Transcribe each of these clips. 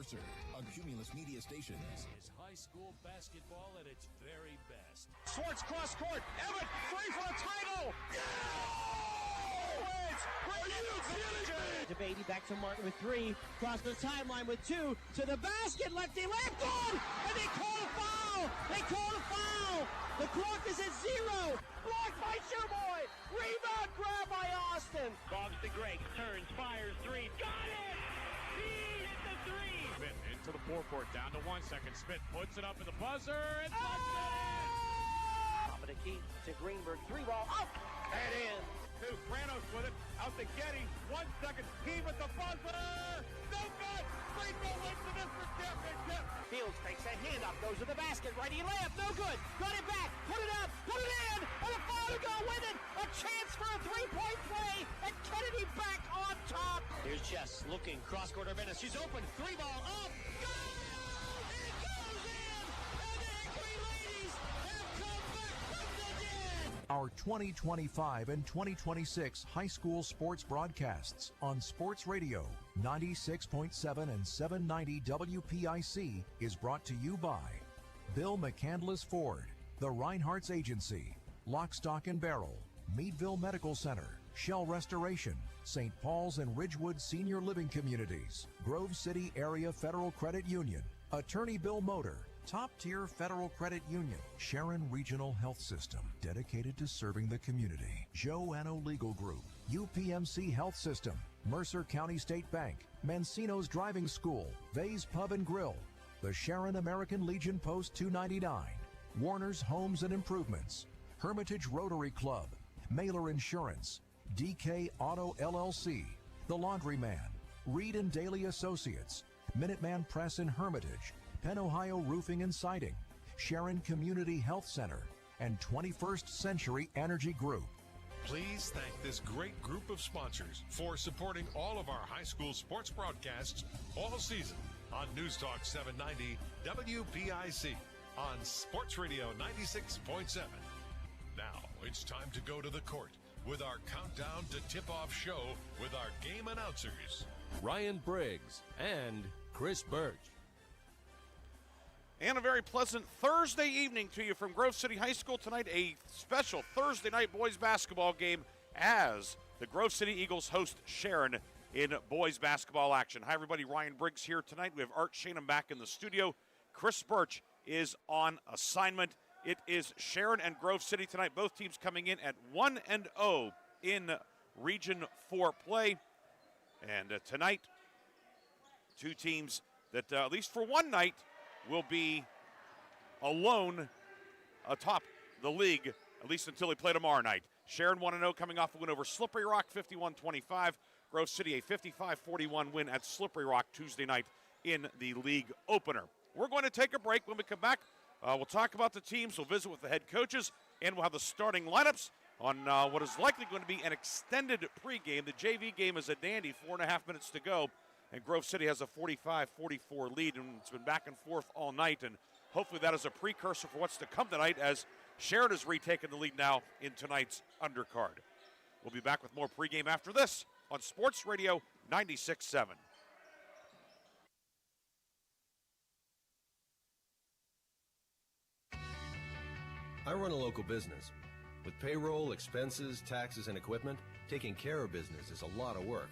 Mercer, a Cumulus Media station. This is high school basketball at its very best. Swartz cross court. Everett free for a title. DeBady back to Martin with 3. Cross the timeline with 2. To the basket. Lefty left. Good. And they call a foul. The clock is at 0. Blocked by Shoeboy. Rebound grab by Austin. Bobs to Greg. Turns. Fires. 3. Got it. He hit the 3. Smith into the forecourt. Down to 1 second. Smith puts it up in the buzzer. And puts Dominic to Greenberg. 3-ball up. And in. Two. Pranos with it. Out to Getty. 1 second. Heave at the buzzer. No good. Greenville wins the district championship. Fields takes a hand up. Goes to the basket. Righty layup. No good. Got it back. Put it up. Put it in. And a foul to go with it. A chance for a 3-point play. And Kennedy back on top. Here's Jess looking. Cross-court Venice. She's open. 3-ball up. Go! It goes in. And the Hickory ladies have come back from the dead. Our 2025 and 2026 high school sports broadcasts on Sports Radio 96.7 and 790 WPIC is brought to you by Bill McCandless Ford, the Reinhardt's Agency, Lock, Stock and Barrel, Meadville Medical Center, Shell Restoration, St. Paul's and Ridgewood Senior Living Communities, Grove City Area Federal Credit Union, Attorney Bill Motor, Top-tier Federal Credit Union, Sharon Regional Health System, dedicated to serving the community, Joanno Legal Group, UPMC Health System, Mercer County State Bank, Mancino's Driving School, Vay's Pub and Grill, the Sharon American Legion Post 299, Warner's Homes and Improvements, Hermitage Rotary Club, Mailer Insurance, DK Auto LLC, The Laundryman, Reed and Daly Associates, Minuteman Press in Hermitage, Penn Ohio Roofing and Siding, Sharon Community Health Center, and 21st Century Energy Group. Please thank this great group of sponsors for supporting all of our high school sports broadcasts all season on News Talk 790 WPIC on Sports Radio 96.7. Now it's time to go to the court with our countdown to tip-off show with our game announcers, Ryan Briggs and Chris Birch. And a very pleasant Thursday evening to you from Grove City High School tonight. A special Thursday night boys basketball game as the Grove City Eagles host Sharon in boys basketball action. Hi, everybody. Ryan Briggs here tonight. We have Art Shannon back in the studio. Chris Birch is on assignment. It is Sharon and Grove City tonight. Both teams coming in at 1-0 in Region 4 play. And tonight, two teams that, at least for one night, will be alone atop the league, at least until they play tomorrow night. Sharon 1-0 coming off a win over Slippery Rock, 51-25. Grove City a 55-41 win at Slippery Rock Tuesday night in the league opener. We're going to take a break. When we come back, we'll talk about the teams, we'll visit with the head coaches, and we'll have the starting lineups on what is likely going to be an extended pregame. The JV game is a dandy, 4.5 minutes to go. And Grove City has a 45-44 lead, and it's been back and forth all night. And hopefully that is a precursor for what's to come tonight as Sharon has retaken the lead now in tonight's undercard. We'll be back with more pregame after this on Sports Radio 96.7. I run a local business. With payroll, expenses, taxes, and equipment, taking care of business is a lot of work.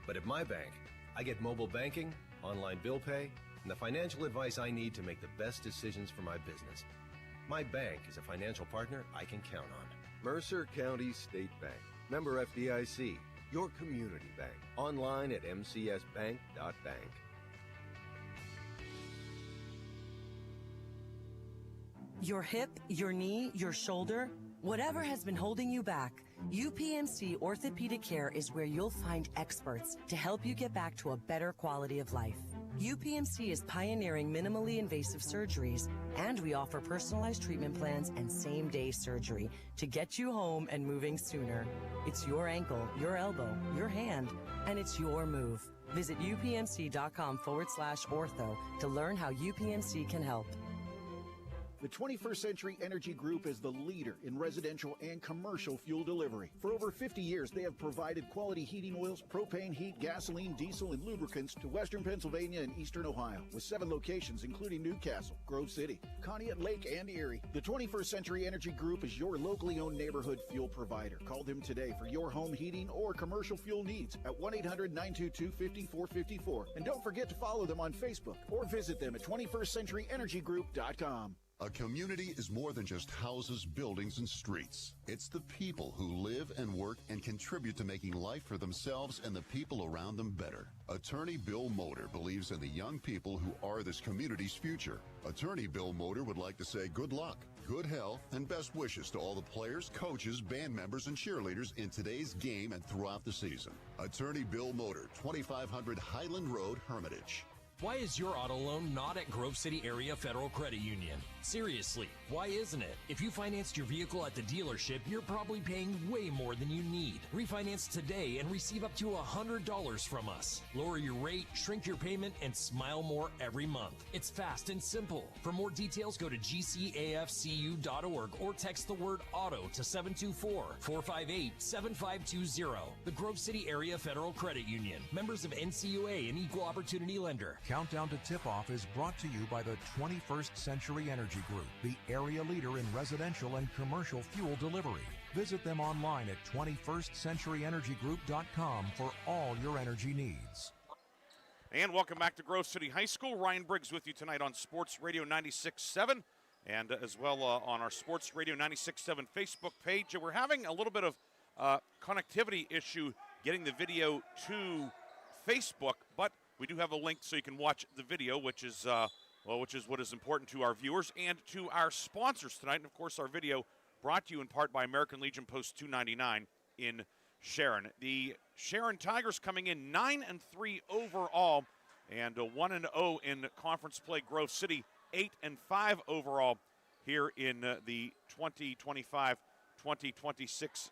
But at my bank, I get mobile banking, online bill pay, and the financial advice I need to make the best decisions for my business. My bank is a financial partner I can count on. Mercer County State Bank. Member FDIC. Your community bank. Online at mcsbank.bank. Your hip, your knee, your shoulder, whatever has been holding you back, UPMC Orthopedic Care is where you'll find experts to help you get back to a better quality of life. UPMC is pioneering minimally invasive surgeries, and we offer personalized treatment plans and same-day surgery to get you home and moving sooner. It's your ankle, your elbow, your hand, and it's your move. Visit upmc.com/ortho to learn how UPMC can help. The 21st Century Energy Group is the leader in residential and commercial fuel delivery. For over 50 years, they have provided quality heating oils, propane, heat, gasoline, diesel, and lubricants to western Pennsylvania and eastern Ohio, with 7 locations including Newcastle, Grove City, Conneaut Lake, and Erie. The 21st Century Energy Group is your locally owned neighborhood fuel provider. Call them today for your home heating or commercial fuel needs at 1-800-922-5454. And don't forget to follow them on Facebook or visit them at 21stCenturyEnergyGroup.com. A community is more than just houses, buildings, and streets. It's the people who live and work and contribute to making life for themselves and the people around them better. Attorney Bill Motor believes in the young people who are this community's future. Attorney Bill Motor would like to say good luck, good health, and best wishes to all the players, coaches, band members, and cheerleaders in today's game and throughout the season. Attorney Bill Motor, 2500 Highland Road, Hermitage. Why is your auto loan not at Grove City Area Federal Credit Union? Seriously, why isn't it? If you financed your vehicle at the dealership, you're probably paying way more than you need. Refinance today and receive up to $100 from us. Lower your rate, shrink your payment, and smile more every month. It's fast and simple. For more details, go to gcafcu.org or text the word auto to 724-458-7520. The Grove City Area Federal Credit Union. Members of NCUA and Equal Opportunity Lender. Countdown to Tip-Off is brought to you by the 21st Century Energy Group, the area leader in residential and commercial fuel delivery. Visit them online at 21stCenturyEnergyGroup.com for all your energy needs. And welcome back to Grove City High School. Ryan Briggs with you tonight on Sports Radio 96.7 and as well on our Sports Radio 96.7 Facebook page. We're having a little bit of connectivity issue getting the video to Facebook, but we do have a link so you can watch the video, which is what is important to our viewers and to our sponsors tonight. And, of course, our video brought to you in part by American Legion Post 299 in Sharon. The Sharon Tigers coming in 9-3 overall and 1-0 in conference play. Grove City 8-5 overall here in the 2025-2026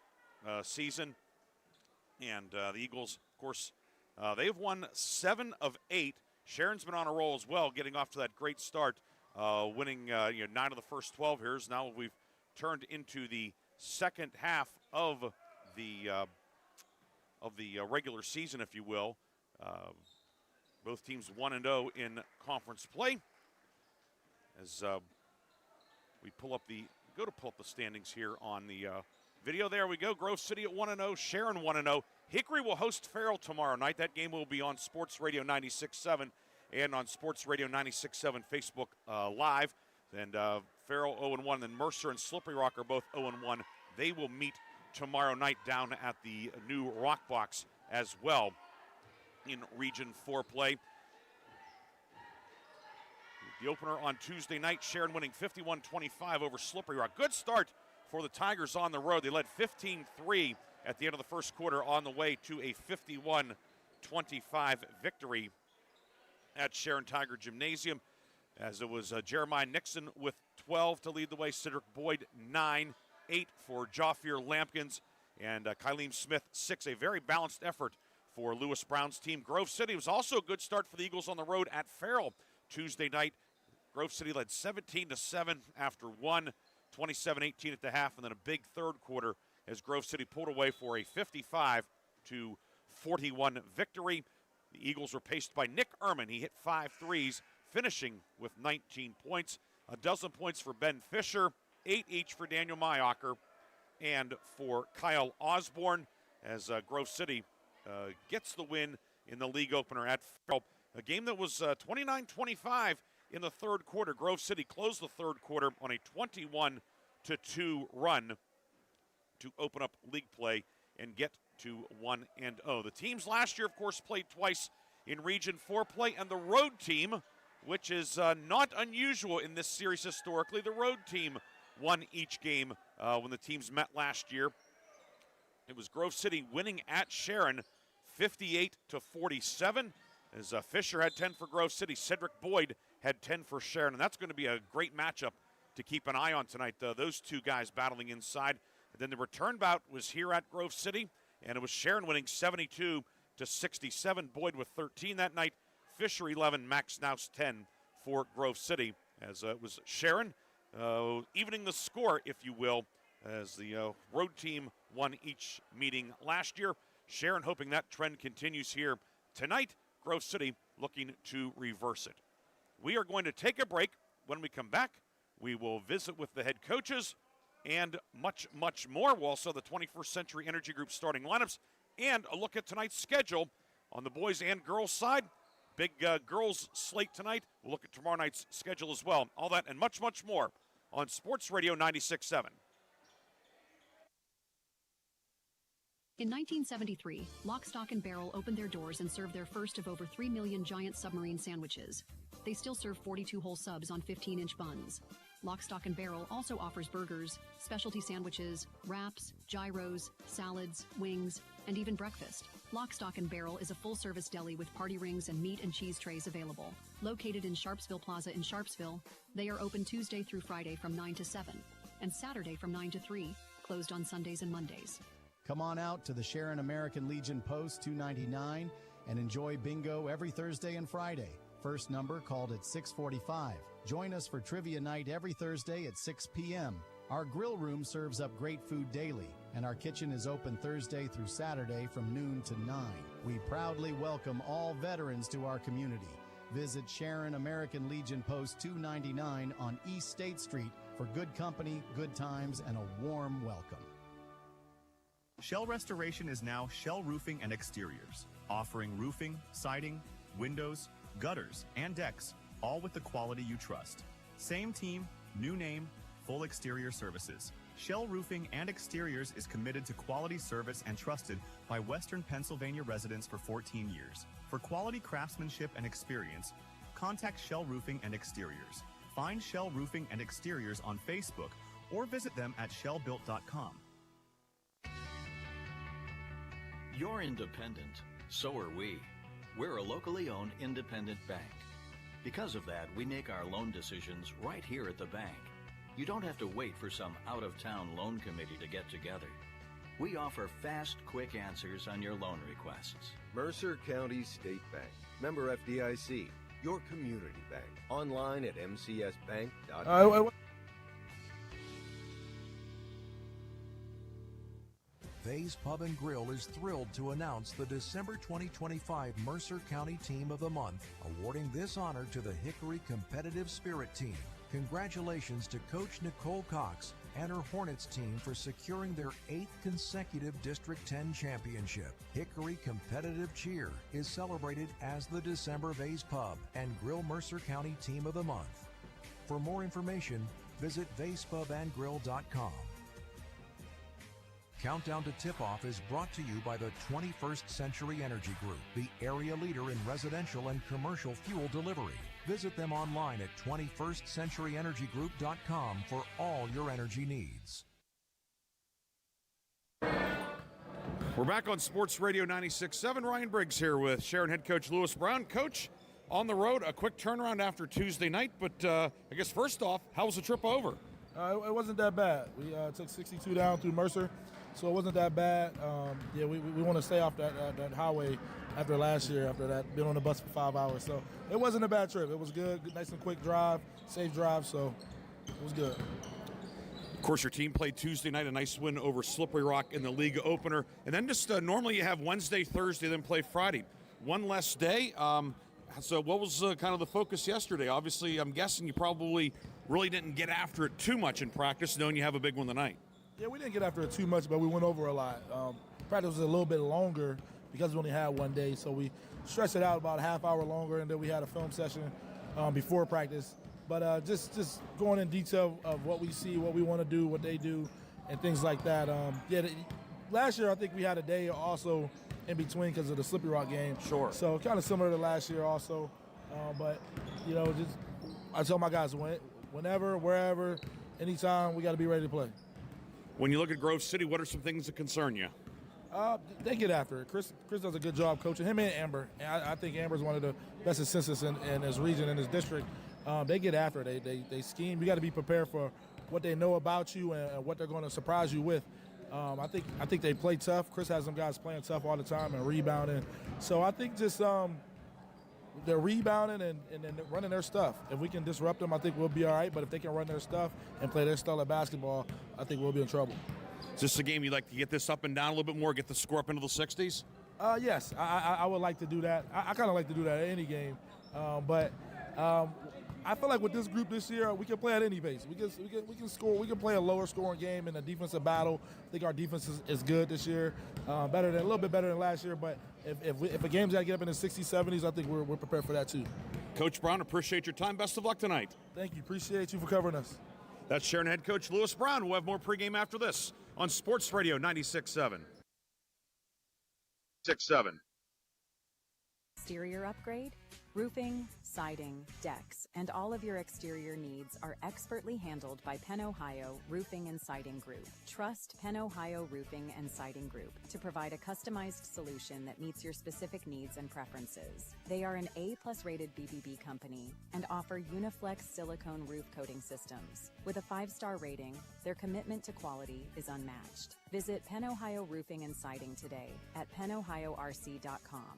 season. And the Eagles, of course, they've won 7 of 8. Sharon's been on a roll as well, getting off to that great start, winning 9 of the first 12 here. Now we've turned into the second half of the regular season, if you will. Both teams 1-0 in conference play. As we pull up the standings here on the video. There we go. Grove City at 1-0. Sharon 1-0. Hickory will host Farrell tomorrow night. That game will be on Sports Radio 96.7 and on Sports Radio 96.7 Facebook Live. And Farrell 0-1. Then Mercer and Slippery Rock are both 0-1. They will meet tomorrow night down at the new Rock Box as well in Region 4 play. The opener on Tuesday night, Sharon winning 51-25 over Slippery Rock. Good start for the Tigers on the road. They led 15-3 at the end of the first quarter on the way to a 51-25 victory at Sharon Tiger Gymnasium, as it was Jeremiah Nixon with 12 to lead the way, Cedric Boyd 9, 8 for Jaffier Lampkins, and Kylene Smith 6. A very balanced effort for Lewis Brown's team. Grove City was also a good start for the Eagles on the road at Farrell Tuesday night. Grove City led 17-7 after one, 27-18 at the half, and then a big third quarter as Grove City pulled away for a 55-41 victory. The Eagles were paced by Nick Ehrman. He hit 5 threes, finishing with 19 points. A dozen points for Ben Fisher, 8 each for Daniel Mayacher and for Kyle Osborne, as Grove City gets the win in the league opener at Farrell. A game that was 29-25 in the third quarter. Grove City closed the third quarter on a 21-2 run to open up league play and get to 1-0. The teams last year, of course, played twice in Region 4 play, and the road team, which is not unusual in this series historically, the road team won each game when the teams met last year. It was Grove City winning at Sharon 58-47, as Fisher had 10 for Grove City. Cedric Boyd had 10 for Sharon, and that's going to be a great matchup to keep an eye on tonight. Those two guys battling inside. And then the return bout was here at Grove City, and it was Sharon winning 72-67. Boyd with 13 that night. Fisher 11, Max Naus 10 for Grove City, as it was Sharon evening the score, if you will, as the road team won each meeting last year. Sharon hoping that trend continues here tonight. Grove City looking to reverse it. We are going to take a break. When we come back, we will visit with the head coaches and much, much more. We'll also the 21st Century Energy Group starting lineups and a look at tonight's schedule on the boys and girls side. Big girls slate tonight. We'll look at tomorrow night's schedule as well. All that and much, much more on Sports Radio 96.7. In 1973, Lock, Stock, and Barrel opened their doors and served their first of over 3 million giant submarine sandwiches. They still serve 42-hole subs on 15-inch buns. Lock, Stock, and Barrel also offers burgers, specialty sandwiches, wraps, gyros, salads, wings, and even breakfast. Lock, Stock, and Barrel is a full-service deli with party rings and meat and cheese trays available. Located in Sharpsville Plaza in Sharpsville, they are open Tuesday through Friday from 9 to 7, and Saturday from 9 to 3, closed on Sundays and Mondays. Come on out to the Sharon American Legion Post 299 and enjoy bingo every Thursday and Friday. First number called at 6:45. Join us for trivia night every Thursday at 6 p.m. Our grill room serves up great food daily, and our kitchen is open Thursday through Saturday from noon to 9. We proudly welcome all veterans to our community. Visit Sharon American Legion Post 299 on East State Street for good company, good times, and a warm welcome. Shell Restoration is now Shell Roofing and Exteriors, offering roofing, siding, windows, gutters, and decks, all with the quality you trust. Same team, new name, full exterior services. Shell Roofing and Exteriors is committed to quality service and trusted by Western Pennsylvania residents for 14 years. For quality craftsmanship and experience, contact Shell Roofing and Exteriors. Find Shell Roofing and Exteriors on Facebook or visit them at shellbuilt.com. You're independent. So are we. We're a locally owned independent bank. Because of that, we make our loan decisions right here at the bank. You don't have to wait for some out-of-town loan committee to get together. We offer fast, quick answers on your loan requests. Mercer County State Bank. Member FDIC. Your community bank. Online at mcsbank.com. Vay's Pub and Grill is thrilled to announce the December 2025 Mercer County Team of the Month, awarding this honor to the Hickory Competitive Spirit Team. Congratulations to Coach Nicole Cox and her Hornets team for securing their 8th consecutive District 10 championship. Hickory Competitive Cheer is celebrated as the December Vay's Pub and Grill Mercer County Team of the Month. For more information, visit Vay'sPubandGrill.com. Countdown to Tip-Off is brought to you by the 21st Century Energy Group, the area leader in residential and commercial fuel delivery. Visit them online at 21stcenturyenergygroup.com for all your energy needs. We're back on Sports Radio 96.7. Ryan Briggs here with Sharon head coach Lewis Brown. Coach, on the road, a quick turnaround after Tuesday night, but I guess first off, how was the trip over? It wasn't that bad. We took 62 down through Mercer, so it wasn't that bad. We want to stay off that highway after last year, after that, been on the bus for 5 hours. So it wasn't a bad trip. It was good, nice and quick drive, safe drive, so it was good. Of course, your team played Tuesday night, a nice win over Slippery Rock in the league opener. And then just normally you have Wednesday, Thursday, then play Friday. One less day. So what was kind of the focus yesterday? Obviously, I'm guessing you probably really didn't get after it too much in practice, knowing you have a big one tonight. Yeah, we didn't get after it too much, but we went over a lot. Practice was a little bit longer because we only had one day, so we stretched it out about a half hour longer, and then we had a film session before practice. But just going in detail of what we see, what we want to do, what they do, and things like that. Last year I think we had a day also in between because of the Slippery Rock game. Sure. So kind of similar to last year also. But, I tell my guys, whenever, wherever, anytime, we got to be ready to play. When you look at Grove City, what are some things that concern you? They get after it. Chris does a good job coaching. Him and Amber. And I think Amber's one of the best assistants in his region, in his district. They get after it. They scheme. You got to be prepared for what they know about you and what they're going to surprise you with. I think they play tough. Chris has some guys playing tough all the time and rebounding. So I think just they're rebounding and running their stuff. If we can disrupt them, I think we'll be all right. But if they can run their stuff and play their style of basketball, I think we'll be in trouble. Is this a game you'd like to get this up and down a little bit more, get the score up into the 60s? Yes, I would like to do that. I kind of like to do that at any game. But I feel like with this group this year, we can play at any pace. We can score. We can play a lower scoring game in a defensive battle. I think our defense is good this year, a little bit better than last year. But if a game's got to get up in the 60s, 70s, I think we're prepared for that too. Coach Brown, appreciate your time. Best of luck tonight. Thank you. Appreciate you for covering us. That's Sharon head coach Lewis Brown. We'll have more pregame after this on Sports Radio 96.7. 6-7. Exterior upgrade? Roofing, siding, decks, and all of your exterior needs are expertly handled by Penn Ohio Roofing and Siding Group. Trust Penn Ohio Roofing and Siding Group to provide a customized solution that meets your specific needs and preferences. They are an A+ rated BBB company and offer Uniflex silicone roof coating systems. With a 5-star rating, their commitment to quality is unmatched. Visit Penn Ohio Roofing and Siding today at pennohiorc.com.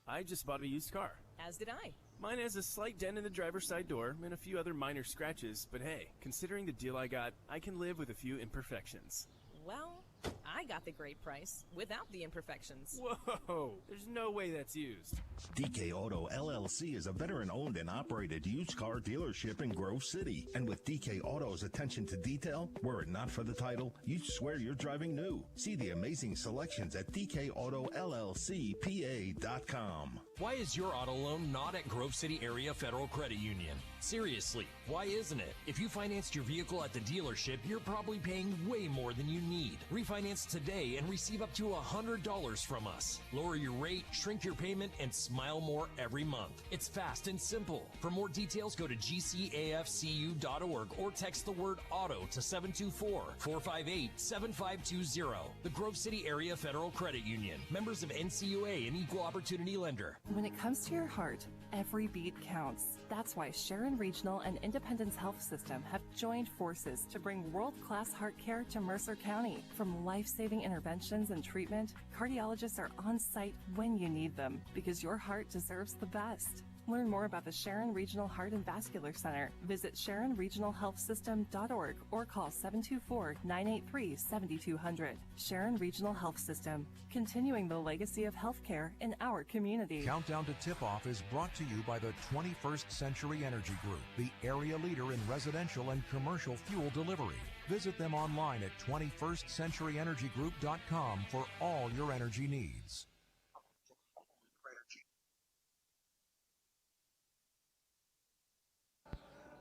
I just bought a used car. As did I. Mine has a slight dent in the driver's side door and a few other minor scratches, but hey, considering the deal I got, I can live with a few imperfections. Well, I got the great price without the imperfections. Whoa, there's no way that's used. DK Auto LLC is a veteran-owned and operated used car dealership in Grove City. And with DK Auto's attention to detail, were it not for the title, you'd swear you're driving new. See the amazing selections at DKAutoLLCPA.com. Why is your auto loan not at Grove City Area Federal Credit Union? Seriously, why isn't it? If you financed your vehicle at the dealership, you're probably paying way more than you need. Refinance today and receive up to $100 from us. Lower your rate, shrink your payment, and smile more every month. It's fast and simple. For more details, go to gcafcu.org or text the word AUTO to 724-458-7520. The Grove City Area Federal Credit Union. Members of NCUA and Equal Opportunity Lender. When it comes to your heart, every beat counts. That's why Sharon Regional and Independence Health System have joined forces to bring world-class heart care to Mercer County. From life-saving interventions and treatment, cardiologists are on site when you need them because your heart deserves the best. Learn more about the Sharon Regional Heart and Vascular Center. Visit SharonRegionalHealthSystem.org or call 724-983-7200. Sharon Regional Health System, continuing the legacy of healthcare in our community. Countdown to Tip-Off is brought to you by the 21st Century Energy Group, the area leader in residential and commercial fuel delivery. Visit them online at 21stcenturyenergygroup.com for all your energy needs.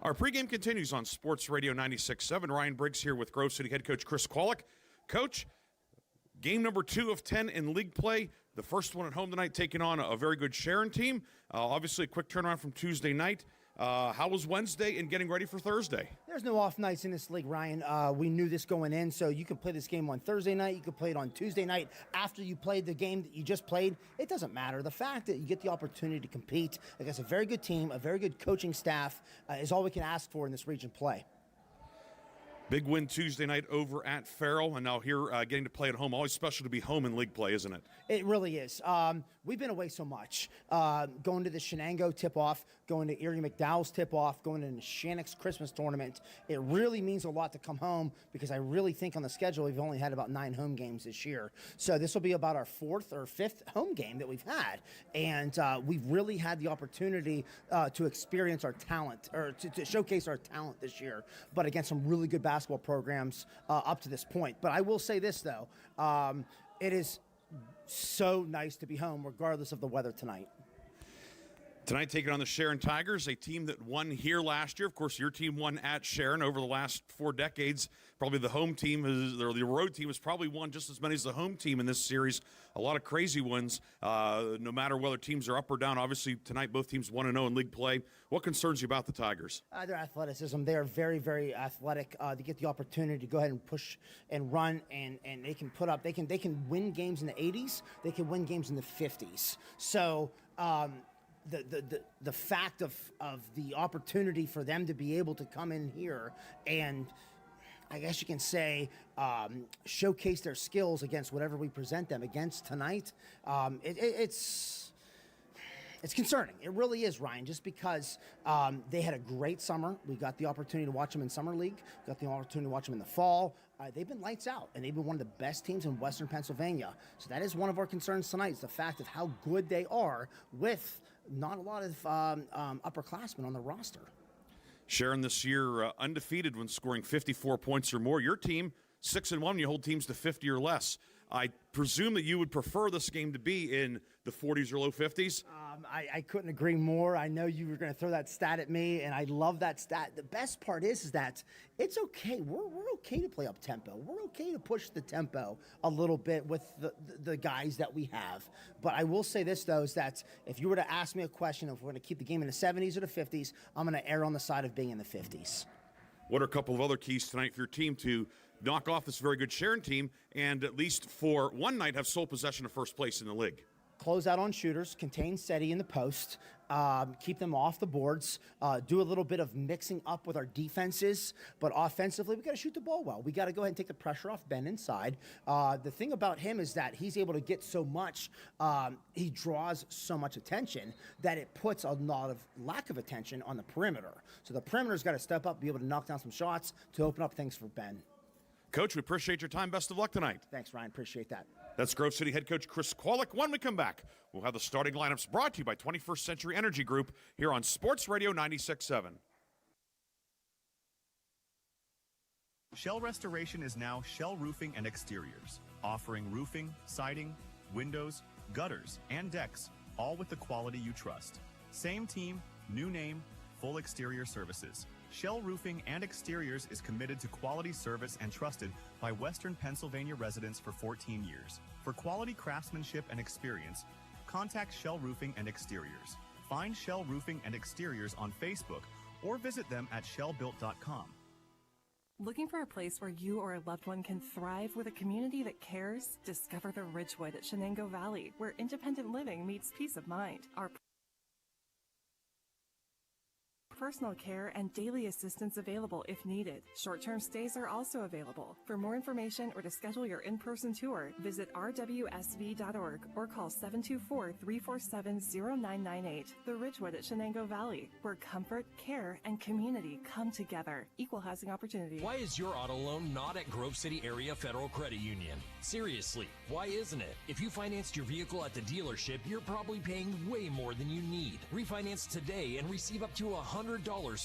Our pregame continues on Sports Radio 96.7. Ryan Briggs here with Grove City head coach Chris Kwolek. Coach, game number 2 of 10 in league play. The first one at home tonight, taking on a very good Sharon team. Obviously, a quick turnaround from Tuesday night. How was Wednesday in getting ready for Thursday? There's no off nights in this league, Ryan. We knew this going in, so you can play this game on Thursday night. You can play it on Tuesday night after you played the game that you just played. It doesn't matter. The fact that you get the opportunity to compete against a very good team, a very good coaching staff, is all we can ask for in this region play. Big win Tuesday night over at Farrell, and now here getting to play at home. Always special to be home in league play, isn't it? It really is. We've been away so much. Going to the Shenango tip-off, going to Erie McDowell's tip-off, going to the Shannock's Christmas tournament. It really means a lot to come home because I really think on the schedule we've only had about 9 home games this year. So this will be about our 4th or 5th home game that we've had. And we've really had the opportunity to experience our talent, or to showcase our talent this year, but against some really good basketball programs up to this point. But I will say this, though. It is so nice to be home regardless of the weather tonight. Tonight taking on the Sharon Tigers, a team that won here last year. Of course, your team won at Sharon over the last 4 decades. Probably the home team, or the road team, has probably won just as many as the home team in this series. A lot of crazy ones, no matter whether teams are up or down. Obviously, tonight both teams 1-0 in league play. What concerns you about the Tigers? Their athleticism. They are very, very athletic. They get the opportunity to go ahead and push and run, and they can put up. They can win games in the 80s. They can win games in the 50s. So. The fact of the opportunity for them to be able to come in here and, I guess you can say, showcase their skills against whatever we present them against tonight, It's concerning. It really is, Ryan, just because they had a great summer. We got the opportunity to watch them in Summer League, got the opportunity to watch them in the fall. They've been lights out, and they've been one of the best teams in Western Pennsylvania. So that is one of our concerns tonight, is the fact of how good they are with not a lot of upperclassmen on the roster. Sharon this year undefeated when scoring 54 points or more. Your team, 6-1 when you hold teams to 50 or less. I presume that you would prefer this game to be in the 40s or low 50s? I couldn't agree more. I know you were going to throw that stat at me, and I love that stat. The best part is that it's okay. We're okay to play up tempo. We're okay to push the tempo a little bit with the guys that we have. But I will say this, though, is that if you were to ask me a question if we're going to keep the game in the 70s or the 50s, I'm going to err on the side of being in the 50s. What are a couple of other keys tonight for your team to knock off this very good Sharon team and at least for one night have sole possession of first place in the league? Close out on shooters, contain SETI in the post, keep them off the boards, do a little bit of mixing up with our defenses, but offensively, we got to shoot the ball well. We got to go ahead and take the pressure off Ben inside. The thing about him is that he's able to get so much, he draws so much attention that it puts a lot of lack of attention on the perimeter. So the perimeter's got to step up, be able to knock down some shots to open up things for Ben. Coach, we appreciate your time. Best of luck tonight. Thanks, Ryan. Appreciate that. That's Grove City head coach Chris Kwolek. When we come back, we'll have the starting lineups brought to you by 21st Century Energy Group here on Sports Radio 96.7. Shell Restoration is now Shell Roofing and Exteriors, offering roofing, siding, windows, gutters, and decks, all with the quality you trust. Same team, new name, full exterior services. Shell Roofing and Exteriors is committed to quality service and trusted by Western Pennsylvania residents for 14 years. For quality craftsmanship and experience, contact Shell Roofing and Exteriors. Find Shell Roofing and Exteriors on Facebook or visit them at shellbuilt.com. Looking for a place where you or a loved one can thrive with a community that cares? Discover the Ridgewood at Shenango Valley, where independent living meets peace of mind. Our personal care and daily assistance available if needed. Short-term stays are also available. For more information or to schedule your in-person tour, visit rwsv.org or call 724-347-0998. The Ridgewood at Shenango Valley, where comfort, care, and community come together. Equal housing opportunity. Why is your auto loan not at Grove City Area Federal Credit Union? Seriously, why isn't it? If you financed your vehicle at the dealership, you're probably paying way more than you need. Refinance today and receive up to $100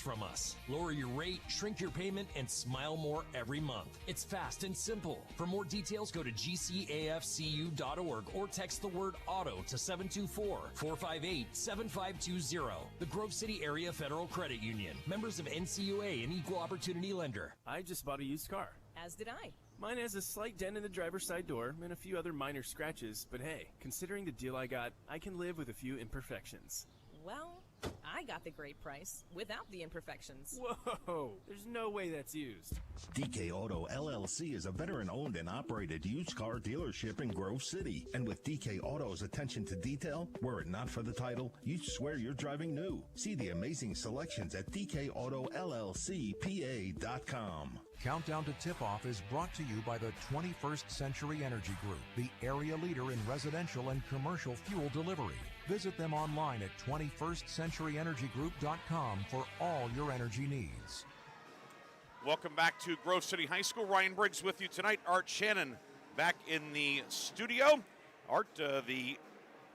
from us. Lower your rate, shrink your payment, and smile more every month. It's fast and simple. For more details, go to gcafcu.org or text the word AUTO to 724-458-7520. The Grove City Area Federal Credit Union. Members of NCUA and Equal Opportunity Lender. I just bought a used car. As did I. Mine has a slight dent in the driver's side door and a few other minor scratches, but hey, considering the deal I got, I can live with a few imperfections. Well, I got the great price without the imperfections. Whoa, there's no way that's used. DK Auto LLC is a veteran-owned and operated used car dealership in Grove City. And with DK Auto's attention to detail, were it not for the title, you'd swear you're driving new. See the amazing selections at dkautolllcpa.com. Countdown to Tip-Off is brought to you by the 21st Century Energy Group, the area leader in residential and commercial fuel delivery. Visit them online at 21stcenturyenergygroup.com for all your energy needs. Welcome back to Grove City High School. Ryan Briggs with you tonight. Art Shannon back in the studio. Art, the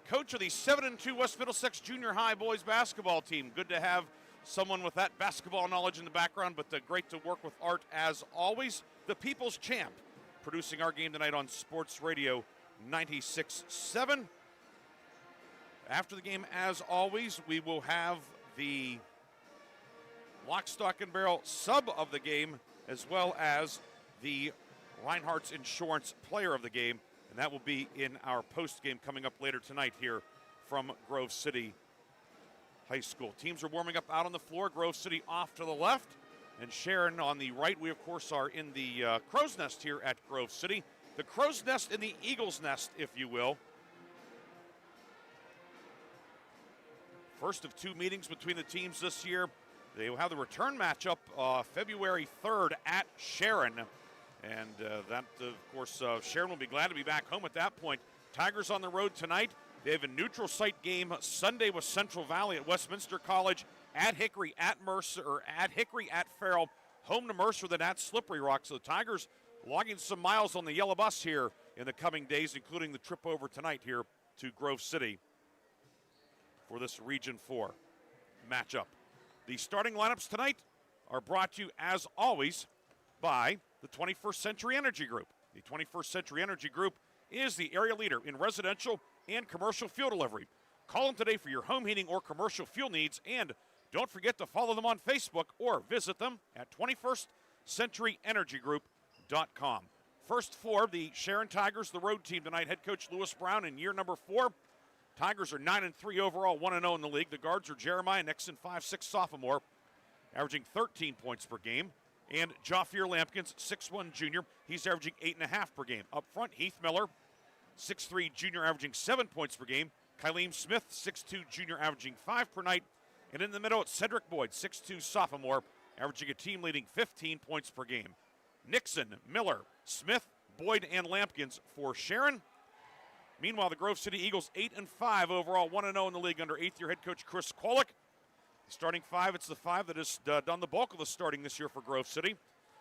coach of the 7-2 West Middlesex Junior High boys basketball team. Good to have someone with that basketball knowledge in the background, but great to work with Art as always. The People's Champ producing our game tonight on Sports Radio 96.7. After the game, as always, we will have the lock, stock, and barrel sub of the game, as well as the Reinhardt's Insurance player of the game, and that will be in our post game coming up later tonight here from Grove City High School. Teams are warming up out on the floor. Grove City off to the left, and Sharon on the right. We, of course, are in the Crow's Nest here at Grove City. The Crow's Nest and the Eagle's Nest, if you will. First of two meetings between the teams this year. They will have the return matchup February 3rd at Sharon. And that, of course, Sharon will be glad to be back home at that point. Tigers on the road tonight. They have a neutral site game Sunday with Central Valley at Westminster College, at Hickory, at Mercer, or at Hickory, at Farrell, home to Mercer, then at Slippery Rock. So the Tigers logging some miles on the yellow bus here in the coming days, including the trip over tonight here to Grove City for this Region 4 matchup. The starting lineups tonight are brought to you, as always, by the 21st Century Energy Group. The 21st Century Energy Group is the area leader in residential and commercial fuel delivery. Call them today for your home heating or commercial fuel needs, and don't forget to follow them on Facebook or visit them at 21stcenturyenergygroup.com. First for the Sharon Tigers, the road team tonight, head coach Lewis Brown in year number 4. Tigers are 9-3 overall, 1-0 in the league. The guards are Jeremiah Nixon, 5'6" sophomore, averaging 13 points per game. And Jaffier Lampkins, 6'1" junior. He's averaging 8.5 per game. Up front, Heath Miller, 6'3" junior, averaging 7 points per game. Kylene Smith, 6'2" junior, averaging 5 per night. And in the middle, it's Cedric Boyd, 6'2" sophomore, averaging a team-leading 15 points per game. Nixon, Miller, Smith, Boyd, and Lampkins for Sharon. Meanwhile, the Grove City Eagles 8-5 overall, 1-0 in the league under 8th-year head coach Chris Kwolek. Starting 5, it's the 5 that has done the bulk of the starting this year for Grove City.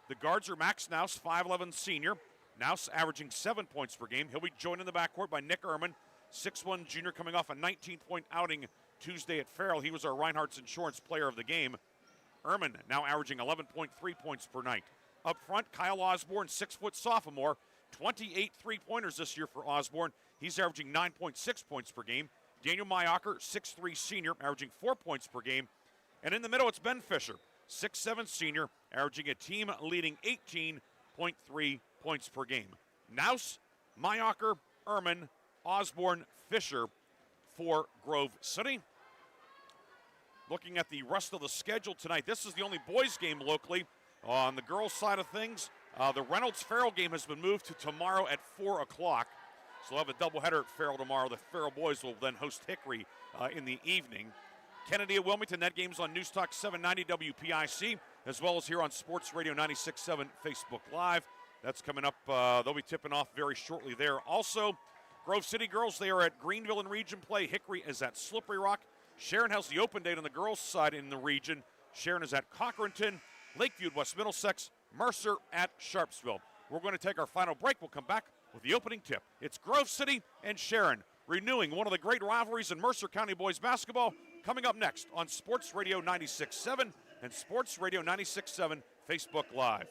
The guards are Max Naus, 5'11" senior. Naus averaging 7 points per game. He'll be joined in the backcourt by Nick Ehrman, 6'1" junior, coming off a 19-point outing Tuesday at Farrell. He was our Reinhardt's Insurance Player of the Game. Ehrman now averaging 11.3 points per night. Up front, Kyle Osborne, 6-foot sophomore, 28 three-pointers this year for Osborne. He's averaging 9.6 points per game. Daniel Mayacher, 6'3" senior, averaging 4 points per game. And in the middle, it's Ben Fisher, 6'7" senior, averaging a team-leading 18.3 points per game. Naus, Mayacher, Ehrman, Osborne, Fisher for Grove City. Looking at the rest of the schedule tonight, this is the only boys game locally. On the girls' side of things, the Reynolds-Farrell game has been moved to tomorrow at 4 o'clock. So we'll have a doubleheader at Farrell tomorrow. The Farrell boys will then host Hickory in the evening. Kennedy at Wilmington, that game's on News Talk 790 WPIC, as well as here on Sports Radio 96.7 Facebook Live. That's coming up. They'll be tipping off very shortly there. Also, Grove City girls, they are at Greenville in region play. Hickory is at Slippery Rock. Sharon has the open date on the girls' side in the region. Sharon is at Cochranton, Lakeview at West Middlesex, Mercer at Sharpsville. We're going to take our final break. We'll come back with the opening tip. It's Grove City and Sharon renewing one of the great rivalries in Mercer County boys basketball, coming up next on Sports Radio 96.7 and Sports Radio 96.7 Facebook Live.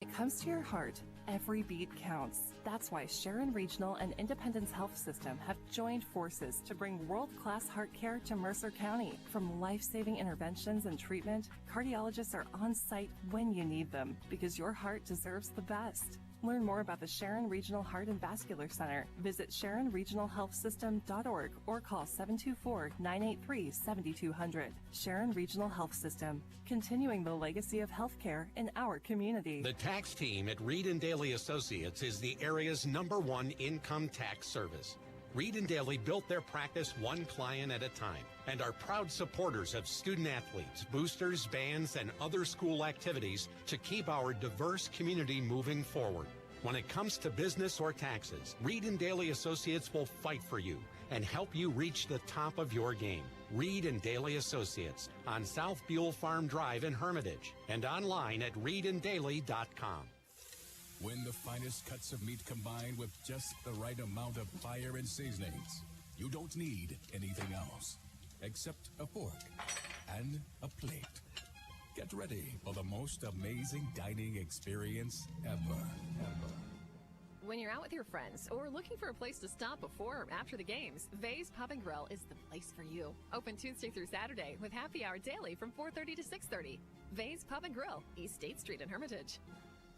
It comes to your heart, every beat counts. That's why Sharon Regional and Independence Health System have joined forces to bring world-class heart care to Mercer County. From life-saving interventions and treatment, cardiologists are on site when you need them, because your heart deserves the best. Learn more about the Sharon Regional Heart and Vascular Center. Visit SharonRegionalHealthSystem.org or call 724-983-7200. Sharon Regional Health System, continuing the legacy of healthcare in our community. The tax team at Reed & Daly Associates is the area's #1 income tax service. Reed & Daly built their practice one client at a time and are proud supporters of student athletes, boosters, bands, and other school activities to keep our diverse community moving forward. When it comes to business or taxes, Reed & Daly Associates will fight for you and help you reach the top of your game. Reed & Daly Associates on South Buell Farm Drive in Hermitage and online at reedanddaly.com. When the finest cuts of meat combined with just the right amount of fire and seasonings, you don't need anything else except a fork and a plate. Get ready for the most amazing dining experience ever. When you're out with your friends or looking for a place to stop before or after the games, Vay's Pub & Grill is the place for you. Open Tuesday through Saturday with happy hour daily from 4:30 to 6:30. Vay's Pub & Grill, East State Street in Hermitage.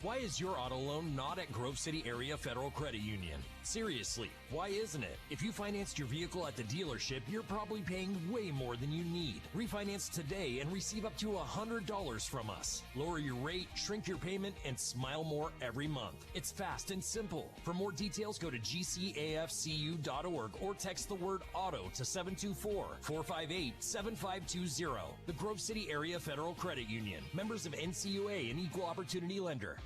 Why is your auto loan not at Grove City Area Federal Credit Union? Seriously, why isn't it? If you financed your vehicle at the dealership, you're probably paying way more than you need. Refinance today and receive up to $100 from us. Lower your rate, shrink your payment, and smile more every month. It's fast and simple. For more details, go to gcafcu.org or text the word AUTO to 724-458-7520. The Grove City Area Federal Credit Union. Members of NCUA and Equal Opportunity Lender.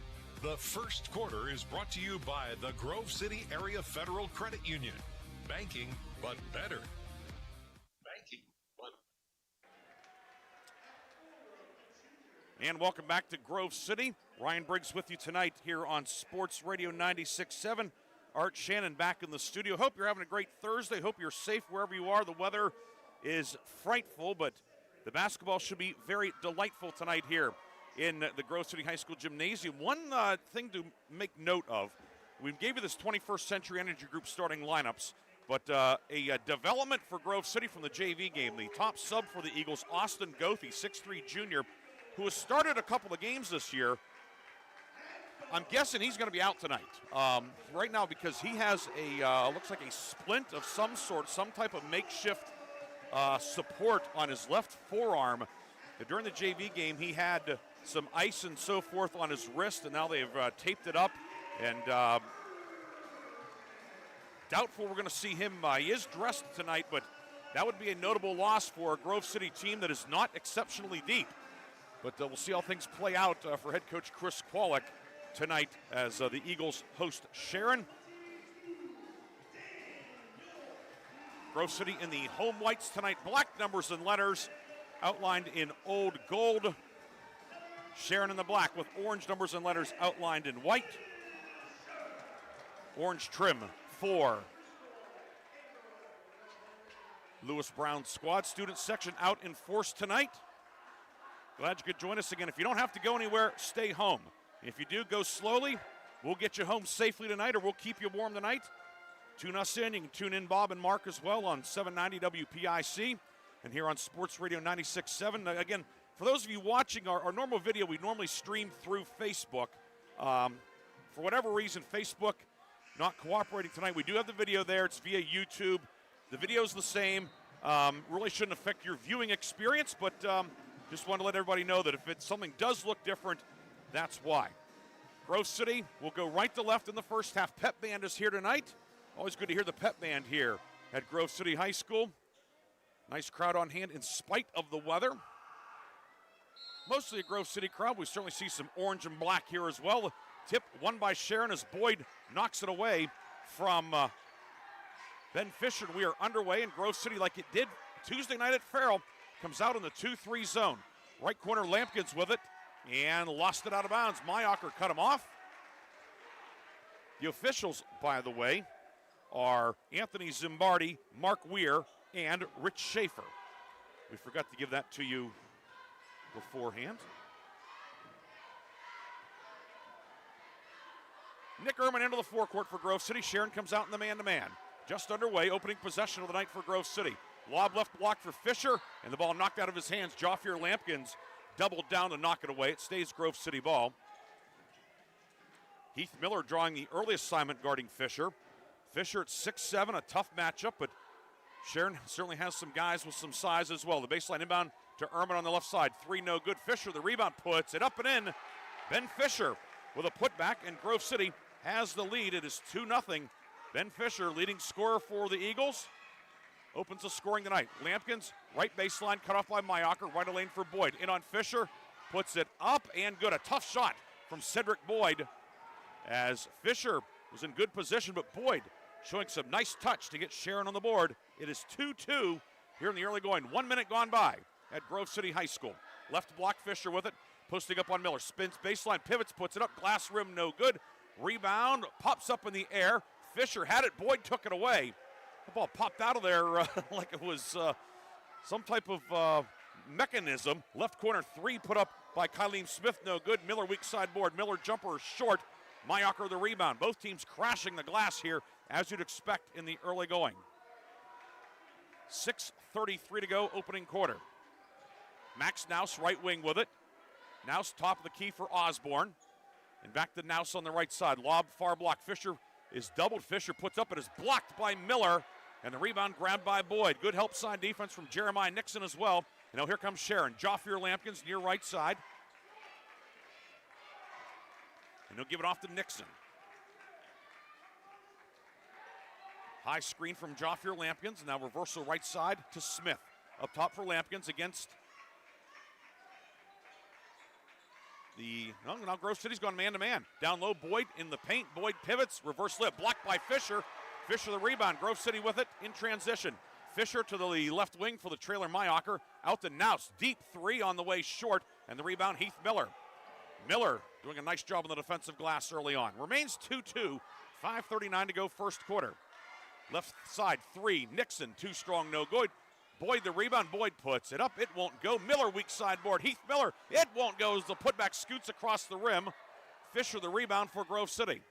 The first quarter is brought to you by the Grove City Area Federal Credit Union. Banking, but better. Banking, but... And welcome back to Grove City. Ryan Briggs with you tonight here on Sports Radio 96.7. Art Shannon back in the studio. Hope you're having a great Thursday. Hope you're safe wherever you are. The weather is frightful, but the basketball should be very delightful tonight here in the Grove City High School Gymnasium. One thing to make note of, we gave you this 21st Century Energy Group starting lineups, but a development for Grove City from the JV game. The top sub for the Eagles, Austin Goethe, 6'3" junior, who has started a couple of games this year. I'm guessing he's going to be out tonight right now because he has looks like a splint of some sort, some type of makeshift support on his left forearm. During the JV game, he had some ice and so forth on his wrist, and now they've taped it up. And doubtful we're going to see him. He is dressed tonight, but that would be a notable loss for a Grove City team that is not exceptionally deep. But we'll see how things play out for head coach Chris Kwolek tonight as the Eagles host Sharon. Grove City in the home whites tonight. Black numbers and letters outlined in old gold. Sharon in the black with orange numbers and letters outlined in white. Orange trim for Lewis Brown's squad. Student section out in force tonight. Glad you could join us again. If you don't have to go anywhere, stay home. If you do, go slowly. We'll get you home safely tonight, or we'll keep you warm tonight. Tune us in. You can tune in Bob and Mark as well on 790 WPIC and here on Sports Radio 96.7. Again, for those of you watching our normal video, we normally stream through Facebook. For whatever reason, Facebook not cooperating tonight. We do have the video there. It's via YouTube. The video's the same. Really shouldn't affect your viewing experience, but just want to let everybody know that if something does look different, that's why. Grove City will go right to left in the first half. Pep Band is here tonight. Always good to hear the Pep Band here at Grove City High School. Nice crowd on hand in spite of the weather. Mostly a Grove City crowd. We certainly see some orange and black here as well. Tip won by Sharon as Boyd knocks it away from Ben Fisher. We are underway, and Grove City, like it did Tuesday night at Farrell, comes out in the 2-3 zone. Right corner, Lampkins with it, and lost it out of bounds. Mayacher cut him off. The officials, by the way, are Anthony Zimbardi, Mark Weir, and Rich Schaefer. We forgot to give that to you beforehand. Nick Ehrman into the forecourt for Grove City. Sharon comes out in the man-to-man. Just underway, opening possession of the night for Grove City. Lob left block for Fisher, and the ball knocked out of his hands. Jaffier Lampkins doubled down to knock it away. It stays Grove City ball. Heath Miller drawing the early assignment guarding Fisher. Fisher at 6'7", a tough matchup, but Sharon certainly has some guys with some size as well. The baseline inbound to Ehrman on the left side. 3 no good. Fisher, the rebound, puts it up and in. Ben Fisher with a putback, and Grove City has the lead. It is 2-0. Ben Fisher, leading scorer for the Eagles, opens the scoring tonight. Lampkins, right baseline, cut off by Mayacher, right of lane for Boyd. In on Fisher, puts it up and good. A tough shot from Cedric Boyd as Fisher was in good position, but Boyd showing some nice touch to get Sharon on the board. It is 2-2 here in the early going. 1 minute gone by at Grove City High School. Left block, Fisher with it, posting up on Miller. Spins baseline, pivots, puts it up. Glass rim, no good. Rebound, pops up in the air. Fisher had it, Boyd took it away. The ball popped out of there like it was some type of mechanism. Left corner 3 put up by Kylene Smith, no good. Miller weak side board. Miller jumper short. Mayacher the rebound. Both teams crashing the glass here, as you'd expect in the early going. 6:33 to go, opening quarter. Max Naus, right wing with it. Naus top of the key for Osborne. And back to Naus on the right side. Lob, far block. Fisher is doubled. Fisher puts up, it is blocked by Miller. And the rebound grabbed by Boyd. Good help side defense from Jeremiah Nixon as well. And now here comes Sharon. Jaffier Lampkins near right side. And he'll give it off to Nixon. High screen from Jaffier Lampkins. And now reversal right side to Smith. Up top for Lampkins against Now Grove City's gone man-to-man. Down low, Boyd in the paint. Boyd pivots, reverse lip, blocked by Fisher. Fisher the rebound. Grove City with it in transition. Fisher to the left wing for the trailer Mayacher. Out to Naus. Deep three on the way short. And the rebound, Heath Miller. Miller doing a nice job on the defensive glass early on. Remains 2-2. 5:39 to go first quarter. Left side three. Nixon too strong, no good. Boyd the rebound. Boyd puts it up. It won't go. Miller weak sideboard. Heath Miller. It won't go as the putback scoots across the rim. Fisher the rebound for Grove City.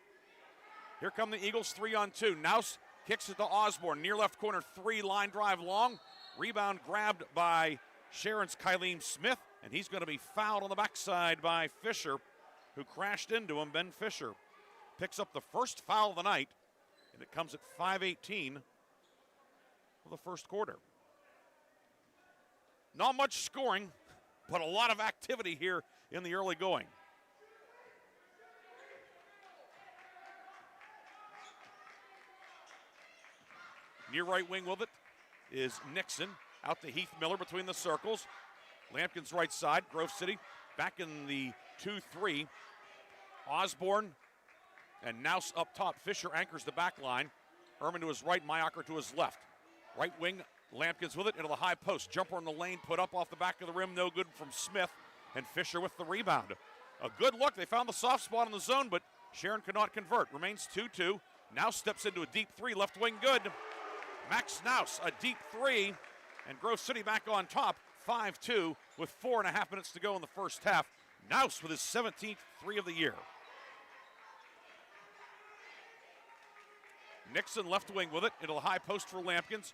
Here come the Eagles 3-on-2. Naus kicks it to Osborne. Near left corner three. Line drive long. Rebound grabbed by Sharon's Kylene Smith. And he's going to be fouled on the backside by Fisher, who crashed into him. Ben Fisher picks up the first foul of the night. And it comes at 5:18 for the first quarter. Not much scoring, but a lot of activity here in the early going. Near right wing with it is Nixon. Out to Heath Miller between the circles. Lampkin's right side. Grove City back in the 2-3. Osborne and Naus up top. Fisher anchors the back line. Ehrman to his right, Mayacher to his left. Right wing, Lampkin's with it into the high post. Jumper in the lane, put up off the back of the rim, no good from Smith. And Fisher with the rebound. A good look. They found the soft spot in the zone, but Sharon could not convert. Remains 2-2. Naus steps into a deep three, left wing good. Max Naus, a deep three, and Grove City back on top, 5-2 with 4.5 minutes to go in the first half. Naus with his 17th three of the year. Nixon left wing with it into the high post for Lampkins.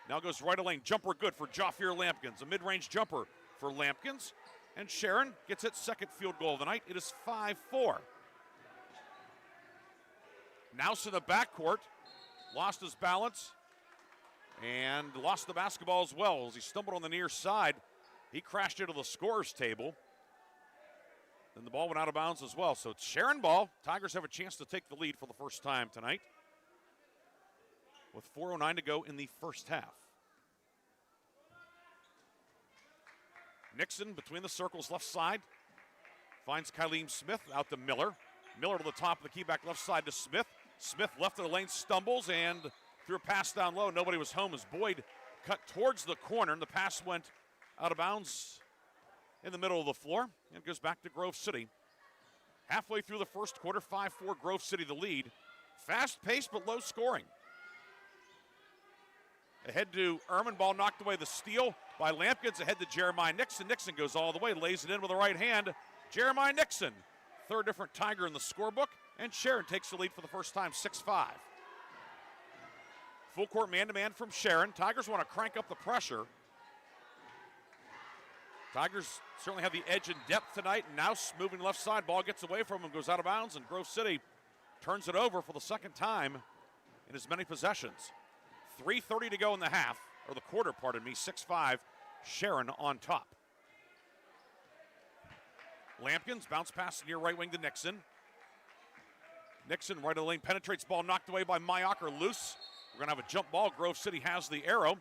Now goes right of lane, jumper good for Jaffier Lampkins. A mid-range jumper for Lampkins. And Sharon gets its second field goal of the night. It is 5-4. Naus in the backcourt, lost his balance and lost the basketball as well as he stumbled on the near side. He crashed into the scorer's table. And the ball went out of bounds as well. So it's Sharon ball. Tigers have a chance to take the lead for the first time tonight, with 4:09 to go in the first half. Nixon between the circles, left side. Finds Kylene Smith out to Miller. Miller to the top of the key, back left side to Smith. Smith left of the lane, stumbles, and threw a pass down low. Nobody was home as Boyd cut towards the corner, and the pass went out of bounds in the middle of the floor. And it goes back to Grove City. Halfway through the first quarter, 5-4, Grove City the lead. Fast paced but low scoring. Ahead to Ehrman, ball knocked away, the steal by Lampkins, ahead to Jeremiah Nixon. Nixon goes all the way, lays it in with the right hand. Jeremiah Nixon, third different Tiger in the scorebook, and Sharon takes the lead for the first time, 6-5. Full court man-to-man from Sharon. Tigers want to crank up the pressure. Tigers certainly have the edge in depth tonight. Now moving left side, ball gets away from him, goes out of bounds, and Grove City turns it over for the second time in as many possessions. 3:30 to go in the half, or the quarter, pardon me, 6-5, Sharon on top. Lampkins, bounce pass near right wing to Nixon. Nixon, right of the lane, penetrates, ball knocked away by Mayacher, loose. We're going to have a jump ball. Grove City has the arrow.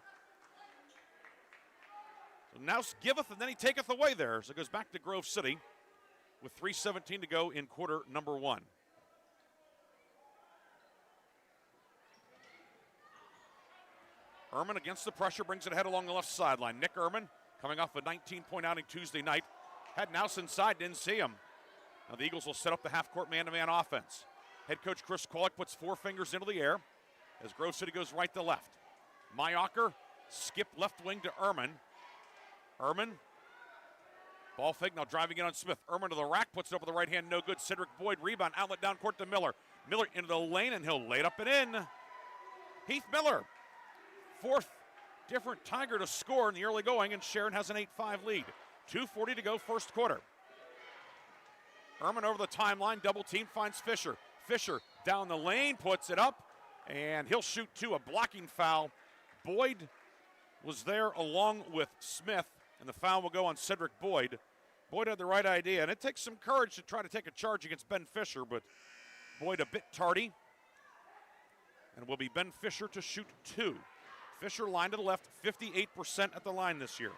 So Naus giveth, and then he taketh away there. So it goes back to Grove City with 3:17 to go in quarter number one. Ehrman against the pressure, brings it ahead along the left sideline. Nick Ehrman, coming off a 19-point outing Tuesday night, had Naus inside, didn't see him. Now the Eagles will set up the half-court man-to-man offense. Head coach Chris Kolek puts four fingers into the air as Grove City goes right to left. Mayacher, skip left wing to Ehrman. Ehrman, ball fake, now driving in on Smith. Ehrman to the rack, puts it up with the right hand, no good. Cedric Boyd, rebound, outlet down court to Miller. Miller into the lane, and he'll lay it up and in. Heath Miller, fourth different Tiger to score in the early going, and Sharon has an 8-5 lead. 2:40 to go first quarter. Ehrman over the timeline, double team, finds Fisher. Fisher down the lane, puts it up, and he'll shoot two, a blocking foul. Boyd was there along with Smith, and the foul will go on Cedric Boyd. Boyd had the right idea, and it takes some courage to try to take a charge against Ben Fisher, but Boyd a bit tardy. And it will be Ben Fisher to shoot two. Fisher line to the left, 58% at the line this year.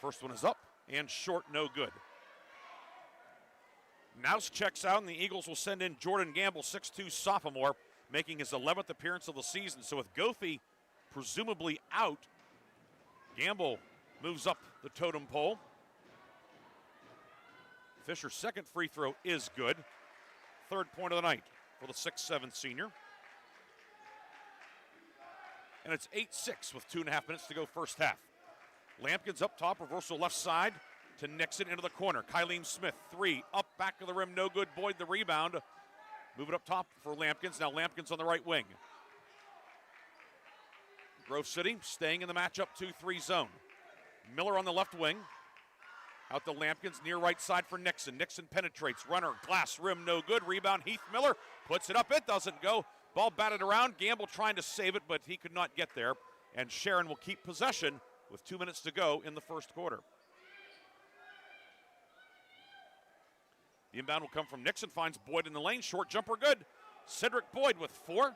First one is up and short, no good. Nouse checks out, and the Eagles will send in Jordan Gamble, 6'2 sophomore, making his 11th appearance of the season. So with Goffey presumably out, Gamble moves up the totem pole. Fisher's second free throw is good. Third point of the night for the 6'7 senior. And it's 8-6 with 2.5 minutes to go first half. Lampkins up top, reversal left side to Nixon into the corner. Kylene Smith, 3, up, back of the rim, no good. Boyd the rebound. Move it up top for Lampkins. Now Lampkins on the right wing. Grove City staying in the matchup 2-3 zone. Miller on the left wing. Out to Lampkins, near right side for Nixon. Nixon penetrates, runner, glass rim, no good. Rebound, Heath Miller puts it up, it doesn't go. Ball batted around, Gamble trying to save it, but he could not get there. And Sharon will keep possession with 2 minutes to go in the first quarter. The inbound will come from Nixon, finds Boyd in the lane, short jumper good. Cedric Boyd with 4. And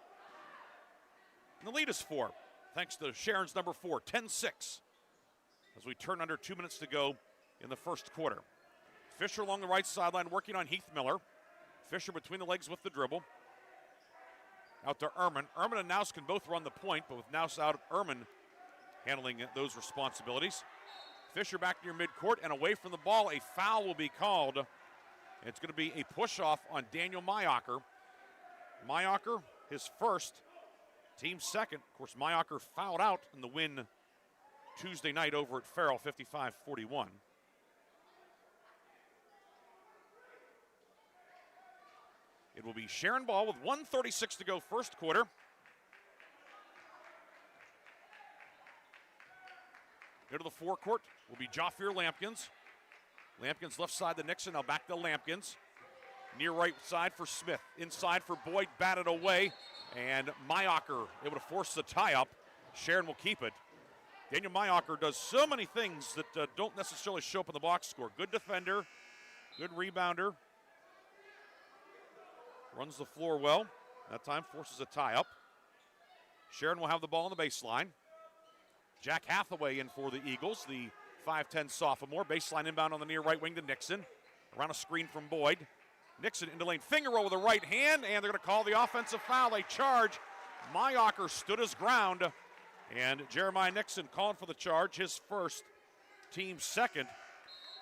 the lead is 4, thanks to Sharon's number 4, 10-6. As we turn under 2 minutes to go in the first quarter. Fisher along the right sideline working on Heath Miller. Fisher between the legs with the dribble. Out to Ehrman. Ehrman and Nouse can both run the point, but with Nouse out, Ehrman handling those responsibilities. Fisher back near midcourt and away from the ball. A foul will be called. It's going to be a push-off on Daniel Mayacher. Mayacher, his first, team second. Of course, Mayacher fouled out in the win Tuesday night over at Farrell, 55-41. It will be Sharon ball with 1:36 to go first quarter. Into the forecourt will be Jafir Lampkins. Lampkins left side to Nixon, now back to Lampkins. Near right side for Smith. Inside for Boyd, batted away. And Mayacher able to force the tie-up. Sharon will keep it. Daniel Mayacher does so many things that don't necessarily show up in the box score. Good defender, good rebounder. Runs the floor well. That time forces a tie-up. Sharon will have the ball on the baseline. Jack Hathaway in for the Eagles, the 5'10 sophomore. Baseline inbound on the near right wing to Nixon. Around a screen from Boyd. Nixon into lane, finger roll with the right hand, and they're going to call the offensive foul. A charge. Mayacher stood his ground, and Jeremiah Nixon calling for the charge, his first, team second.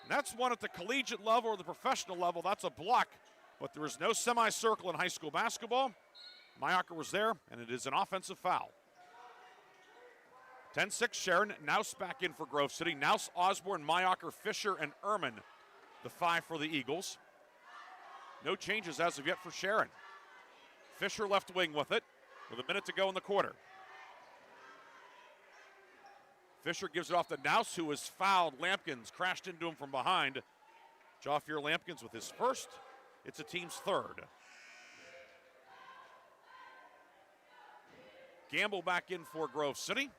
And that's one at the collegiate level or the professional level. That's a block. But there is no semicircle in high school basketball. Mayacher was there, and it is an offensive foul. 10-6 Sharon. Nouse back in for Grove City. Nouse, Osborne, Mayacher, Fisher, and Ehrman, the 5 for the Eagles. No changes as of yet for Sharon. Fisher left wing with it, with a minute to go in the quarter. Fisher gives it off to Nouse, who is fouled. Lampkins crashed into him from behind. Jafir Lampkins with his first. It's a team's third. Gamble back in for Grove City.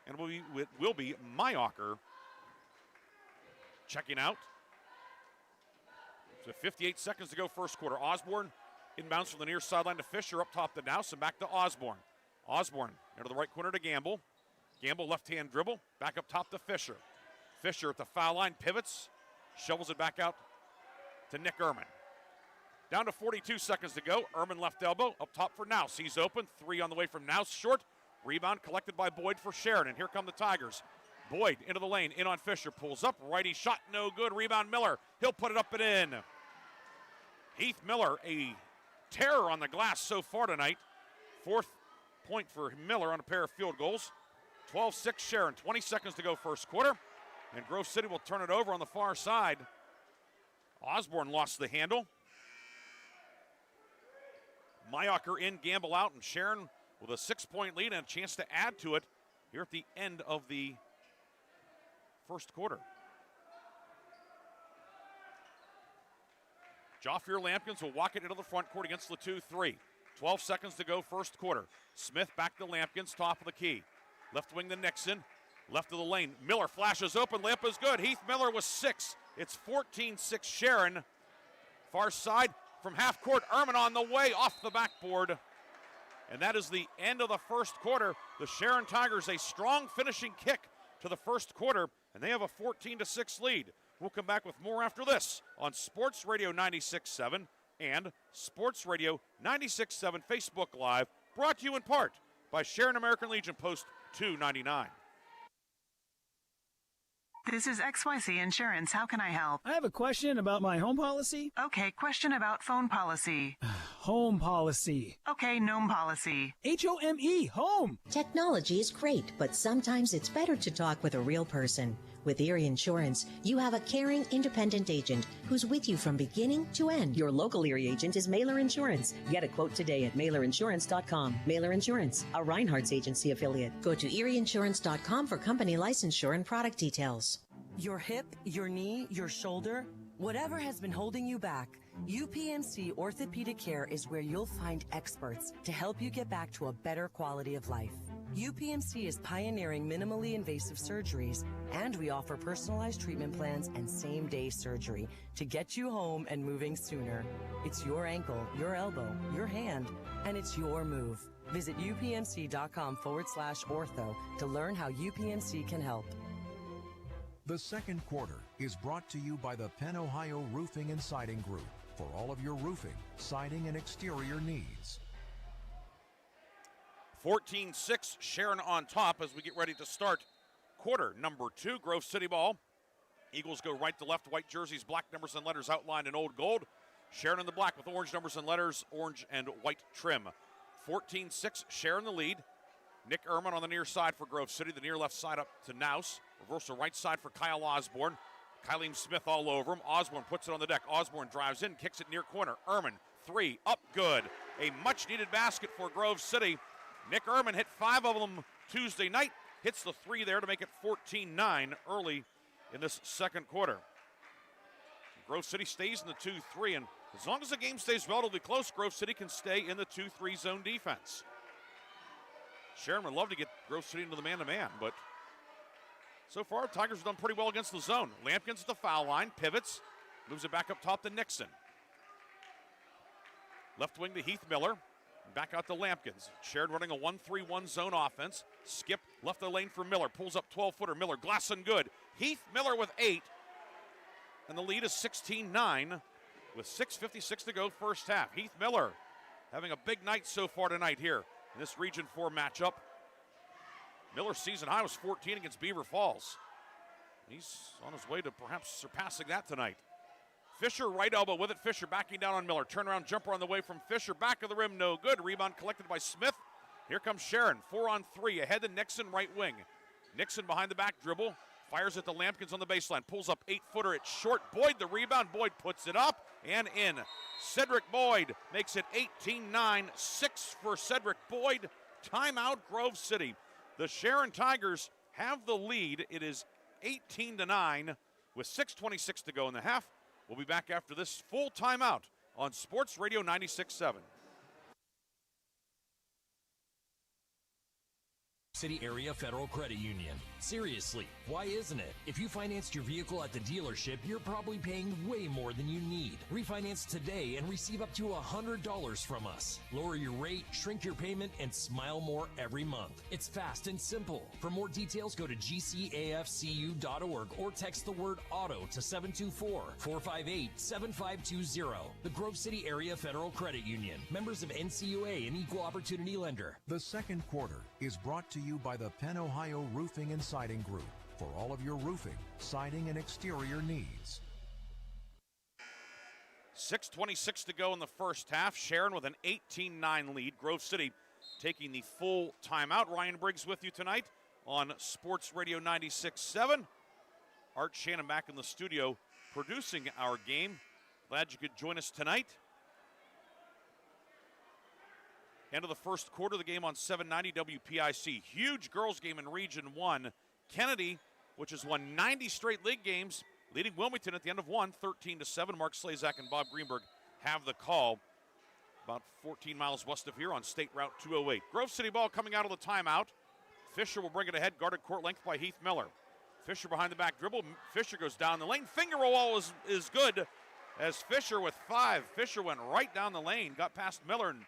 And it will be Mayacher checking out. So 58 seconds to go first quarter. Osborne inbounds from the near sideline to Fisher, up top to Nouse, and back to Osborne. Osborne into the right corner to Gamble. Gamble left-hand dribble, back up top to Fisher. Fisher at the foul line, pivots, shovels it back out to Nick Ehrman. Down to 42 seconds to go. Ehrman left elbow, up top for Nouse. He's open, 3 on the way from Nouse, short. Rebound collected by Boyd for Sharon, and here come the Tigers. Boyd into the lane, in on Fisher, pulls up, righty shot, no good. Rebound Miller, he'll put it up and in. Heath Miller, a terror on the glass so far tonight. 4th point for Miller on a pair of field goals. 12-6 Sharon, 20 seconds to go first quarter. And Grove City will turn it over on the far side. Osborne lost the handle. Mayacher in, Gamble out, and Sharon with a 6-point lead and a chance to add to it here at the end of the first quarter. Jafir Lampkins will walk it into the front court against the 2-3. 12 seconds to go first quarter. Smith back to Lampkins, top of the key. Left wing to Nixon. Left of the lane. Miller flashes open. Lamp is good. Heath Miller with 6. It's 14-6 Sharon. Far side from half court. Ehrman on the way off the backboard. And that is the end of the first quarter. The Sharon Tigers, a strong finishing kick to the first quarter, and they have a 14-6 lead. We'll come back with more after this on Sports Radio 96.7 and Sports Radio 96.7 Facebook Live, brought to you in part by Sharon American Legion Post 299. This is XYZ Insurance. How can I help? I have a question about my home policy. Okay, question about phone policy. Home policy. Okay, gnome policy. HOME, home. Technology is great, but sometimes it's better to talk with a real person. With Erie Insurance, you have a caring, independent agent who's with you from beginning to end. Your local Erie agent is Mailer Insurance. Get a quote today at mailerinsurance.com. Mailer Insurance, a Reinhardt's agency affiliate. Go to erieinsurance.com for company licensure and product details. Your hip, your knee, your shoulder, whatever has been holding you back, UPMC Orthopedic Care is where you'll find experts to help you get back to a better quality of life. UPMC is pioneering minimally invasive surgeries, and we offer personalized treatment plans and same-day surgery to get you home and moving sooner. It's your ankle, your elbow, your hand, and it's your move. Visit upmc.com/ortho to learn how UPMC can help. The second quarter is brought to you by the Penn Ohio Roofing and Siding Group for all of your roofing, siding, and exterior needs. 14-6, Sharon on top as we get ready to start quarter number 2. Grove City ball. Eagles go right to left, white jerseys, black numbers and letters outlined in old gold. Sharon in the black with orange numbers and letters, orange and white trim. 14-6, Sharon the lead. Nick Ehrman on the near side for Grove City, the near left side up to Nouse. Reversal right side for Kyle Osborne. Kylene Smith all over him. Osborne puts it on the deck. Osborne drives in, kicks it near corner. Ehrman, 3, up good. A much-needed basket for Grove City. Nick Ehrman hit 5 of them Tuesday night. Hits the 3 there to make it 14-9 early in this second quarter. Grove City stays in the 2-3, and as long as the game stays relatively close, Grove City can stay in the 2-3 zone defense. Sharon would love to get Grove City into the man-to-man, but so far, Tigers have done pretty well against the zone. Lampkins at the foul line, pivots, moves it back up top to Nixon. Left wing to Heath Miller, back out to Lampkins. Sharon running a 1-3-1 zone offense. Skip left the lane for Miller, pulls up 12-footer. Miller, glass and good. Heath Miller with 8, and the lead is 16-9 with 6:56 to go first half. Heath Miller having a big night so far tonight here in this Region 4 matchup. Miller's season high was 14 against Beaver Falls. He's on his way to perhaps surpassing that tonight. Fisher right elbow with it. Fisher backing down on Miller. Turnaround jumper on the way from Fisher. Back of the rim, no good. Rebound collected by Smith. Here comes Sharon, 4-on-3. Ahead to Nixon, right wing. Nixon behind the back dribble. Fires at the Lampkins on the baseline. Pulls up 8-footer. It's short. Boyd the rebound. Boyd puts it up and in. Cedric Boyd makes it 18-9. 6 for Cedric Boyd. Timeout Grove City. The Sharon Tigers have the lead. It is 18-9 with 6:26 to go in the half. We'll be back after this full timeout on Sports Radio 96.7. City Area Federal Credit Union. Seriously, why isn't it? If you financed your vehicle at the dealership, you're probably paying way more than you need. Refinance today and receive up to $100 from us. Lower your rate, shrink your payment, and smile more every month. It's fast and simple. For more details, go to gcafcu.org or text the word AUTO to 724-458-7520. The Grove City Area Federal Credit Union. Members of NCUA and Equal Opportunity Lender. The second quarter is brought to you by the Penn Ohio Roofing and Siding Group for all of your roofing, siding, and exterior needs. 6:26 to go in the first half. Sharon with an 18-9 lead. Grove City taking the full timeout. Ryan Briggs with you tonight on Sports Radio 96.7. Art Shannon back in the studio producing our game. Glad you could join us tonight. End of the first quarter, the game on 790 WPIC. Huge girls game in Region 1. Kennedy, which has won 90 straight league games, leading Wilmington at the end of one, 13-7. Mark Slazak and Bob Greenberg have the call. About 14 miles west of here on State Route 208. Grove City ball coming out of the timeout. Fisher will bring it ahead, guarded court length by Heath Miller. Fisher behind the back dribble. Fisher goes down the lane. Finger roll is good as Fisher with 5. Fisher went right down the lane, got past Miller, and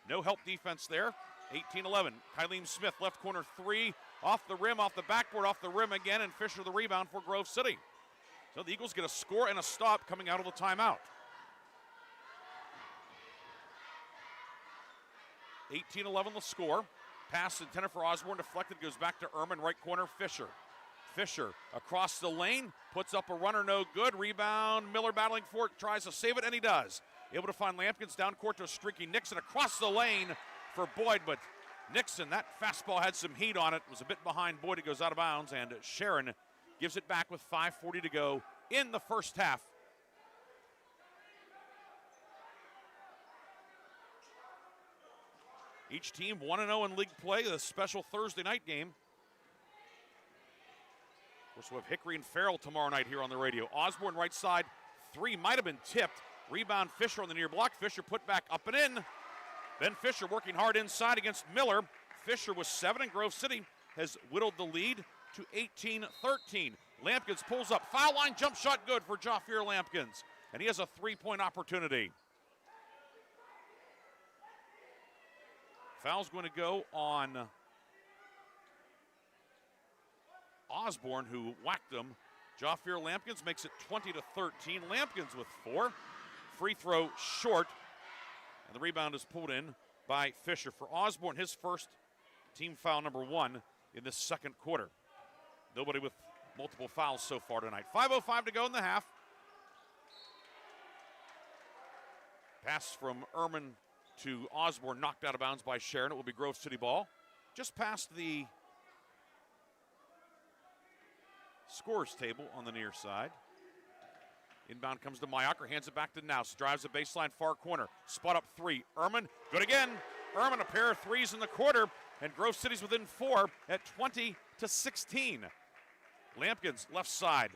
no help defense there. 18-11. Kylene Smith, left corner three, off the rim, off the backboard, off the rim again, and Fisher the rebound for Grove City. So the Eagles get a score and a stop coming out of the timeout. 18-11 the score. Pass intended for Osborne, deflected, goes back to Ehrman, right corner, Fisher. Fisher across the lane, puts up a runner, no good. Rebound, Miller battling for it, tries to save it, and he does. Able to find Lampkins down court to a streaky Nixon across the lane for Boyd, but Nixon, that fastball had some heat on it, was a bit behind Boyd, it goes out of bounds, and Sharon gives it back with 5:40 to go in the first half. Each team 1-0 in league play, the special Thursday night game. Of course, we'll have Hickory and Farrell tomorrow night here on the radio. Osborne right side, three might have been tipped. Rebound Fisher on the near block. Fisher put back up and in. Then Fisher working hard inside against Miller. Fisher with 7, and Grove City has whittled the lead to 18-13. Lampkins pulls up. Foul line jump shot good for Jaffier Lampkins. And he has a three-point opportunity. Foul's going to go on Osborne, who whacked him. Jaffier Lampkins makes it 20-13. Lampkins with 4. Free throw short. And the rebound is pulled in by Fisher for Osborne, his first team foul number 1 in this second quarter. Nobody with multiple fouls so far tonight. 5:05 to go in the half. Pass from Ehrman to Osborne, knocked out of bounds by Sharon. It will be Grove City ball. Just past the scores table on the near side. Inbound comes to Mayaker, hands it back to Naus. Drives the baseline far corner. Spot up 3. Ehrman, good again. Ehrman, a pair of threes in the quarter, and Grove City's within 4 at 20-16. Lampkins, left side.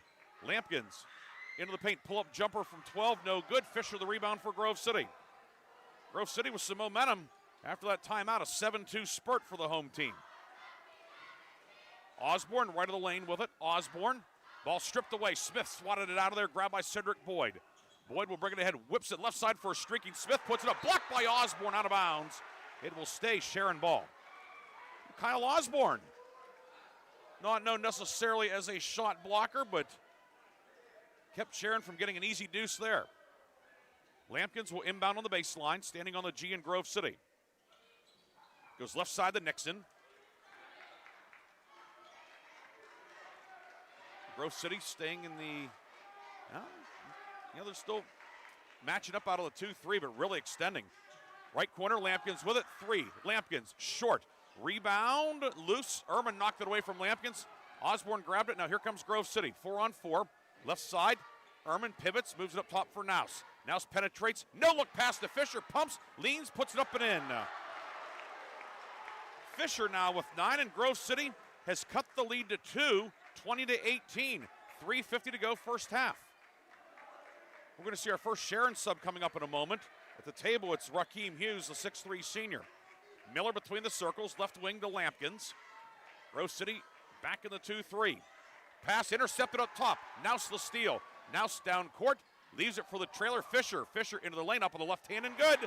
Lampkins into the paint, pull-up jumper from 12, no good. Fisher the rebound for Grove City. Grove City with some momentum after that timeout, a 7-2 spurt for the home team. Osborne right of the lane with it. Osborne, ball stripped away. Smith swatted it out of there, grabbed by Cedric Boyd. Boyd will bring it ahead, whips it left side for a streaking Smith, puts it up, blocked by Osborne, out of bounds. It will stay Sharon ball. Kyle Osborne, not known necessarily as a shot blocker, but kept Sharon from getting an easy deuce there. Lampkins will inbound on the baseline, standing on the G in Grove City. Goes left side to Nixon. Grove City staying in the, they're still matching up out of the 2-3, but really extending. Right corner, Lampkins with it, 3. Lampkins short. Rebound, loose. Ehrman knocked it away from Lampkins. Osborne grabbed it. Now here comes Grove City. 4-on-4. Left side. Ehrman pivots, moves it up top for Naus. Naus penetrates. No look pass to Fisher. Pumps, leans, puts it up and in. Fisher now with 9, and Grove City has cut the lead to 2, 20-18. 3:50 to go first half. We're going to see our first Sharon sub coming up in a moment. At the table, it's Rakeem Hughes, the 6'3 senior. Miller between the circles, left wing to Lampkins. Grove City back in the 2-3. Pass intercepted up top. Naus the steal. Naus down court, leaves it for the trailer Fisher. Fisher into the lane, up on the left hand and good.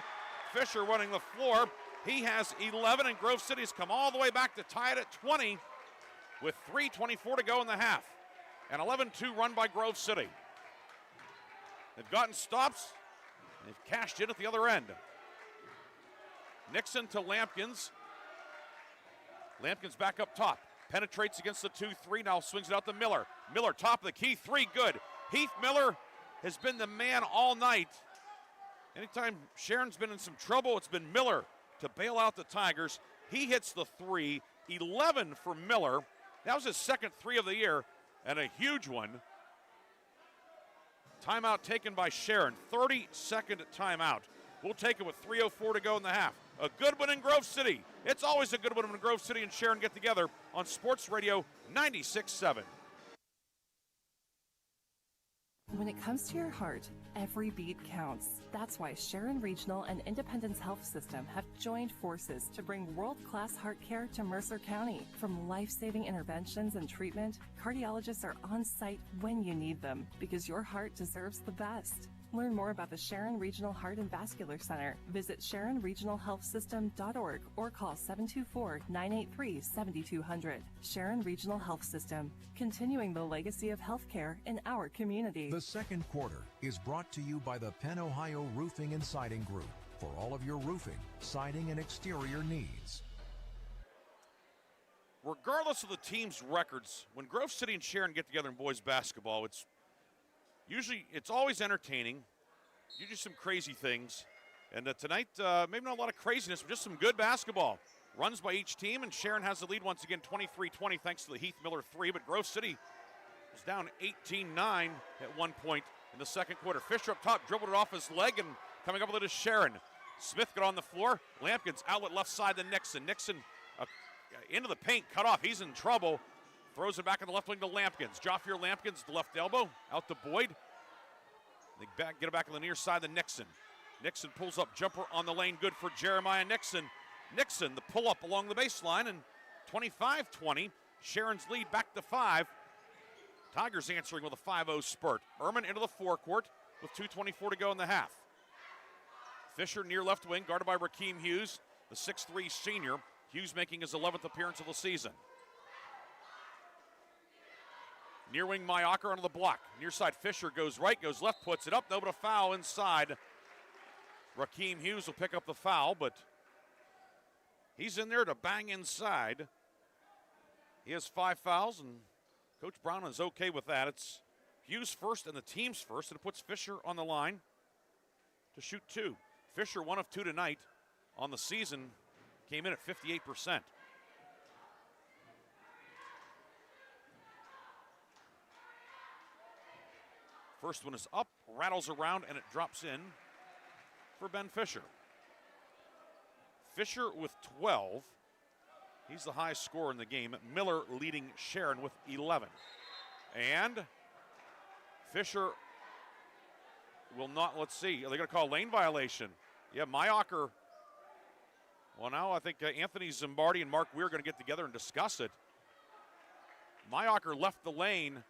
Fisher running the floor. He has 11, and Grove City's come all the way back to tie it at 20 with 3:24 to go in the half. An 11-2 run by Grove City. They've gotten stops. They've cashed in at the other end. Nixon to Lampkins. Lampkins back up top. Penetrates against the 2-3. Now swings it out to Miller. Miller, top of the key. 3, good. Heath Miller has been the man all night. Anytime Sharon's been in some trouble, it's been Miller to bail out the Tigers. He hits the 3. 11 for Miller. That was his second 3 of the year, and a huge one. Timeout taken by Sharon. 30-second timeout. We'll take it with 3:04 to go in the half. A good one in Grove City. It's always a good one when Grove City and Sharon get together on Sports Radio 96.7. When it comes to your heart, every beat counts. That's why Sharon Regional and Independence Health System have joined forces to bring world-class heart care to Mercer County. From life-saving interventions and treatment, cardiologists are on site when you need them because your heart deserves the best. Learn more about the Sharon Regional Heart and Vascular Center. Visit SharonRegionalHealthSystem.org or call 724-983-7200. Sharon Regional Health System, continuing the legacy of healthcare in our community. The second quarter is brought to you by the Penn Ohio Roofing and Siding Group for all of your roofing, siding, and exterior needs. Regardless of the team's records, when Grove City and Sharon get together in boys basketball, it's always entertaining. Usually some crazy things. And tonight, maybe not a lot of craziness, but just some good basketball. Runs by each team, and Sharon has the lead once again, 23-20, thanks to the Heath Miller three. But Grove City was down 18-9 at one point in the second quarter. Fisher up top, dribbled it off his leg, and coming up with it is Sharon. Smith got on the floor. Lampkins outlet left side to Nixon. Nixon into the paint, cut off. He's in trouble. Throws it back on the left wing to Lampkins. Jaffier Lampkins, the left elbow, out to Boyd. They get it back on the near side to Nixon. Nixon pulls up, jumper on the lane, good for Jeremiah Nixon. Nixon, the pull up along the baseline, and 25-20. Sharon's lead back to 5. Tigers answering with a 5-0 spurt. Ehrman into the forecourt with 2:24 to go in the half. Fisher near left wing, guarded by Rakeem Hughes, the 6'3 senior. Hughes making his 11th appearance of the season. Near wing Mayaker onto the block. Near side Fisher goes right, goes left, puts it up. No, but a foul inside. Rakeem Hughes will pick up the foul, but he's in there to bang inside. He has 5 fouls, and Coach Brown is okay with that. It's Hughes first and the team's first, and it puts Fisher on the line to shoot 2. Fisher 1 of 2 tonight on the season. Came in at 58%. First one is up, rattles around, and it drops in for Ben Fisher. Fisher with 12. He's the highest scorer in the game. Miller leading Sharon with 11. And Fisher will not, let's see, are they going to call a lane violation? Yeah, Mayaker. Well, now I think Anthony Zimbardi and Mark Weir are going to get together and discuss it. Mayaker left the lane,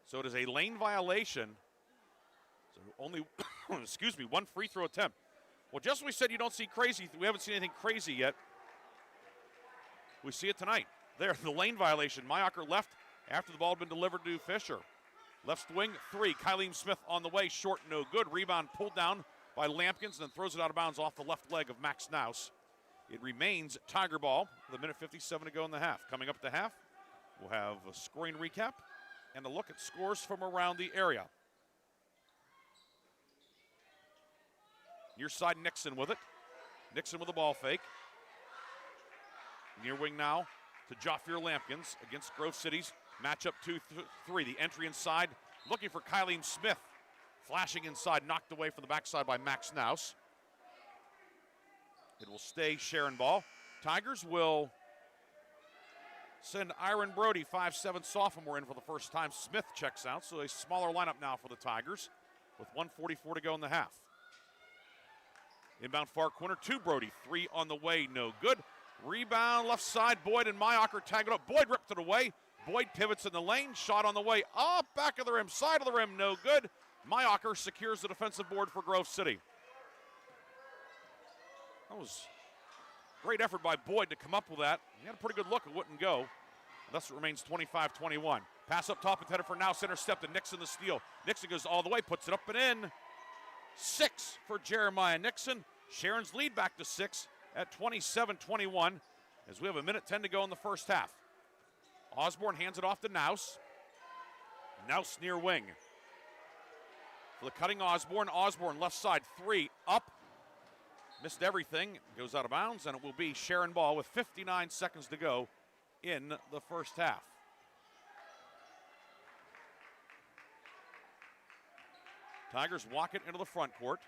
so it is a lane violation. So only, excuse me, 1 free throw attempt. Well, just when we said you don't see crazy, we haven't seen anything crazy yet. We see it tonight. There, the lane violation. Mayaker left after the ball had been delivered to Fisher. Left wing, 3. Kylene Smith on the way, short, no good. Rebound pulled down by Lampkins, and then throws it out of bounds off the left leg of Max Naus. It remains Tiger ball with 1:57 to go in the half. Coming up at the half, we'll have a scoring recap and a look at scores from around the area. Near side, Nixon with it. Nixon with a ball fake. Near wing now to Jaffier Lampkins against Grove City's matchup 2-3. The entry inside, looking for Kylene Smith. Flashing inside, knocked away from the backside by Max Naus. It will stay Sharon ball. Tigers will send Iron Brody, 5'7" sophomore, in for the first time. Smith checks out, so a smaller lineup now for the Tigers with 1:44 to go in the half. Inbound far corner to Brody. 3 on the way, no good. Rebound left side, Boyd and Mayaker tag it up. Boyd ripped it away. Boyd pivots in the lane, shot on the way up, back of the rim, side of the rim, no good. Mayaker secures the defensive board for Grove City. That was a great effort by Boyd to come up with that. He had a pretty good look, it wouldn't go. Thus it remains 25-21. Pass up top intended for Naus, intercepted. Nixon the steal. Nixon goes all the way, puts it up and in. 6 for Jeremiah Nixon. Sharon's lead back to 6 at 27-21 as we have 1:10 to go in the first half. Osborne hands it off to Naus. Naus near wing. For the cutting Osborne. Osborne left side 3 up. Missed everything. Goes out of bounds, and it will be Sharon ball with 59 seconds to go in the first half. Tigers walk it into the front court.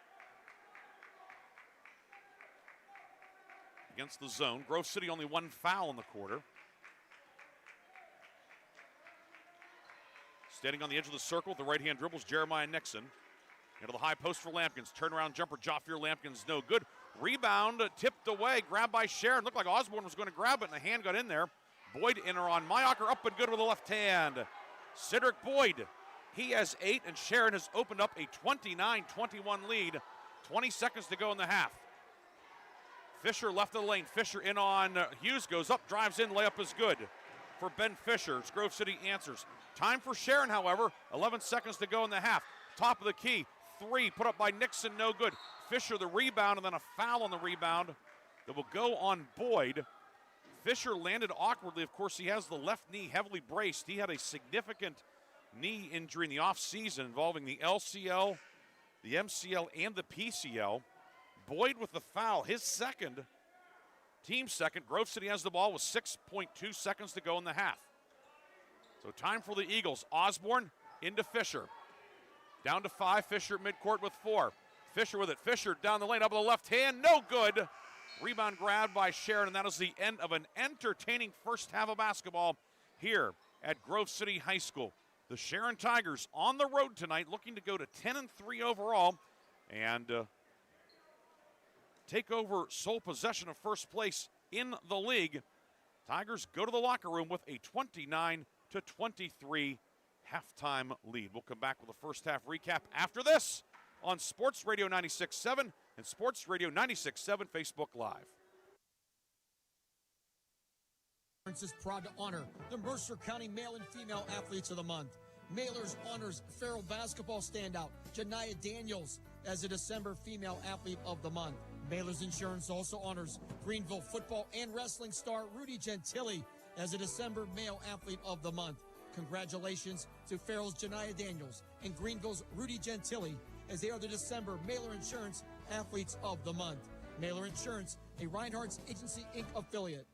Against the zone. Grove City only 1 foul in the quarter. Standing on the edge of the circle with the right-hand dribbles, Jeremiah Nixon. Into the high post for Lampkins. Turnaround jumper, Jaffier Lampkins, no good. Rebound tipped away, grabbed by Sharon. Looked like Osborne was going to grab it, and the hand got in there. Boyd in or on Mayaker, up and good with the left hand. Cedric Boyd He has 8, and Sharon has opened up a 29-21 lead. 20 seconds to go in the half. Fisher left of the lane. Fisher in on Hughes, goes up, drives in, layup is good for Ben Fisher. It's Grove City answers. Time for Sharon, however. 11 seconds to go in the half. Top of the key. 3 put up by Nixon, no good. Fisher the rebound, and then a foul on the rebound that will go on Boyd. Fisher landed awkwardly. Of course, he has the left knee heavily braced. He had a significant knee injury in the offseason involving the LCL, the MCL, and the PCL. Boyd with the foul, his second, team second. Grove City has the ball with 6.2 seconds to go in the half. So time for the Eagles. Osborne into Fisher. Down to 5, Fisher at midcourt with 4. Fisher with it, Fisher down the lane, up with the left hand, no good. Rebound grabbed by Sharon, and that is the end of an entertaining first half of basketball here at Grove City High School. The Sharon Tigers on the road tonight, looking to go to 10-3 overall and take over sole possession of first place in the league. Tigers go to the locker room with a 29-23 halftime lead. We'll come back with a first half recap after this on Sports Radio 96.7 and Sports Radio 96.7 Facebook Live. Is proud to honor the Mercer County Male and Female Athletes of the Month. Mailers honors Farrell basketball standout Janiyah Daniels as a December Female Athlete of the Month. Mailers Insurance also honors Greenville football and wrestling star Rudy Gentili as a December Male Athlete of the Month. Congratulations to Farrell's Janiyah Daniels and Greenville's Rudy Gentili as they are the December Mailer Insurance Athletes of the Month. Mailer Insurance, a Reinhardt's Agency Inc. affiliate.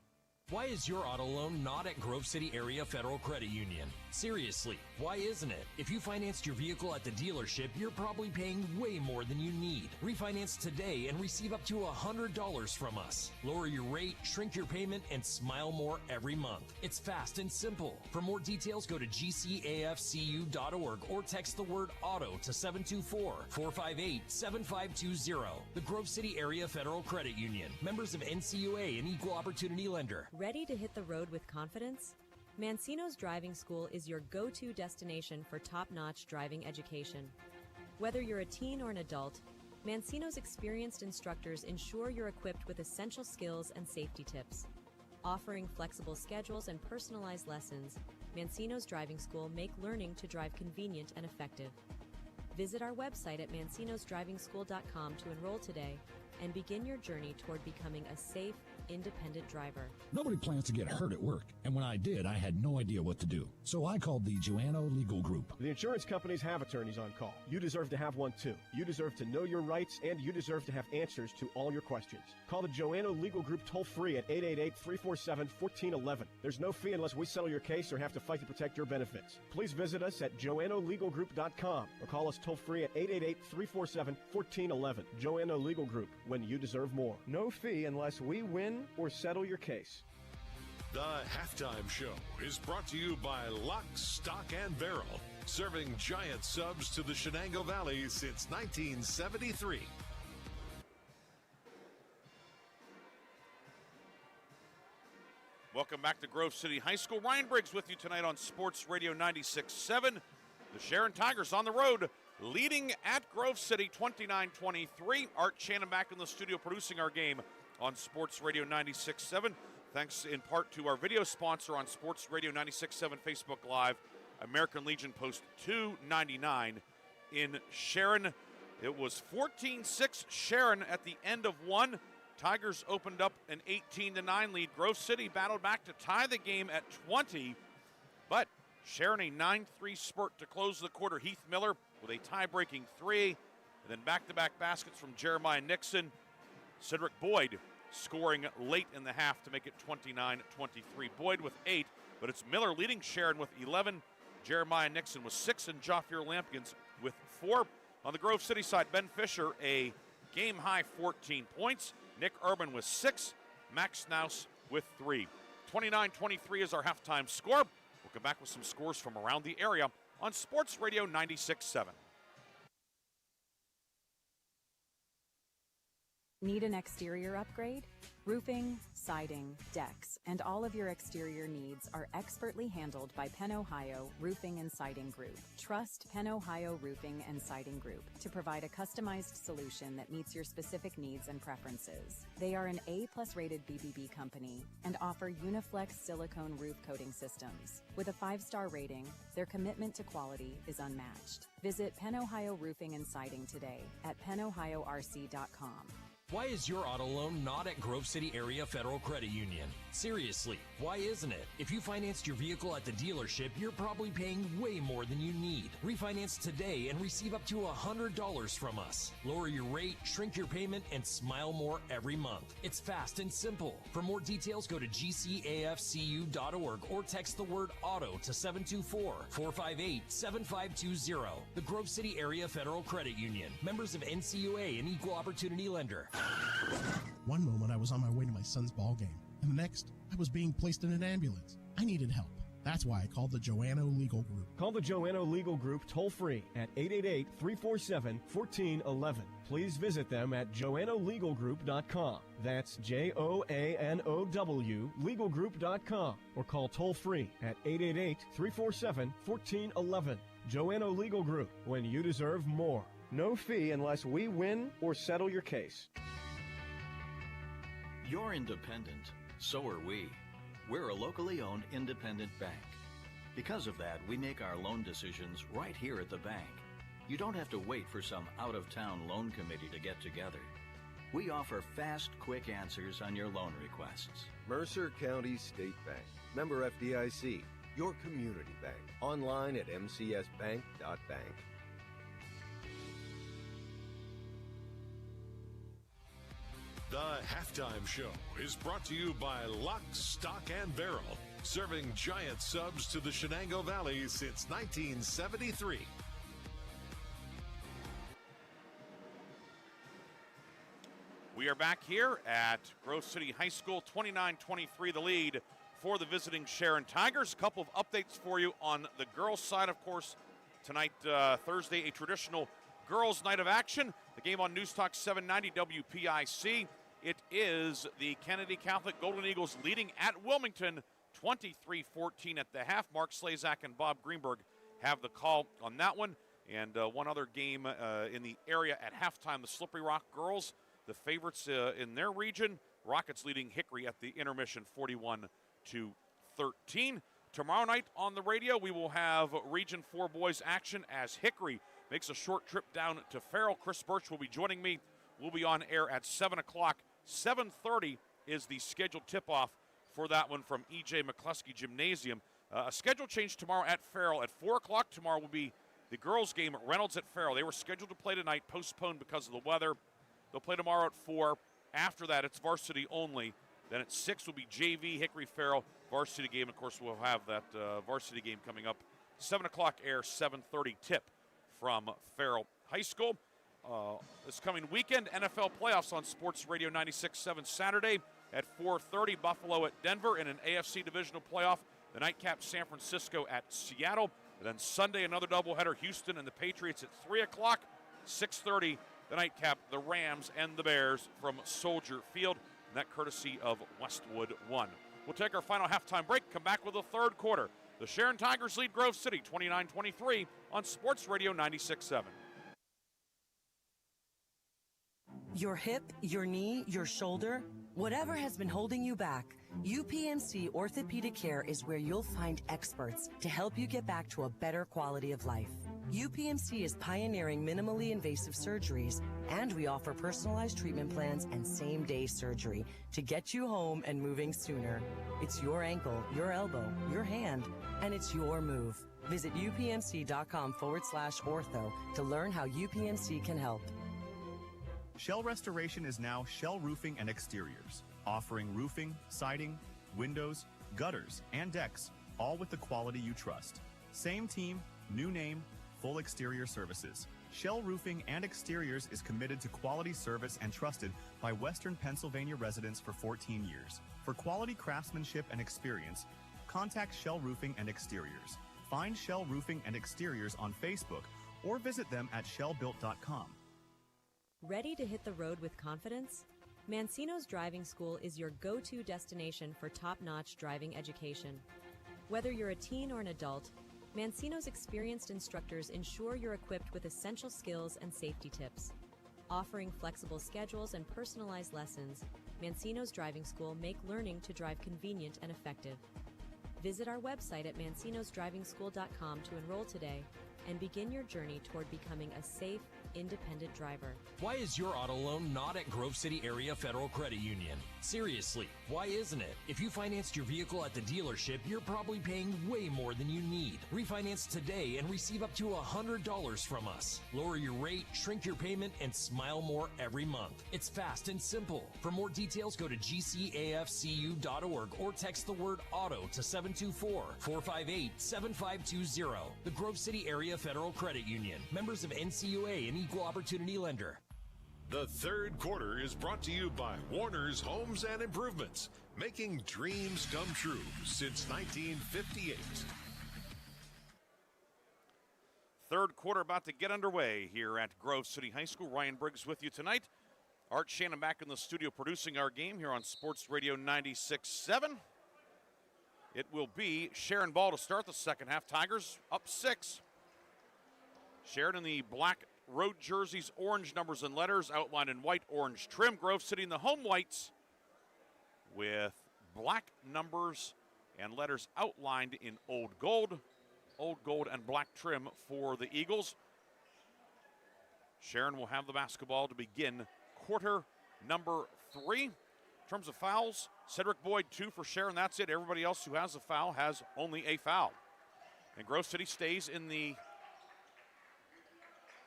Why is your auto loan not at Grove City Area Federal Credit Union? Seriously, why isn't it? If you financed your vehicle at the dealership, you're probably paying way more than you need. Refinance today and receive up to $100 from us. Lower your rate, shrink your payment, and smile more every month. It's fast and simple. For more details, go to gcafcu.org or text the word AUTO to 724-458-7520. The Grove City Area Federal Credit Union. Members of NCUA and Equal Opportunity Lender. Ready to hit the road with confidence? Mancino's Driving School is your go-to destination for top-notch driving education. Whether you're a teen or an adult, Mancino's experienced instructors ensure you're equipped with essential skills and safety tips. Offering flexible schedules and personalized lessons, Mancino's Driving School make learning to drive convenient and effective. Visit our website at mancinosdrivingschool.com to enroll today and begin your journey toward becoming a safe, independent driver. Nobody plans to get hurt at work, and when I did, I had no idea what to do. So I called the Joanno Legal Group. The insurance companies have attorneys on call. You deserve to have one too. You deserve to know your rights, and you deserve to have answers to all your questions. Call the Joanno Legal Group toll-free at 888-347-1411. There's no fee unless we settle your case or have to fight to protect your benefits. Please visit us at joannolegalgroup.com or call us toll-free at 888-347-1411. Joanno Legal Group, when you deserve more. No fee unless we win or settle your case. The Halftime Show is brought to you by Lock, Stock, and Barrel, serving giant subs to the Shenango Valley since 1973. Welcome back to Grove City High School. Ryan Briggs with you tonight on Sports Radio 96.7. The Sharon Tigers on the road, leading at Grove City 29-23. Art Shannon back in the studio producing our game on Sports Radio 96.7. Thanks in part to our video sponsor on Sports Radio 96.7 Facebook Live, American Legion Post 299 in Sharon. It was 14-6 Sharon at the end of one. Tigers opened up an 18-9 lead. Grove City battled back to tie the game at 20, but Sharon a 9-3 spurt to close the quarter. Heath Miller with a tie-breaking three, and then back-to-back baskets from Jeremiah Nixon. Cedric Boyd scoring late in the half to make it 29-23. Boyd with 8, but it's Miller leading Sharon with 11. Jeremiah Nixon with 6, and Jaffier Lampkins with 4. On the Grove City side, Ben Fisher, a game-high 14 points. Nick Urban with 6. Max Snaus with 3. 29-23 is our halftime score. We'll come back with some scores from around the area on Sports Radio 96.7. Need an exterior upgrade? Roofing, siding, decks, and all of your exterior needs are expertly handled by Penn Ohio Roofing and Siding Group. Trust Penn Ohio Roofing and Siding Group to provide a customized solution that meets your specific needs and preferences. They are an A+ rated BBB company and offer Uniflex silicone roof coating systems. With a 5-star rating, their commitment to quality is unmatched. Visit Penn Ohio Roofing and Siding today at pennohiorc.com. Why is your auto loan not at Grove City Area Federal Credit Union? Seriously, why isn't it? If you financed your vehicle at the dealership, you're probably paying way more than you need. Refinance today and receive up to $100 from us. Lower your rate, shrink your payment, and smile more every month. It's fast and simple. For more details, go to gcafcu.org or text the word auto to 724-458-7520. The Grove City Area Federal Credit Union. Members of NCUA and Equal Opportunity Lender. One moment I was on my way to my son's ball game, and the next I was being placed in an ambulance. I needed help. That's why I called the Joanno Legal Group. Call the Joanno Legal Group toll-free at 888-347-1411. Please visit them at joannolegalgroup.com. That's Joanow legalgroup.com. Or call toll-free at 888-347-1411. Joanno Legal Group, when you deserve more. No fee unless we win or settle your case. You're independent. So are we. We're a locally owned independent bank. Because of that, we make our loan decisions right here at the bank. You don't have to wait for some out-of-town loan committee to get together. We offer fast, quick answers on your loan requests. Mercer County State Bank. Member FDIC. Your community bank. Online at mcsbank.bank. The Halftime Show is brought to you by Lock, Stock, and Barrel, serving giant subs to the Shenango Valley since 1973. We are back here at Grove City High School, 29-23 the lead for the visiting Sharon Tigers. A couple of updates for you on the girls' side, of course. Tonight, Thursday, a traditional girls' night of action. The game on News Talk 790 WPIC. It is the Kennedy Catholic Golden Eagles leading at Wilmington, 23-14 at the half. Mark Slazak and Bob Greenberg have the call on that one. And one other game in the area at halftime, the Slippery Rock girls, the favorites in their region. Rockets leading Hickory at the intermission, 41-13. Tomorrow night on the radio, we will have Region 4 boys action as Hickory makes a short trip down to Farrell. Chris Birch will be joining me. We'll be on air at 7 o'clock. 7:30 is the scheduled tip-off for that one from E.J. McCluskey Gymnasium. A schedule change tomorrow at Farrell. At 4 o'clock tomorrow will be the girls' game at Reynolds at Farrell. They were scheduled to play tonight, postponed because of the weather. They'll play tomorrow at 4. After that, it's varsity only. Then at 6 will be JV Hickory Farrell varsity game. Of course, we'll have that varsity game coming up. 7 o'clock air, 7:30 tip from Farrell High School. This coming weekend, NFL playoffs on Sports Radio 96.7 Saturday at 4:30. Buffalo at Denver in an AFC divisional playoff. The nightcap, San Francisco at Seattle. And then Sunday, another doubleheader, Houston and the Patriots at 3 o'clock. 6:30, the nightcap, the Rams and the Bears from Soldier Field. And that courtesy of Westwood One. We'll take our final halftime break, come back with the third quarter. The Sharon Tigers lead Grove City 29-23 on Sports Radio 96.7. Your hip, your knee, your shoulder, whatever has been holding you back, UPMC Orthopedic Care is where you'll find experts to help you get back to a better quality of life. UPMC is pioneering minimally invasive surgeries, and we offer personalized treatment plans and same-day surgery to get you home and moving sooner. It's your ankle, your elbow, your hand, and it's your move. Visit upmc.com/ortho to learn how UPMC can help. Shell Restoration is now Shell Roofing and Exteriors, offering roofing, siding, windows, gutters, and decks, all with the quality you trust. Same team, new name, full exterior services. Shell Roofing and Exteriors is committed to quality service and trusted by Western Pennsylvania residents for 14 years. For quality craftsmanship and experience, contact Shell Roofing and Exteriors. Find Shell Roofing and Exteriors on Facebook or visit them at shellbuilt.com. Ready to hit the road with confidence? Mancino's Driving School is your go-to destination for top-notch driving education. Whether you're a teen or an adult, Mancino's experienced instructors ensure you're equipped with essential skills and safety tips. Offering flexible schedules and personalized lessons, Mancino's Driving School make learning to drive convenient and effective. Visit our website at mancinosdrivingschool.com to enroll today and begin your journey toward becoming a safe, independent driver. Why is your auto loan not at Grove City Area Federal Credit Union? Seriously, why isn't it? If you financed your vehicle at the dealership, you're probably paying way more than you need. Refinance today and receive up to $100 from us. Lower your rate, shrink your payment, and smile more every month. It's fast and simple. For more details, go to gcafcu.org or text the word AUTO to 724-458-7520. The Grove City Area Federal Credit Union. Members of NCUA and Equal Opportunity Lender. The third quarter is brought to you by Warner's Homes and Improvements, making dreams come true since 1958. Third quarter about to get underway here at Grove City High School. Ryan Briggs with you tonight. Art Shannon back in the studio producing our game here on Sports Radio 96.7. It will be Sharon ball to start the second half. Tigers up 6. Sharon in the black road jerseys, orange numbers and letters outlined in white orange trim. Grove City in the home whites with black numbers and letters outlined in old gold and black trim for the Eagles. Sharon will have the basketball to begin quarter number 3. In terms of fouls, Cedric Boyd 2 for Sharon. That's it. Everybody else who has a foul has only a foul. And Grove City stays in the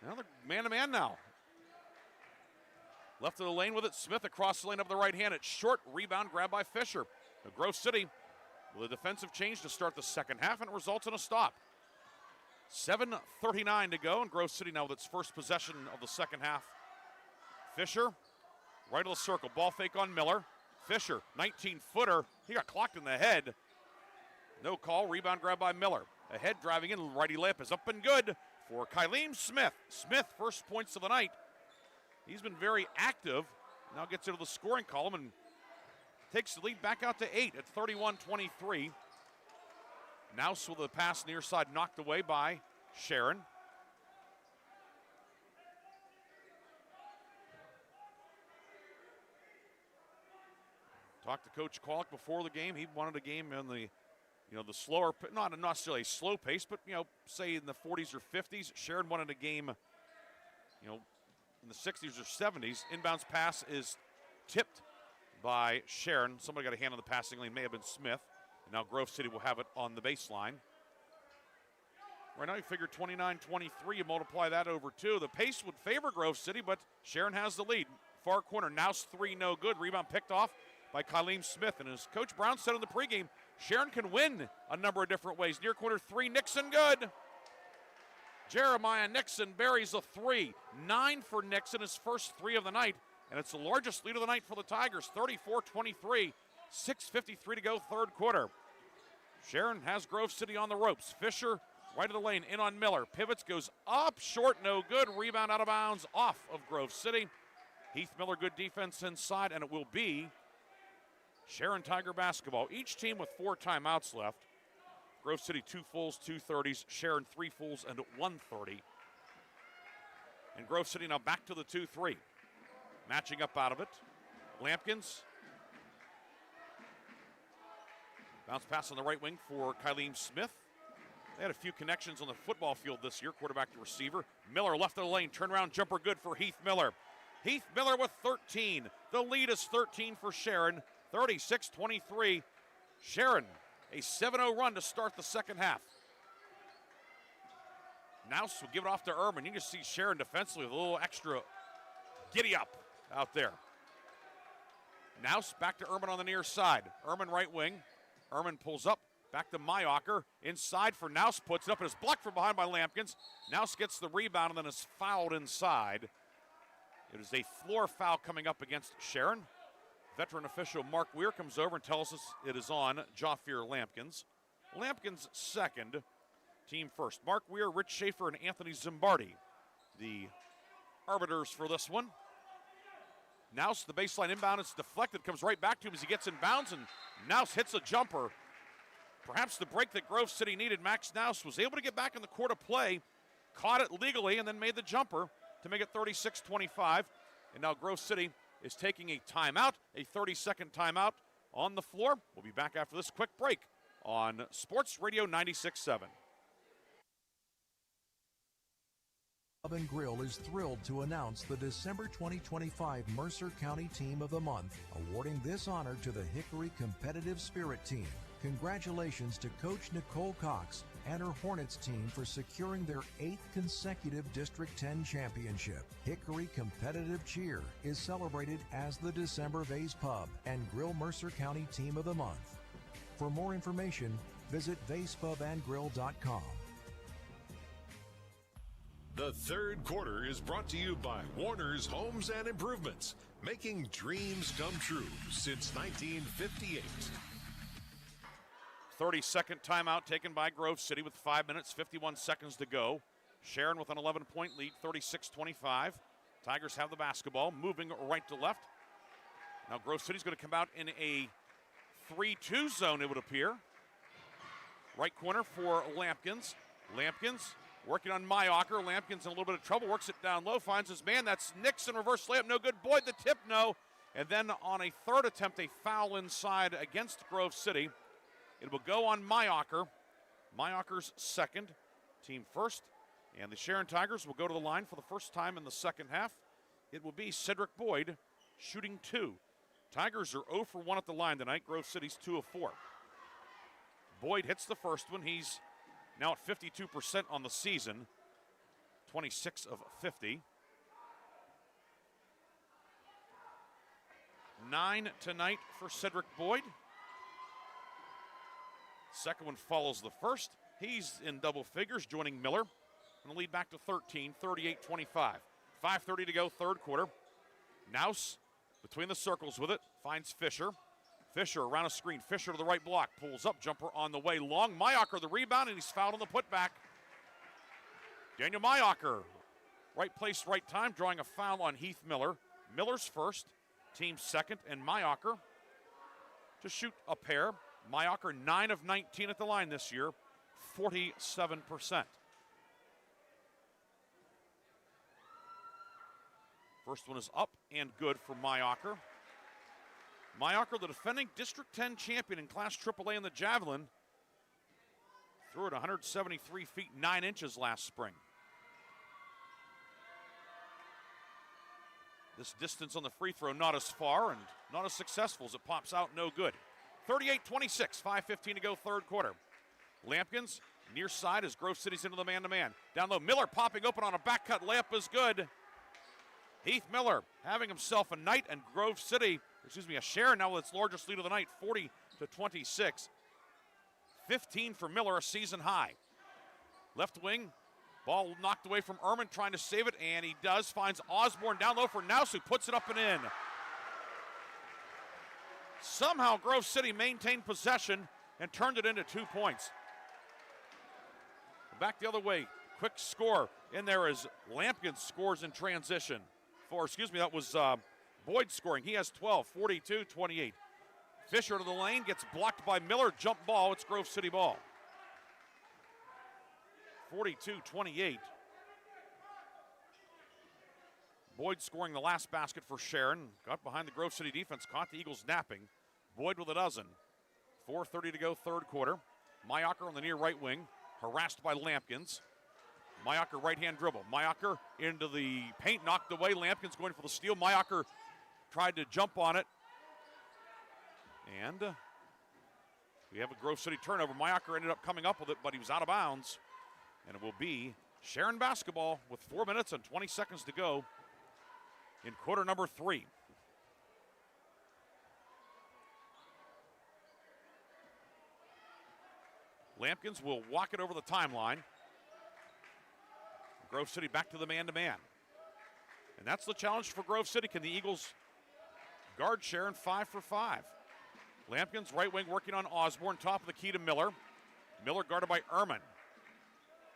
another man-to-man now. Left of the lane with it. Smith across the lane up the right hand. It's short. Rebound grabbed by Fisher. The Grove City with a defensive change to start the second half, and it results in a stop. 7:39 to go, and Grove City now with its first possession of the second half. Fisher, right of the circle. Ball fake on Miller. Fisher, 19-footer. He got clocked in the head. No call. Rebound grabbed by Miller. Ahead driving in. Righty layup is up and good for Kylene Smith. Smith, first points of the night. He's been very active. Now gets into the scoring column and takes the lead back out to 8 at 31-23. Nouse with a pass near side knocked away by Sharon. Talked to Coach Kwolek before the game. He wanted a game in the the slower, not necessarily a slow pace, but, say in the 40s or 50s. Sharon wanted a game, in the 60s or 70s. Inbounds pass is tipped by Sharon. Somebody got a hand on the passing lane, may have been Smith. And now Grove City will have it on the baseline. Right now you figure 29-23, you multiply that over 2. The pace would favor Grove City, but Sharon has the lead. Far corner, Nouse 3, no good. Rebound picked off by Kylene Smith. And as Coach Brown said in the pregame, Sharon can win a number of different ways. Near corner 3, Nixon good. Jeremiah Nixon buries a 3. 9 for Nixon, his first 3 of the night. And it's the largest lead of the night for the Tigers, 34-23. 6:53 to go, third quarter. Sharon has Grove City on the ropes. Fisher, right of the lane, in on Miller. Pivots, goes up, short, no good. Rebound out of bounds, off of Grove City. Heath Miller, good defense inside, and it will be Sharon Tiger basketball. Each team with 4 timeouts left. Grove City 2 fulls, 2 30s. Sharon 3 fulls and 1 30. And Grove City now back to the 2-3. Matching up out of it. Lampkins. Bounce pass on the right wing for Kylene Smith. They had a few connections on the football field this year, quarterback to receiver. Miller left of the lane, turnaround jumper good for Heath Miller. Heath Miller with 13. The lead is 13 for Sharon. 36-23. Sharon, a 7-0 run to start the second half. Nouse will give it off to Ehrman. You can see Sharon defensively with a little extra giddy up out there. Nouse back to Ehrman on the near side. Ehrman right wing. Ehrman pulls up. Back to Mayocker. Inside for Nouse. Puts it up and is blocked from behind by Lampkins. Nouse gets the rebound and then is fouled inside. It is a floor foul coming up against Sharon. Veteran official Mark Weir comes over and tells us it is on Jafir Lampkins. Lampkins second, team first. Mark Weir, Rich Schaefer, and Anthony Zimbardi, the arbiters for this one. Nouse, the baseline inbound, it's deflected, comes right back to him as he gets in bounds, and Nouse hits a jumper. Perhaps the break that Grove City needed. Max Nouse was able to get back in the court of play, caught it legally, and then made the jumper to make it 36-25. And now Grove City is taking a timeout, a 30-second timeout on the floor. We'll be back after this quick break on Sports Radio 96.7. Pub and Grill is thrilled to announce the December 2025 Mercer County Team of the Month, awarding this honor to the Hickory Competitive Spirit Team. Congratulations to Coach Nicole Cox and her Hornets team for securing their 8th consecutive District 10 championship. Hickory Competitive Cheer is celebrated as the December Vase Pub and Grill Mercer County Team of the Month. For more information, visit vasepubandgrill.com. The third quarter is brought to you by Warner's Homes and Improvements, making dreams come true since 1958. 30-second timeout taken by Grove City with 5 minutes, 51 seconds to go. Sharon with an 11-point lead, 36-25. Tigers have the basketball, moving right to left. Now Grove City's going to come out in a 3-2 zone, it would appear. Right corner for Lampkins. Lampkins working on Mayocker. Lampkins in a little bit of trouble, works it down low, finds his man. That's Nixon, reverse layup, no good. Boyd, the tip, no. And then on a third attempt, a foul inside against Grove City. It will go on Mayocker. Mayocker's second, team first. And the Sharon Tigers will go to the line for the first time in the second half. It will be Cedric Boyd shooting 2. Tigers are 0 for 1 at the line tonight. Grove City's 2 of 4. Boyd hits the first one. He's now at 52% on the season, 26 of 50. 9 tonight for Cedric Boyd. Second one follows the first. He's in double figures, joining Miller. And the lead back to 13, 38-25. 5:30 to go, third quarter. Nouse between the circles with it, finds Fisher. Fisher around a screen. Fisher to the right block, pulls up, jumper on the way long. Mayocker the rebound, and he's fouled on the putback. Daniel Mayocker, right place, right time, drawing a foul on Heath Miller. Miller's first, team second, and Mayocker to shoot a pair. Mayocker 9 of 19 at the line this year, 47%. First one is up and good for Mayocker. Mayocker, the defending District 10 champion in Class AAA in the Javelin, threw it 173 feet 9 inches last spring. This distance on the free throw not as far and not as successful as it pops out, no good. 38-26, 5:15 to go, third quarter. Lampkins near side as Grove City's into the man-to-man. Down low, Miller popping open on a back cut layup is good. Heath Miller having himself a night, and Grove City, a Sharon now with its largest lead of the night, 40-26. 15 for Miller, a season high. Left wing, ball knocked away from Ehrman, trying to save it, and he does. Finds Osborne down low for Nouse, who puts it up and in. Somehow Grove City maintained possession and turned it into 2 points. Back the other way, quick score in there as Lampkin scores in transition. That was Boyd scoring. He has 12, 42-28. Fisher to the lane, gets blocked by Miller, jump ball, it's Grove City ball. 42-28. Boyd scoring the last basket for Sharon. Got behind the Grove City defense, caught the Eagles napping. Boyd with a dozen. 4:30 to go, third quarter. Mayocker on the near right wing, harassed by Lampkins. Mayocker right-hand dribble. Mayocker into the paint, knocked away. Lampkins going for the steal. Mayocker tried to jump on it. And we have a Grove City turnover. Mayocker ended up coming up with it, but he was out of bounds. And it will be Sharon basketball with 4 minutes and 20 seconds to go in quarter number 3. Lampkins will walk it over the timeline. Grove City back to the man-to-man. And that's the challenge for Grove City. Can the Eagles guard Sharon 5 for 5? Lampkins right wing working on Osborne, top of the key to Miller. Miller guarded by Ehrman.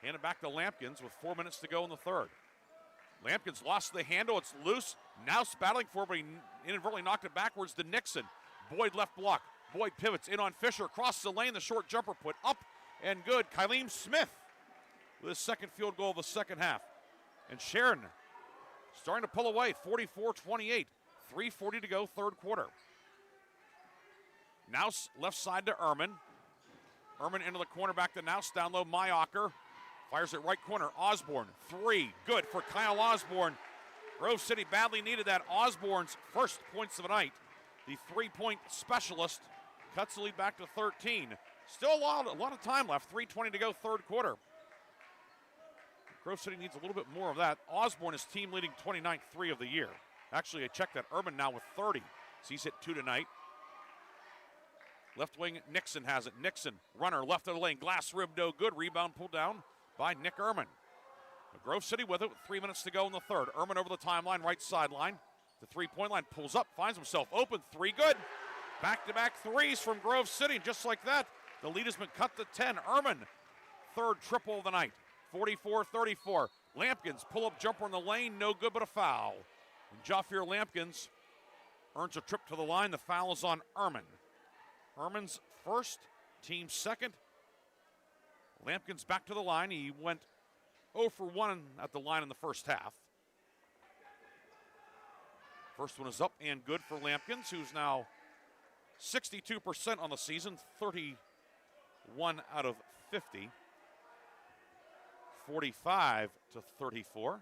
Handed back to Lampkins with 4 minutes to go in the third. Lampkins lost the handle, it's loose. Now battling for it, but he inadvertently knocked it backwards to Nixon. Boyd left block. Boyd pivots in on Fisher. Crosses the lane. The short jumper put up and good. Kylene Smith with his second field goal of the second half. And Sharon starting to pull away. 44-28. 3:40 to go, third quarter. Nouse left side to Ehrman. Ehrman into the corner, back to Nouse. Down low, Mayocker. Fires it right corner. Osborne, three. Good for Kyle Osborne. Grove City badly needed that. Osborne's first points of the night. The three-point specialist cuts the lead back to 13. Still a lot of time left. 3:20 to go, third quarter. Grove City needs a little bit more of that. Osborne is team leading 29th three of the year. Actually, I checked that. Ehrman now with 30. So he's hit 2 tonight. Left wing, Nixon has it. Nixon, runner, left of the lane. Glass rib, no good. Rebound pulled down by Nick Ehrman. Grove City with it with 3 minutes to go in the third. Ehrman over the timeline, right sideline. The three-point line, pulls up, finds himself open. Three good. Back-to-back threes from Grove City. And just like that, the lead has been cut to 10. Ehrman, third triple of the night. 44-34. Lampkins, pull-up jumper in the lane, no good but a foul. And Jafir Lampkins earns a trip to the line. The foul is on Ehrman. Ehrman's first, team second. Lampkins back to the line. He went 0 for 1 at the line in the first half. First one is up and good for Lampkins, who's now 62% on the season, 31 out of 50. 45-34.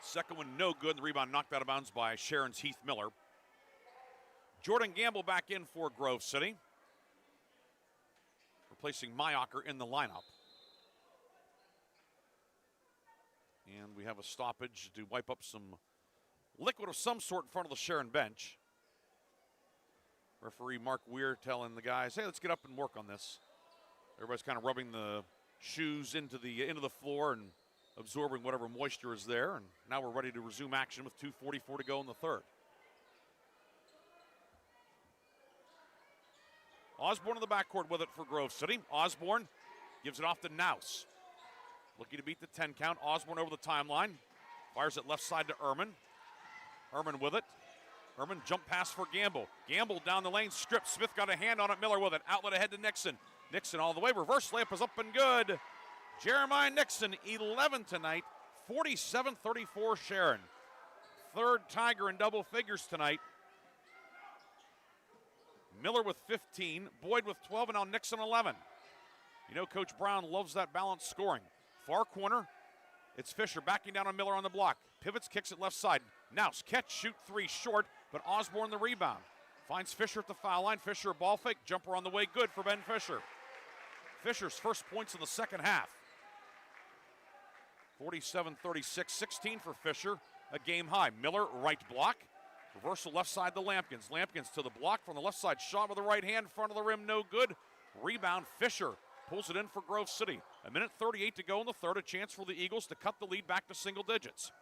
Second one no good. The rebound knocked out of bounds by Sharon's Heath Miller. Jordan Gamble back in for Grove City, replacing Mayocker in the lineup. And we have a stoppage to wipe up some liquid of some sort in front of the Sharon bench. Referee Mark Weir telling the guys, hey, let's get up and work on this. Everybody's kind of rubbing the shoes into the floor and absorbing whatever moisture is there. And now we're ready to resume action with 2:44 to go in the third. Osborne in the backcourt with it for Grove City. Osborne gives it off to Nouse. Looking to beat the 10 count. Osborne over the timeline. Fires it left side to Ehrman. Ehrman with it. Ehrman jump pass for Gamble. Gamble down the lane, stripped. Smith got a hand on it. Miller with it. Outlet ahead to Nixon. Nixon all the way. Reverse layup is up and good. Jeremiah Nixon, 11 tonight. 47-34 Sharon. Third Tiger in double figures tonight. Miller with 15. Boyd with 12, and now Nixon 11. You know Coach Brown loves that balanced scoring. Far corner. It's Fisher backing down on Miller on the block. Pivots, kicks it left side. Nouse, catch, shoot, three short, but Osborne the rebound. Finds Fisher at the foul line. Fisher, ball fake, jumper on the way, good for Ben Fisher. Fisher's first points in the second half. 47-36, 16 for Fisher, a game high. Miller, right block. Reversal left side to Lampkins. Lampkins to the block from the left side. Shot with the right hand, front of the rim, no good. Rebound, Fisher pulls it in for Grove City. 1:38 to go in the third. A chance for the Eagles to cut the lead back to single digits.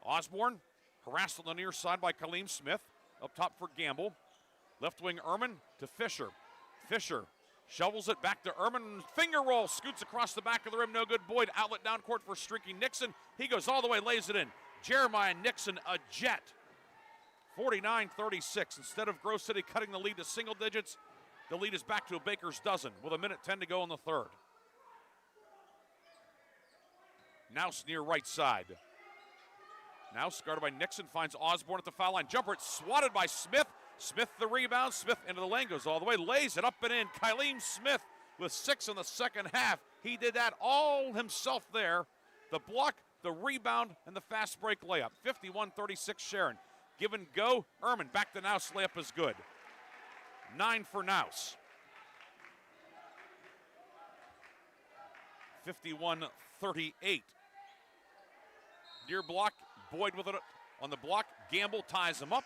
Osborne harassed on the near side by Kylene Smith. Up top for Gamble. Left wing Ehrman to Fisher. Fisher shovels it back to Ehrman. Finger roll, scoots across the back of the rim, no good. Boyd outlet down court for streaky Nixon. He goes all the way, lays it in. Jeremiah Nixon, a jet. 49-36. Instead of Grove City cutting the lead to single digits, the lead is back to a baker's dozen with 1:10 to go in the third. Nouse near right side. Nouse guarded by Nixon, finds Osborne at the foul line. Jumper, it's swatted by Smith. Smith the rebound. Smith into the lane, goes all the way, lays it up and in. Kylene Smith with 6 in the second half. He did that all himself there. The block, the rebound, and the fast break layup. 51-36 Sharon. Give and go. Ehrman back to Nouse. Layup is good. 9 for Nouse. 51-38. Near block. Boyd with it on the block. Gamble ties him up.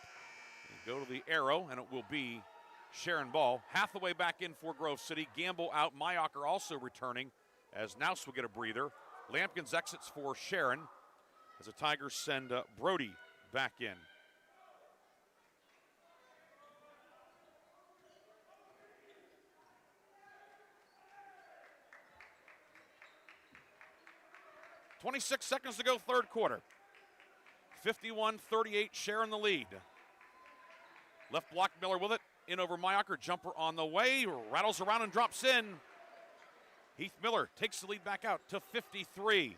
They go to the arrow, and it will be Sharon ball. Hathaway back in for Grove City. Gamble out. Mayocker also returning as Nouse will get a breather. Lampkins exits for Sharon as the Tigers send Brody back in. 26 seconds to go, third quarter. 51-38, Sharon the lead. Left block, Miller with it. In over Mayocker, jumper on the way, rattles around and drops in. Heath Miller takes the lead back out to 53-38,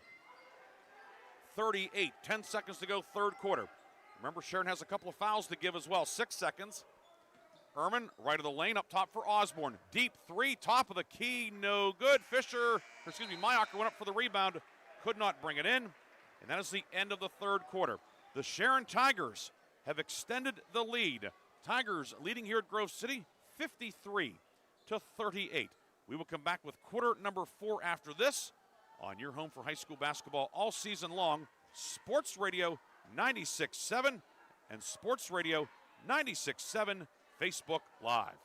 10 seconds to go, third quarter. Remember, Sharon has a couple of fouls to give as well, 6 seconds. Ehrman, right of the lane, up top for Osborne. Deep three, top of the key, no good. Mayocker went up for the rebound, could not bring it in. And that is the end of the third quarter. The Sharon Tigers have extended the lead. Tigers leading here at Grove City, 53-38. We will come back with quarter number 4 after this on your home for high school basketball all season long, Sports Radio 96.7 and Sports Radio 96.7 Facebook Live.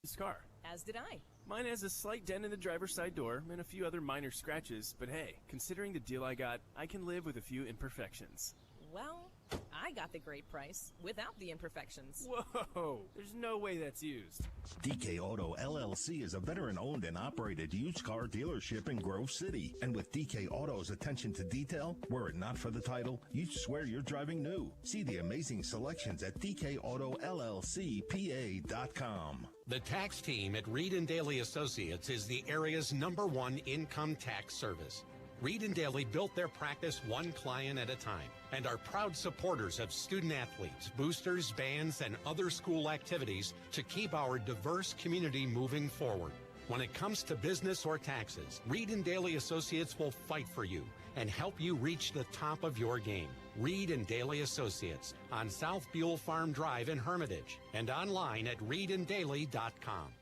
This car. As did I. Mine has a slight dent in the driver's side door and a few other minor scratches, but hey, considering the deal I got, I can live with a few imperfections. Well, I got the great price without the imperfections. Whoa, there's no way that's used. DK Auto LLC is a veteran-owned and operated used car dealership in Grove City. And with DK Auto's attention to detail, were it not for the title, you'd swear you're driving new. See the amazing selections at DKAutoLLCPA.com. The tax team at Reed & Daly Associates is the area's #1 income tax service. Reed & Daly built their practice one client at a time and are proud supporters of student athletes, boosters, bands, and other school activities to keep our diverse community moving forward. When it comes to business or taxes, Reed & Daly Associates will fight for you and help you reach the top of your game. Reed & Daly Associates on South Buell Farm Drive in Hermitage and online at reedanddaly.com.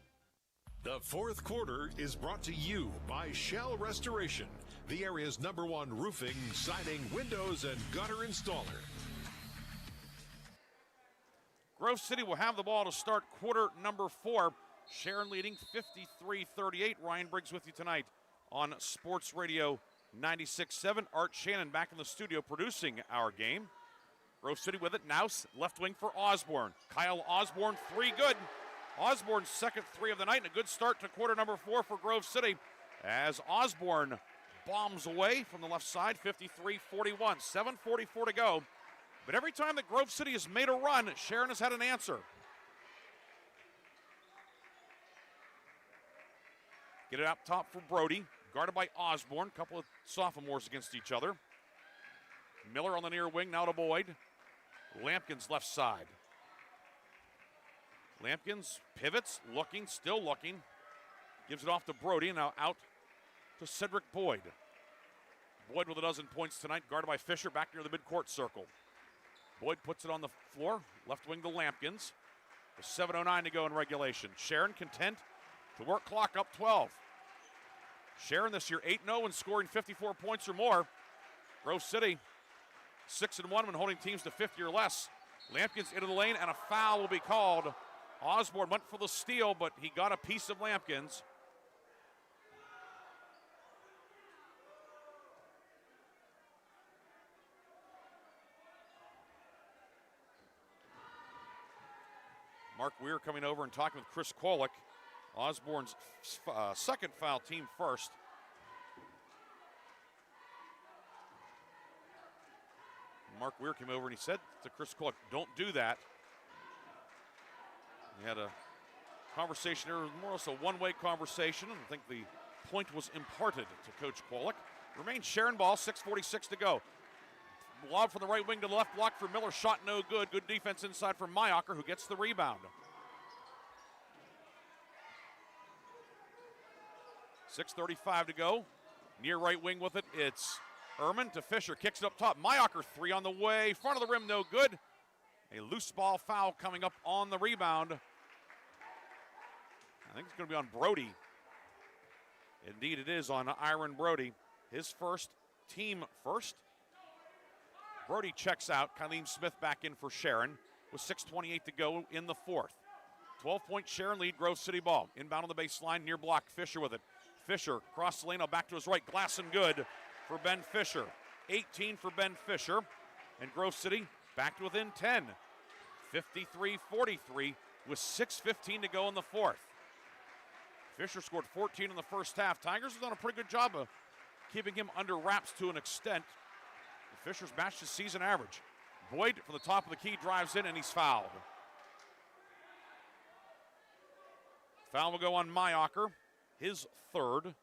The fourth quarter is brought to you by Shell Restoration, the area's #1 roofing, siding, windows, and gutter installer. Grove City will have the ball to start quarter number 4. Sharon leading 53-38. Ryan Briggs with you tonight on Sports Radio 96.7. Art Shannon back in the studio producing our game. Grove City with it now, left wing for Osborne. Kyle Osborne, 3 good. Osborne's second 3 of the night, and a good start to quarter number 4 for Grove City as Osborne bombs away from the left side, 53-41, 7:44 to go. But every time that Grove City has made a run, Sharon has had an answer. Get it up top for Brody, guarded by Osborne. A couple of sophomores against each other. Miller on the near wing, now to Boyd. Lampkins left side. Lampkins pivots, looking, still looking. Gives it off to Brody, now out to Cedric Boyd. Boyd with a dozen points tonight, guarded by Fisher back near the midcourt circle. Boyd puts it on the floor, left wing to Lampkins. With 7:09 to go in regulation. Sharon content to work clock up 12. Sharon this year 8-0 and scoring 54 points or more. Grove City 6-1 when holding teams to 50 or less. Lampkins into the lane and a foul will be called. Osborne went for the steal, but he got a piece of Lampkins. Mark Weir coming over and talking with Chris Kolick. Osborne's second foul, team first. Mark Weir came over and he said to Chris Kolick, don't do that. They had a conversation there, more or less a one-way conversation, and I think the point was imparted to Coach Kolick. Remains Sharon ball, 6:46 to go. Lob from the right wing to the left block for Miller, shot no good. Good defense inside for Mayocker, who gets the rebound. 6:35 to go. Near right wing with it, it's Ehrman to Fisher, kicks it up top. Mayocker 3 on the way, front of the rim, no good. A loose ball foul coming up on the rebound. I think it's going to be on Brody. Indeed it is on Iron Brody. His first, team first. Brody checks out. Kylene Smith back in for Sharon with 6:28 to go in the fourth. 12-point Sharon lead, Grove City ball. Inbound on the baseline, near block, Fisher with it. Fisher across the lane, back to his right, glass and good for Ben Fisher. 18 for Ben Fisher. And Grove City back to within 10. 53-43 with 6:15 to go in the fourth. Fisher scored 14 in the first half. Tigers have done a pretty good job of keeping him under wraps to an extent. Fisher's matched his season average. Boyd from the top of the key drives in, and he's fouled. Foul will go on Mayocker, his third,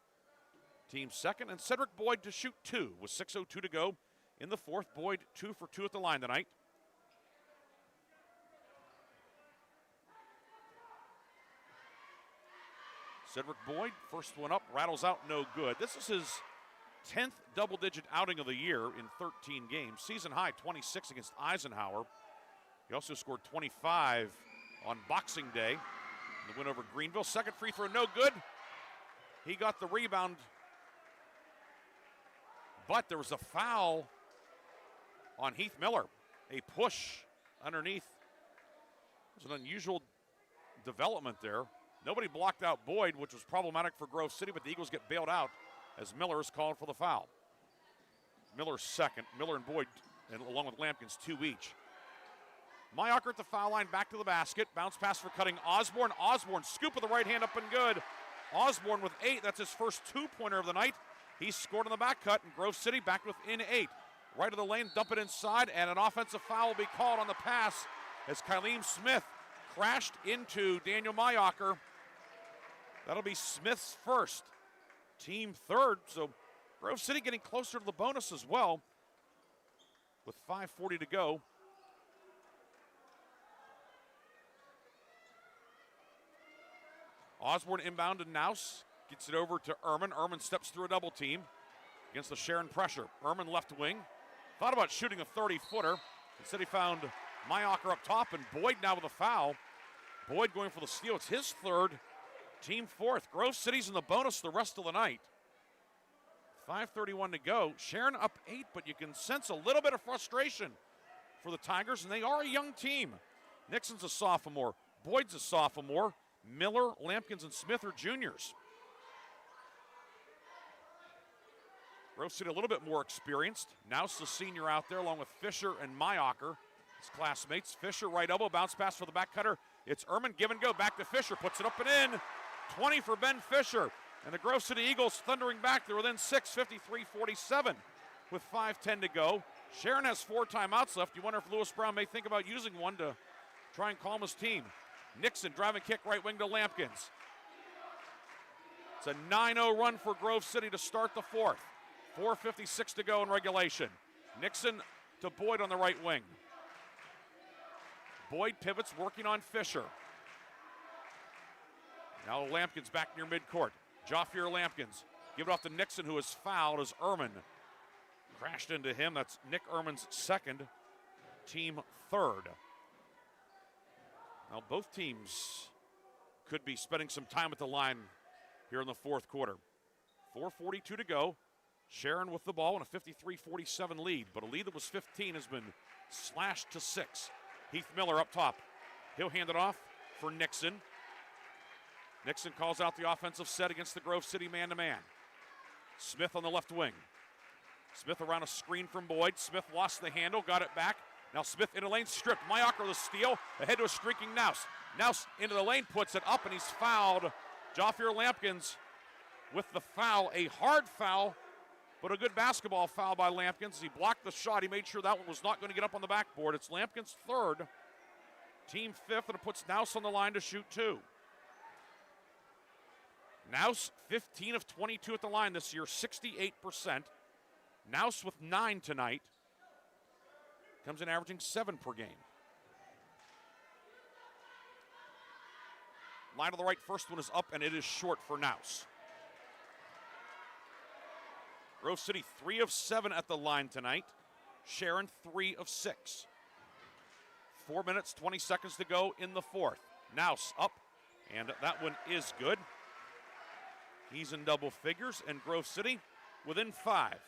team second, and Cedric Boyd to shoot 2 with 6:02 to go in the fourth. Boyd 2 for 2 at the line tonight. Cedric Boyd, first one up, rattles out, no good. This is his 10th double-digit outing of the year in 13 games. Season high, 26 against Eisenhower. He also scored 25 on Boxing Day in the win over Greenville. Second free throw, no good. He got the rebound, but there was a foul on Heath Miller. A push underneath. It was an unusual development there. Nobody blocked out Boyd, which was problematic for Grove City, but the Eagles get bailed out as Miller is called for the foul. Miller's second. Miller and Boyd, and along with Lampkins, 2 each. Mayocker at the foul line, back to the basket. Bounce pass for cutting Osborne. Osborne, scoop with the right hand, up and good. Osborne with 8. That's his first 2-pointer of the night. He scored on the back cut, and Grove City back within 8. Right of the lane, dump it inside, and an offensive foul will be called on the pass as Kylene Smith crashed into Daniel Mayocker. That'll be Smith's first, team third. So Grove City getting closer to the bonus as well with 5:40 to go. Osborne inbound to Naus, gets it over to Ehrman. Ehrman steps through a double team against the Sharon pressure. Ehrman left wing, thought about shooting a 30-footer. Instead he found Mayocker up top, and Boyd now with a foul. Boyd going for the steal. It's his third, team fourth. Grove City's in the bonus the rest of the night. 5:31 to go. Sharon up 8, but you can sense a little bit of frustration for the Tigers, and they are a young team. Nixon's a sophomore. Boyd's a sophomore. Miller, Lampkins, and Smith are juniors. Grove City a little bit more experienced. Naus, the senior out there, along with Fisher and Mayocker, his classmates. Fisher, right elbow, bounce pass for the back cutter. It's Ehrman, give and go, back to Fisher, puts it up and in. 20 for Ben Fisher. And the Grove City Eagles thundering back. They're within 6, 53-47 with 5:10 to go. Sharon has 4 timeouts left. You wonder if Lewis Brown may think about using one to try and calm his team. Nixon driving kick right wing to Lampkins. It's a 9-0 run for Grove City to start the fourth. 4:56 to go in regulation. Nixon to Boyd on the right wing. Boyd pivots, working on Fisher. Now Lampkins back near midcourt. Jaffier Lampkins. Give it off to Nixon, who is fouled as Ehrman crashed into him. That's Nick Ehrman's second, team third. Now both teams could be spending some time at the line here in the fourth quarter. 4:42 to go. Sharon with the ball in a 53-47 lead, but a lead that was 15 has been slashed to 6. Heath Miller up top. He'll hand it off for Nixon. Nixon calls out the offensive set against the Grove City man-to-man. Smith on the left wing. Smith around a screen from Boyd. Smith lost the handle, got it back. Now Smith in the lane, stripped. Mayocker the steal, ahead to a streaking Naus. Naus into the lane, puts it up, and he's fouled. Jaffier Lampkins with the foul, a hard foul, but a good basketball foul by Lampkins. He blocked the shot. He made sure that one was not going to get up on the backboard. It's Lampkins' third, team fifth, and it puts Naus on the line to shoot 2. Naus, 15 of 22 at the line this year, 68%. Naus with 9 tonight. Comes in averaging 7 per game. Line to the right, first one is up, and it is short for Naus. Grove City 3 of 7 at the line tonight. Sharon 3 of 6. 4 minutes, 20 seconds to go in the fourth. Naus up, and that one is good. He's in double figures, and Grove City within 5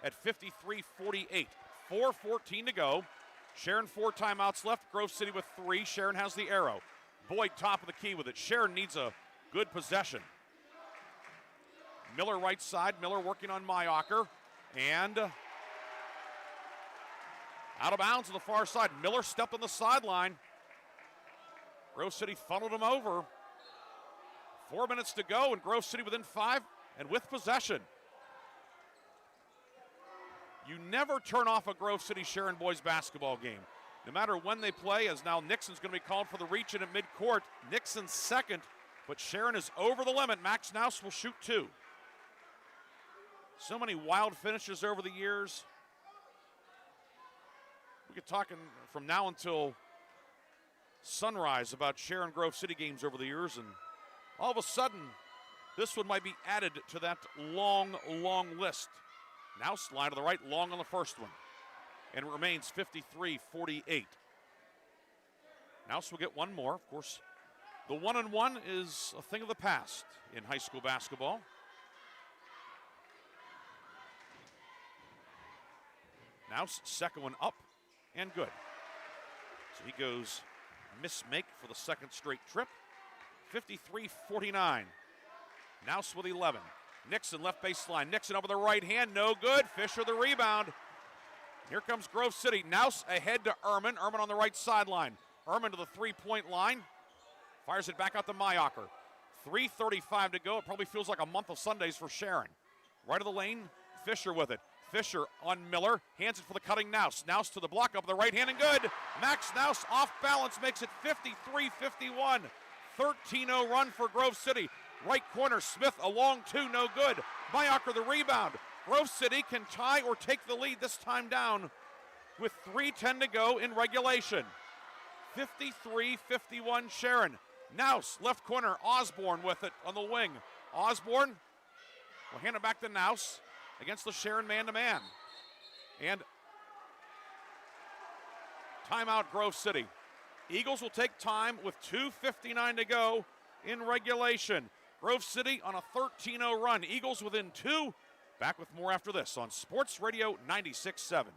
at 53-48. 4:14 to go. Sharon 4 timeouts left. Grove City with 3. Sharon has the arrow. Boyd top of the key with it. Sharon needs a good possession. Miller right side. Miller working on Mayocker. And out of bounds on the far side. Miller stepped on the sideline. Grove City funneled him over. 4 minutes to go, and Grove City within 5 and with possession. You never turn off a Grove City Sharon boys basketball game, no matter when they play, as now Nixon's going to be called for the reach in at midcourt. Nixon's second, but Sharon is over the limit. Max Naus will shoot 2. So many wild finishes over the years. We could talk from now until sunrise about Sharon Grove City games over the years, and all of a sudden, this one might be added to that long, long list. Now slide to the right, long on the first one. And it remains 53-48. Naus will get one more. Of course, the 1-on-1 is a thing of the past in high school basketball. Naus, second one up and good. So he goes miss-make for the second straight trip. 53-49. Naus with 11. Nixon left baseline. Nixon over the right hand, no good. Fisher the rebound. Here comes Grove City. Naus ahead to Ehrman. Ehrman on the right sideline. Ehrman to the three-point line. Fires it back out to Mayacher. 3:35 to go. It probably feels like a month of Sundays for Sharon. Right of the lane, Fisher with it. Fisher on Miller, hands it for the cutting Naus. Naus to the block up the right hand and good. Max Naus off balance makes it 53-51. 13-0 run for Grove City. Right corner, Smith a long two, no good. Mayacher the rebound. Grove City can tie or take the lead this time down with 3:10 to go in regulation. 53-51 Sharon. Naus, left corner, Osborne with it on the wing. Osborne will hand it back to Naus against the Sharon man-to-man. And timeout Grove City. Eagles will take time with 2:59 to go in regulation. Grove City on a 13-0 run. Eagles within 2. Back with more after this on Sports Radio 96.7.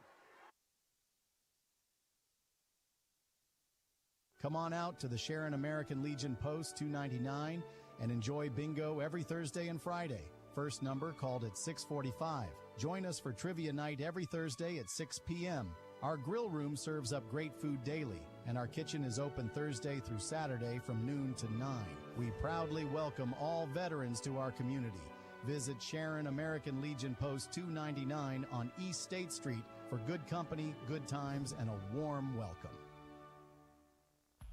Come on out to the Sharon American Legion Post 299 and enjoy bingo every Thursday and Friday. First number called at 6:45. Join us for trivia night every Thursday at 6 p.m. Our grill room serves up great food daily, and our kitchen is open Thursday through Saturday from noon to 9. We proudly welcome all veterans to our community. Visit Sharon American Legion Post 299 on East State Street for good company, good times, and a warm welcome.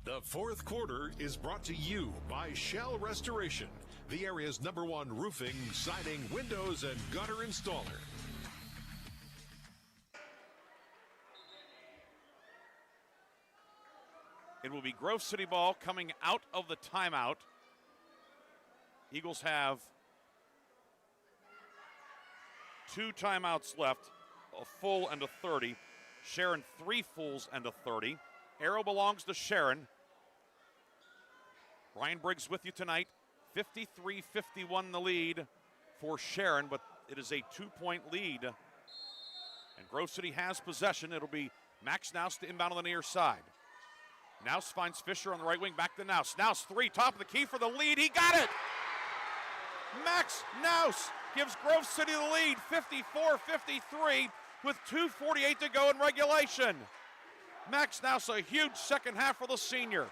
The fourth quarter is brought to you by Shell Restoration, the area's #1 roofing, siding, windows, and gutter installer. It will be Grove City ball coming out of the timeout. Eagles have 2 timeouts left, a full and a 30. Sharon 3 fulls and a 30. Arrow belongs to Sharon. Brian Briggs with you tonight. 53-51 the lead for Sharon, but it is a 2-point lead. And Grove City has possession. It'll be Max Naus to inbound on the near side. Naus finds Fisher on the right wing, back to Naus. Naus 3, top of the key for the lead. He got it! Max Naus gives Grove City the lead, 54-53, with 2:48 to go in regulation. Max Naus, a huge second half for the senior.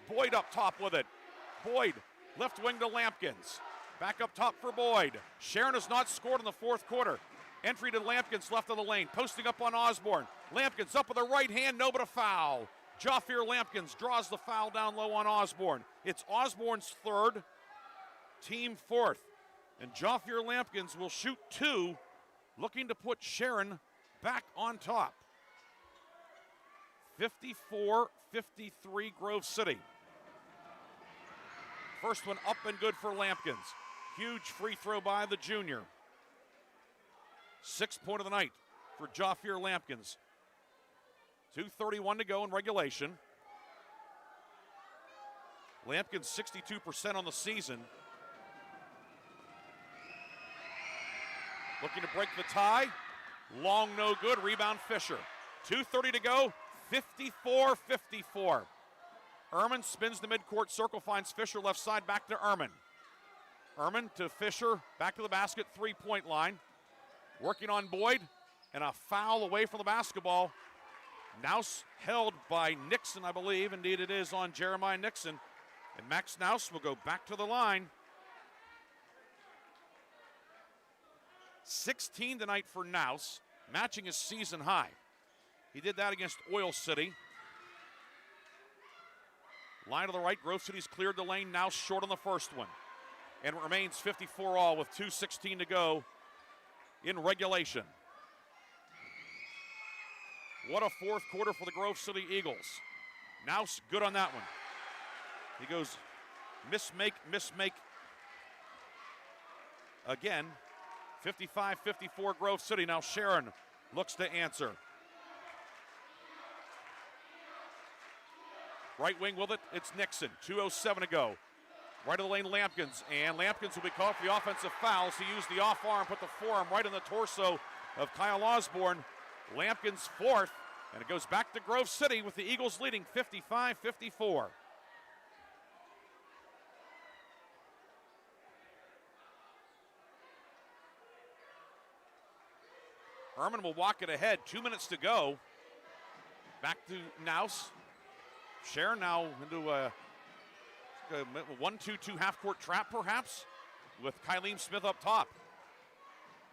Boyd up top with it. Boyd, left wing to Lampkins. Back up top for Boyd. Sharon has not scored in the fourth quarter. Entry to Lampkins, left of the lane, posting up on Osborne. Lampkins up with the right hand, no but a foul. Jaffier Lampkins draws the foul down low on Osborne. It's Osborne's third, team fourth. And Jaffier Lampkins will shoot 2, looking to put Sharon back on top. 54-53 Grove City. First one up and good for Lampkins. Huge free throw by the junior. 6th point of the night for Jaffier Lampkins. 2:31 to go in regulation. Lampkins 62% on the season. Looking to break the tie. Long, no good. Rebound Fisher. 2:30 to go. 54-54. Ehrman spins the midcourt circle, finds Fisher left side, back to Ehrman. Ehrman to Fisher, back to the basket, 3-point line. Working on Boyd, and a foul away from the basketball. Naus held by Nixon, I believe. Indeed it is on Jeremiah Nixon. And Max Naus will go back to the line 16 tonight for Naus, matching his season high. He did that against Oil City. Line to the right, Grove City's cleared the lane, now short on the first one. And it remains 54 all with 2:16 to go in regulation. What a fourth quarter for the Grove City Eagles. Now good on that one. He goes mismake again. 55-54 Grove City. Now Sharon looks to answer. Right wing with it, it's Nixon. 2:07 to go. Right of the lane, Lampkins. And Lampkins will be called for the offensive fouls. He used the off arm, put the forearm right in the torso of Kyle Osborne. Lampkins fourth, and it goes back to Grove City with the Eagles leading 55-54. Herman will walk it ahead. 2 minutes to go. Back to Naus. Sharon now into a 1-2-2 half-court trap, perhaps, with Kylene Smith up top.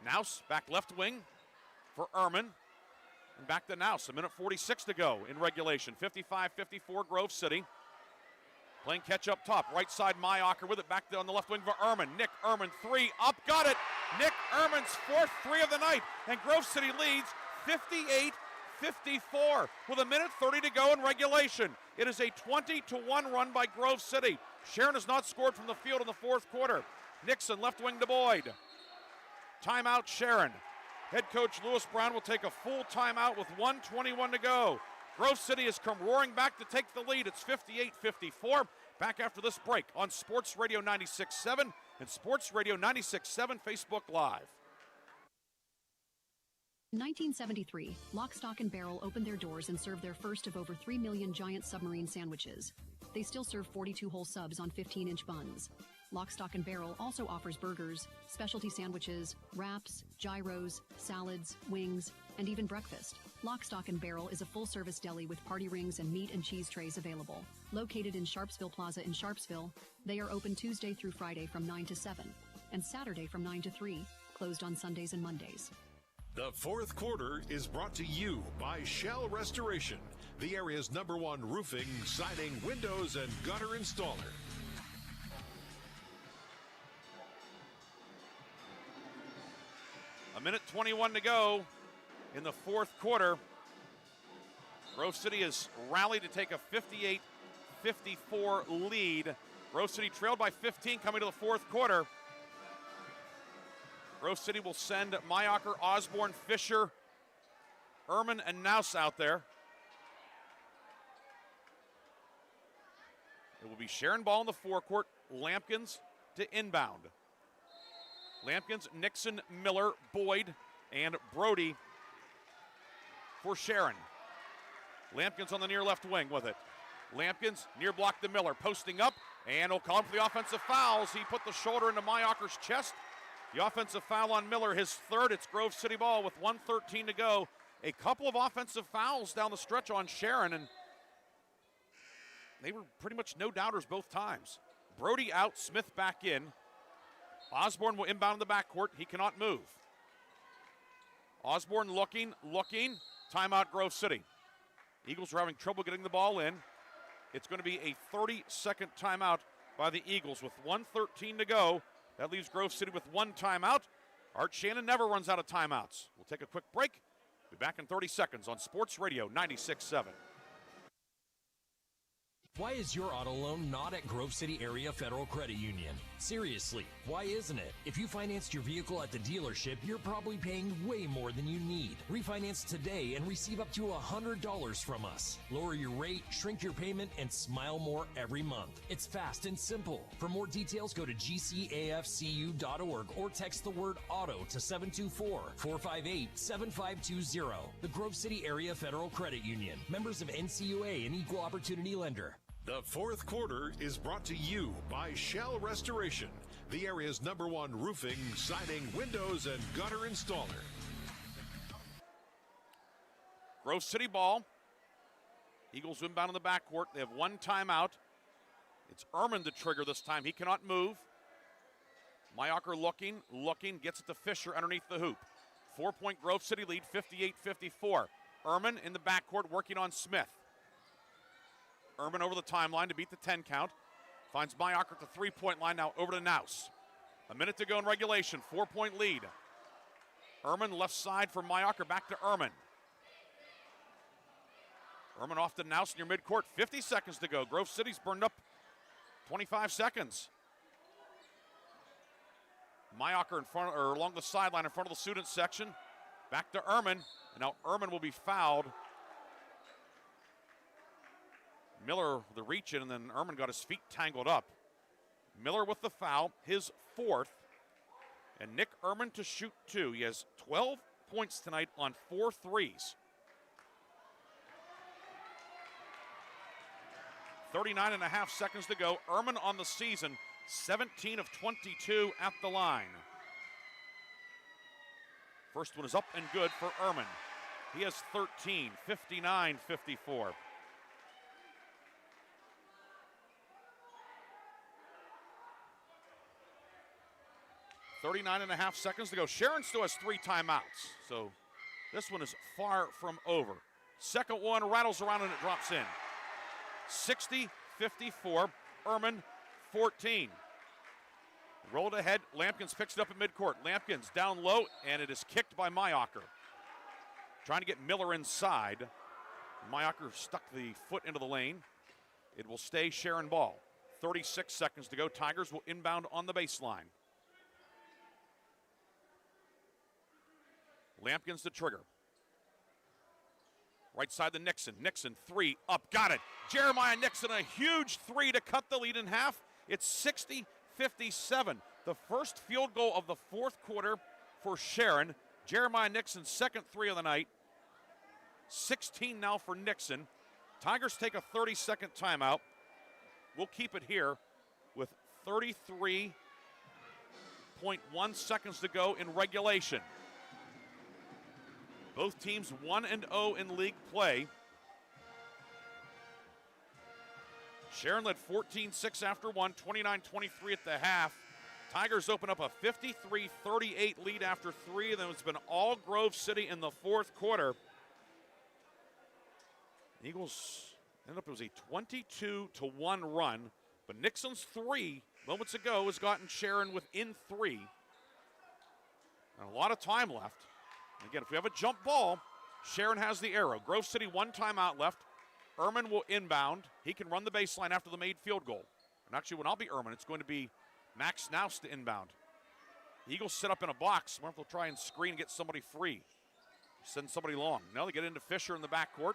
Naus back left wing for Ehrman. And back to Naus. 1:46 to go in regulation. 55-54 Grove City. Playing catch up top. Right side, Mayacher with it. Back on the left wing for Ehrman. Nick Ehrman, three. Up, got it. Nick Ehrman's fourth three of the night. And Grove City leads 58-54 with 1:30 to go in regulation. It is a 20-1 run by Grove City. Sharon has not scored from the field in the fourth quarter. Nixon, left wing to Boyd. Timeout, Sharon. Head coach Lewis Brown will take a full timeout with 1:21 to go. Grove City has come roaring back to take the lead. It's 58-54. Back after this break on Sports Radio 96.7 and Sports Radio 96.7 Facebook Live. 1973, Lock, Stock, and Barrel opened their doors and served their first of over 3 million giant submarine sandwiches. They still serve 42-hole subs on 15-inch buns. Lock, Stock, and Barrel also offers burgers, specialty sandwiches, wraps, gyros, salads, wings, and even breakfast. Lock, Stock, and Barrel is a full-service deli with party rings and meat and cheese trays available. Located in Sharpsville Plaza in Sharpsville, they are open Tuesday through Friday from 9 to 7, and Saturday from 9 to 3, closed on Sundays and Mondays. The fourth quarter is brought to you by Shell Restoration, the area's #1 roofing, siding, windows, and gutter installer. A minute 21 to go in the fourth quarter. Grove City has rallied to take a 58-54 lead. Grove City trailed by 15 coming to the fourth quarter. Grove City will send Mayacher, Osborne, Fisher, Ehrman, and Naus out there. It will be Sharon ball in the forecourt, Lampkins to inbound. Lampkins, Nixon, Miller, Boyd, and Brody for Sharon. Lampkins on the near left wing with it. Lampkins near block to Miller, posting up, and he'll call for the offensive fouls. He put the shoulder into Mayacher's chest. The offensive foul on Miller, his third. It's Grove City ball with 1:13 to go. A couple of offensive fouls down the stretch on Sharon, and they were pretty much no doubters both times. Brody out, Smith back in. Osborne will inbound in the backcourt. He cannot move. Osborne looking. Timeout, Grove City. Eagles are having trouble getting the ball in. It's going to be a 30-second timeout by the Eagles with 1:13 to go. That leaves Grove City with one timeout. Art Shannon never runs out of timeouts. We'll take a quick break. Be back in 30 seconds on Sports Radio 96.7. Why is your auto loan not at Grove City Area Federal Credit Union? Seriously, why isn't it? If you financed your vehicle at the dealership, you're probably paying way more than you need. Refinance today and receive up to $100 from us. Lower your rate, shrink your payment, and smile more every month. It's fast and simple. For more details, go to gcafcu.org or text the word AUTO to 724-458-7520. The Grove City Area Federal Credit Union. Members of NCUA and Equal Opportunity Lender. The fourth quarter is brought to you by Shell Restoration, the area's #1 roofing, siding, windows, and gutter installer. Grove City ball. Eagles inbound in the backcourt. They have one timeout. It's Ehrman to trigger this time. He cannot move. Mayocker looking, gets it to Fisher underneath the hoop. 4-point Grove City lead, 58-54. Ehrman in the backcourt working on Smith. Ehrman over the timeline to beat the 10 count. Finds Mayocker at the 3-point line, now over to Naus. A minute to go in regulation, 4-point lead. Ehrman left side for Mayocker, back to Ehrman. Ehrman off to Naus near midcourt, 50 seconds to go. Grove City's burned up 25 seconds. Mayocker in front, or along the sideline in front of the student section. Back to Ehrman, and now Ehrman will be fouled. Miller with the reach in, and then Ehrman got his feet tangled up. Miller with the foul, his 4th. And Nick Ehrman to shoot 2. He has 12 points tonight on 4 threes. 39.5 seconds to go. Ehrman on the season, 17 of 22 at the line. First one is up and good for Ehrman. He has 13, 59-54. .39.5 seconds to go. Sharon still has 3 timeouts, so this one is far from over. Second one rattles around and it drops in. 60-54, Ehrman 14. Rolled ahead, Lampkins picks it up at midcourt. Lampkins down low, and it is kicked by Mayocker. Trying to get Miller inside. Mayocker stuck the foot into the lane. It will stay Sharon ball. 36 seconds to go. Tigers will inbound on the baseline. Lampkins to trigger. Right side to Nixon. Nixon, 3, up, got it. Jeremiah Nixon, a huge 3 to cut the lead in half. It's 60-57. The first field goal of the 4th quarter for Sharon. Jeremiah Nixon's second 3 of the night. 16 now for Nixon. Tigers take a 30-second timeout. We'll keep it here with 33.1 seconds to go in regulation. Both teams 1-0 in league play. Sharon led 14-6 after 1, 29-23 at the half. Tigers open up a 53-38 lead after 3, and then it's been all Grove City in the 4th quarter. Eagles ended up, it was a 22-1 run, but Nixon's 3 moments ago has gotten Sharon within 3. And a lot of time left. Again, if we have a jump ball, Sharon has the arrow. Grove City 1 timeout left. Ehrman will inbound. He can run the baseline after the made field goal. And actually, it will not be Ehrman. It's going to be Max Naus to inbound. The Eagles set up in a box. I wonder if they'll try and screen and get somebody free. Send somebody long. Now they get into Fisher in the backcourt.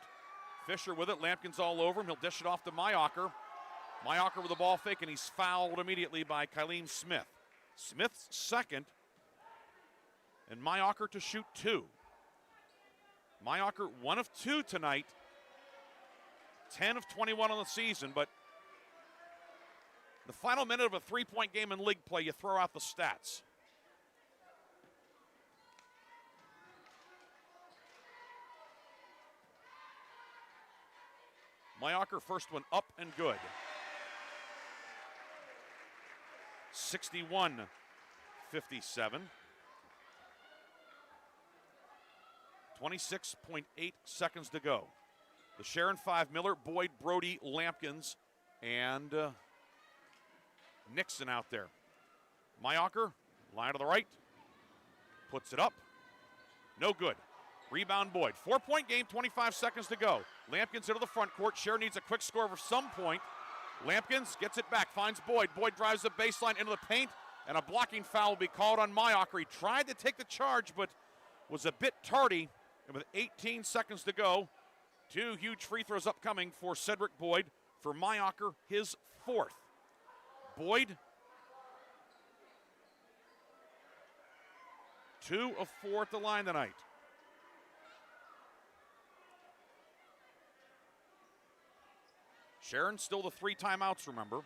Fisher with it. Lampkins all over him. He'll dish it off to Mayocker. Mayocker with the ball fake, and he's fouled immediately by Kylene Smith. Smith's second. And Mayocker to shoot 2. Mayocker 1 of 2 tonight. 10 of 21 on the season, but the final minute of a 3-point game in league play, you throw out the stats. Mayocker first one up and good. 61-57. 26.8 seconds to go. The Sharon 5, Miller, Boyd, Brody, Lampkins, and Nixon out there. Mayocker, line to the right, puts it up. No good. Rebound Boyd. 4-point game, 25 seconds to go. Lampkins into the front court. Sharon needs a quick score for some point. Lampkins gets it back, finds Boyd. Boyd drives the baseline into the paint, and a blocking foul will be called on Mayocker. He tried to take the charge, but was a bit tardy. And with 18 seconds to go, 2 huge free throws upcoming for Cedric Boyd. For Mayocker, his 4th. Boyd, 2 of 4 at the line tonight. Sharon still the 3 timeouts, remember.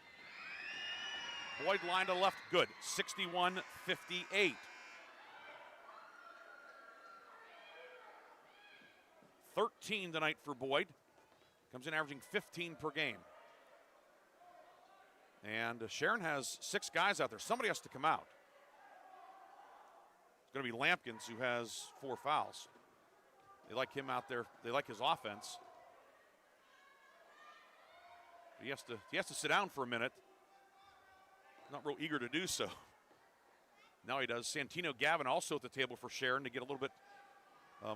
Boyd line to the left, good. 61-58. 13 tonight for Boyd. Comes in averaging 15 per game. And Sharon has 6 guys out there. Somebody has to come out. It's going to be Lampkins, who has 4 fouls. They like him out there. They like his offense. He has to sit down for a minute. Not real eager to do so. Now he does. Santino Gavin also at the table for Sharon to get a little bit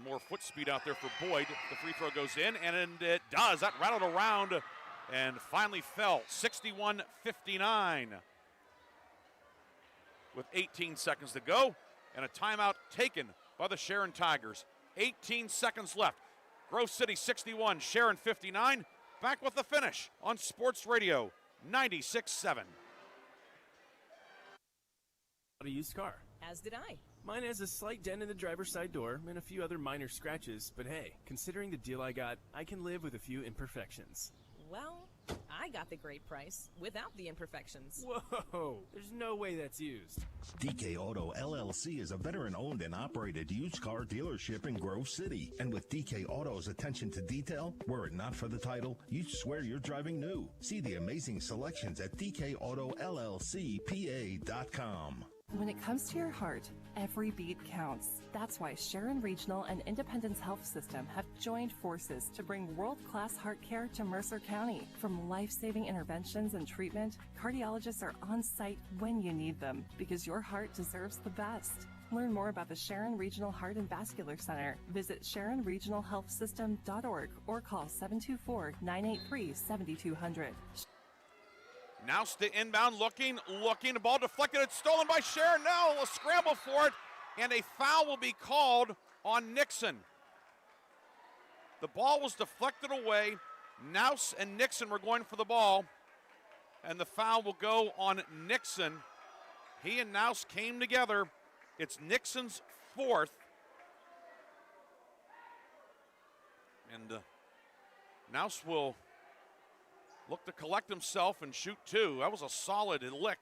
more foot speed out there for Boyd. The free throw goes in, and it does. That rattled around and finally fell. 61-59 with 18 seconds to go, and a timeout taken by the Sharon Tigers. 18 seconds left. Grove City 61, Sharon 59. Back with the finish on Sports Radio 96.7. A used car. As did I. Mine has a slight dent in the driver's side door and a few other minor scratches, but hey, considering the deal I got, I can live with a few imperfections. Well, I got the great price without the imperfections. Whoa, there's no way that's used. DK Auto LLC is a veteran-owned and operated used car dealership in Grove City. And with DK Auto's attention to detail, were it not for the title, you'd swear you're driving new. See the amazing selections at DKAutoLLCPA.com. When it comes to your heart, every beat counts. That's why Sharon Regional and Independence Health System have joined forces to bring world-class heart care to Mercer County. From life-saving interventions and treatment, cardiologists are on site when you need them because your heart deserves the best. Learn more about the Sharon Regional Heart and Vascular Center. Visit SharonRegionalHealthSystem.org or call 724-983-7200. Now inbound, looking, the ball deflected, it's stolen by Sharon. Now a scramble for it, and a foul will be called on Nixon. The ball was deflected away. Nouse and Nixon were going for the ball, and the foul will go on Nixon. He and Nouse came together. It's Nixon's 4th. And Nouse will look to collect himself and shoot 2. That was a solid lick.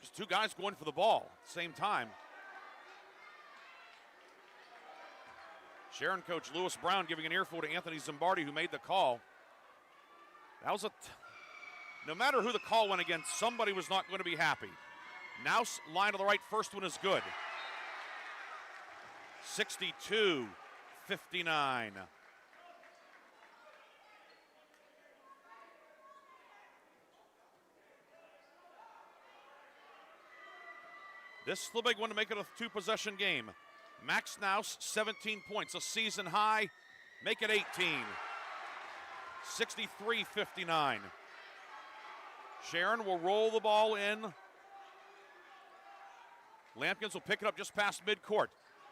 Just 2 guys going for the ball at the same time. Sharon coach Lewis Brown giving an earful to Anthony Zimbardi, who made the call. That was no matter who the call went against, somebody was not going to be happy. Nouse, line to the right, first one is good. 62-59. This is the big one to make it a 2-possession game. Max Nouse, 17 points, a season high. Make it 18. 63-59. Sharon will roll the ball in. Lampkins will pick it up just past midcourt.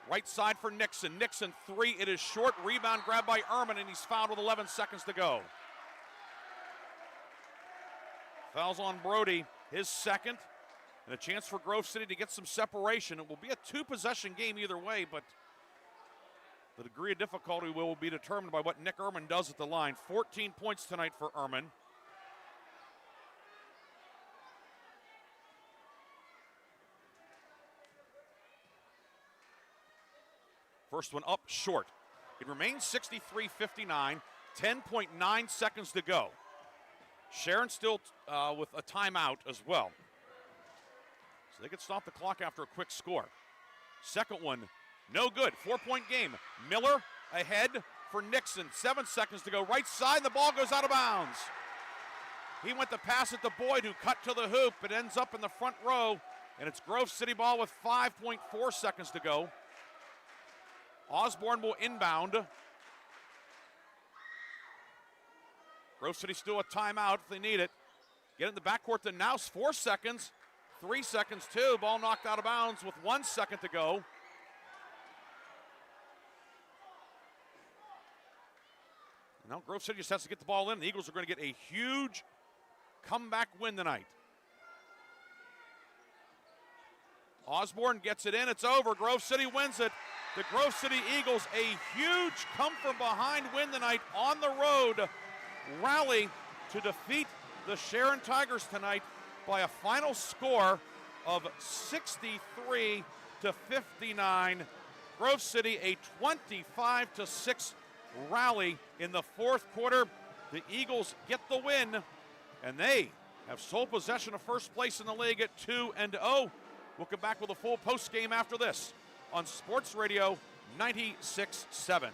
Right side for Nixon. Nixon 3, it is short. Rebound grabbed by Ehrman, and he's fouled with 11 seconds to go. Fouls on Brody, his 2nd. And a chance for Grove City to get some separation. It will be a 2-possession game either way, but the degree of difficulty will be determined by what Nick Ehrman does at the line. 14 points tonight for Ehrman. First one up short. It remains 63-59, 10.9 seconds to go. Sharon still with a timeout as well. So they could stop the clock after a quick score. Second one, no good. 4-point game. Miller ahead for Nixon. 7 seconds to go. Right side, the ball goes out of bounds. He went to pass it to Boyd, who cut to the hoop. It ends up in the front row, and it's Grove City ball with 5.4 seconds to go. Osborne will inbound. Grove City still a timeout if they need it. Get in the backcourt to Nouse, 4 seconds. 3 seconds, too. Ball knocked out of bounds with 1 second to go. Now Grove City just has to get the ball in. The Eagles are going to get a huge comeback win tonight. Osborne gets it in. It's over. Grove City wins it. The Grove City Eagles, a huge come-from-behind win tonight on the road. Rally to defeat the Sharon Tigers tonight by a final score of 63-59. Grove City a 25-6 rally in the 4th quarter. The Eagles get the win, and they have sole possession of first place in the league at 2-0. We'll come back with a full post game after this on Sports Radio 96.7.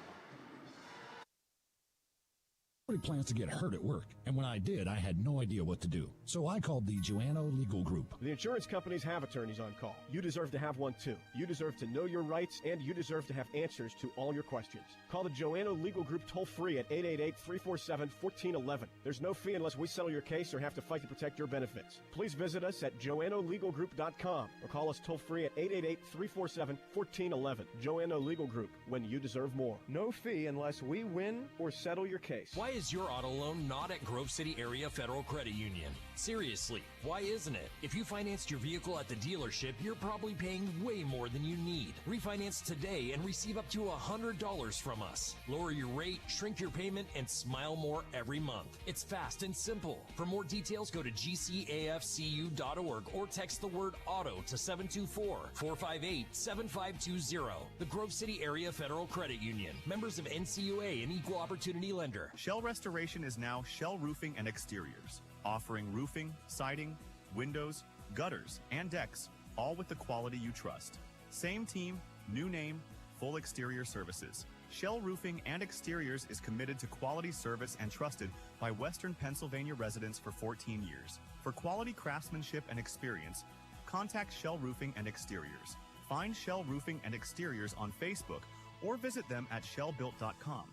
Plans to get hurt at work, and when I did, I had no idea what to do. So I called the Joanno Legal Group. The insurance companies have attorneys on call. You deserve to have one too. You deserve to know your rights, and you deserve to have answers to all your questions. Call the Joanno Legal Group toll-free at 888-347-1411. There's no fee unless we settle your case or have to fight to protect your benefits. Please visit us at joannolegalgroup.com or call us toll-free at 888-347-1411. Joanno Legal Group, when you deserve more. No fee unless we win or settle your case. Why is your auto loan not at Grove City Area Federal Credit Union? Seriously, why isn't it? If you financed your vehicle at the dealership, you're probably paying way more than you need. Refinance today and receive up to $100 from us. Lower your rate, shrink your payment, and smile more every month. It's fast and simple. For more details, go to gcafcu.org or text the word auto to 724-458-7520. The Grove City Area Federal Credit Union. Members of NCUA and Equal Opportunity Lender. Shell Restoration is now Shell Roofing and Exteriors, offering roofing, siding, windows, gutters, and decks, all with the quality you trust. Same team, new name, full exterior services. Shell Roofing and Exteriors is committed to quality service and trusted by Western Pennsylvania residents for 14 years. For quality craftsmanship and experience, contact Shell Roofing and Exteriors. Find Shell Roofing and Exteriors on Facebook or visit them at shellbuilt.com.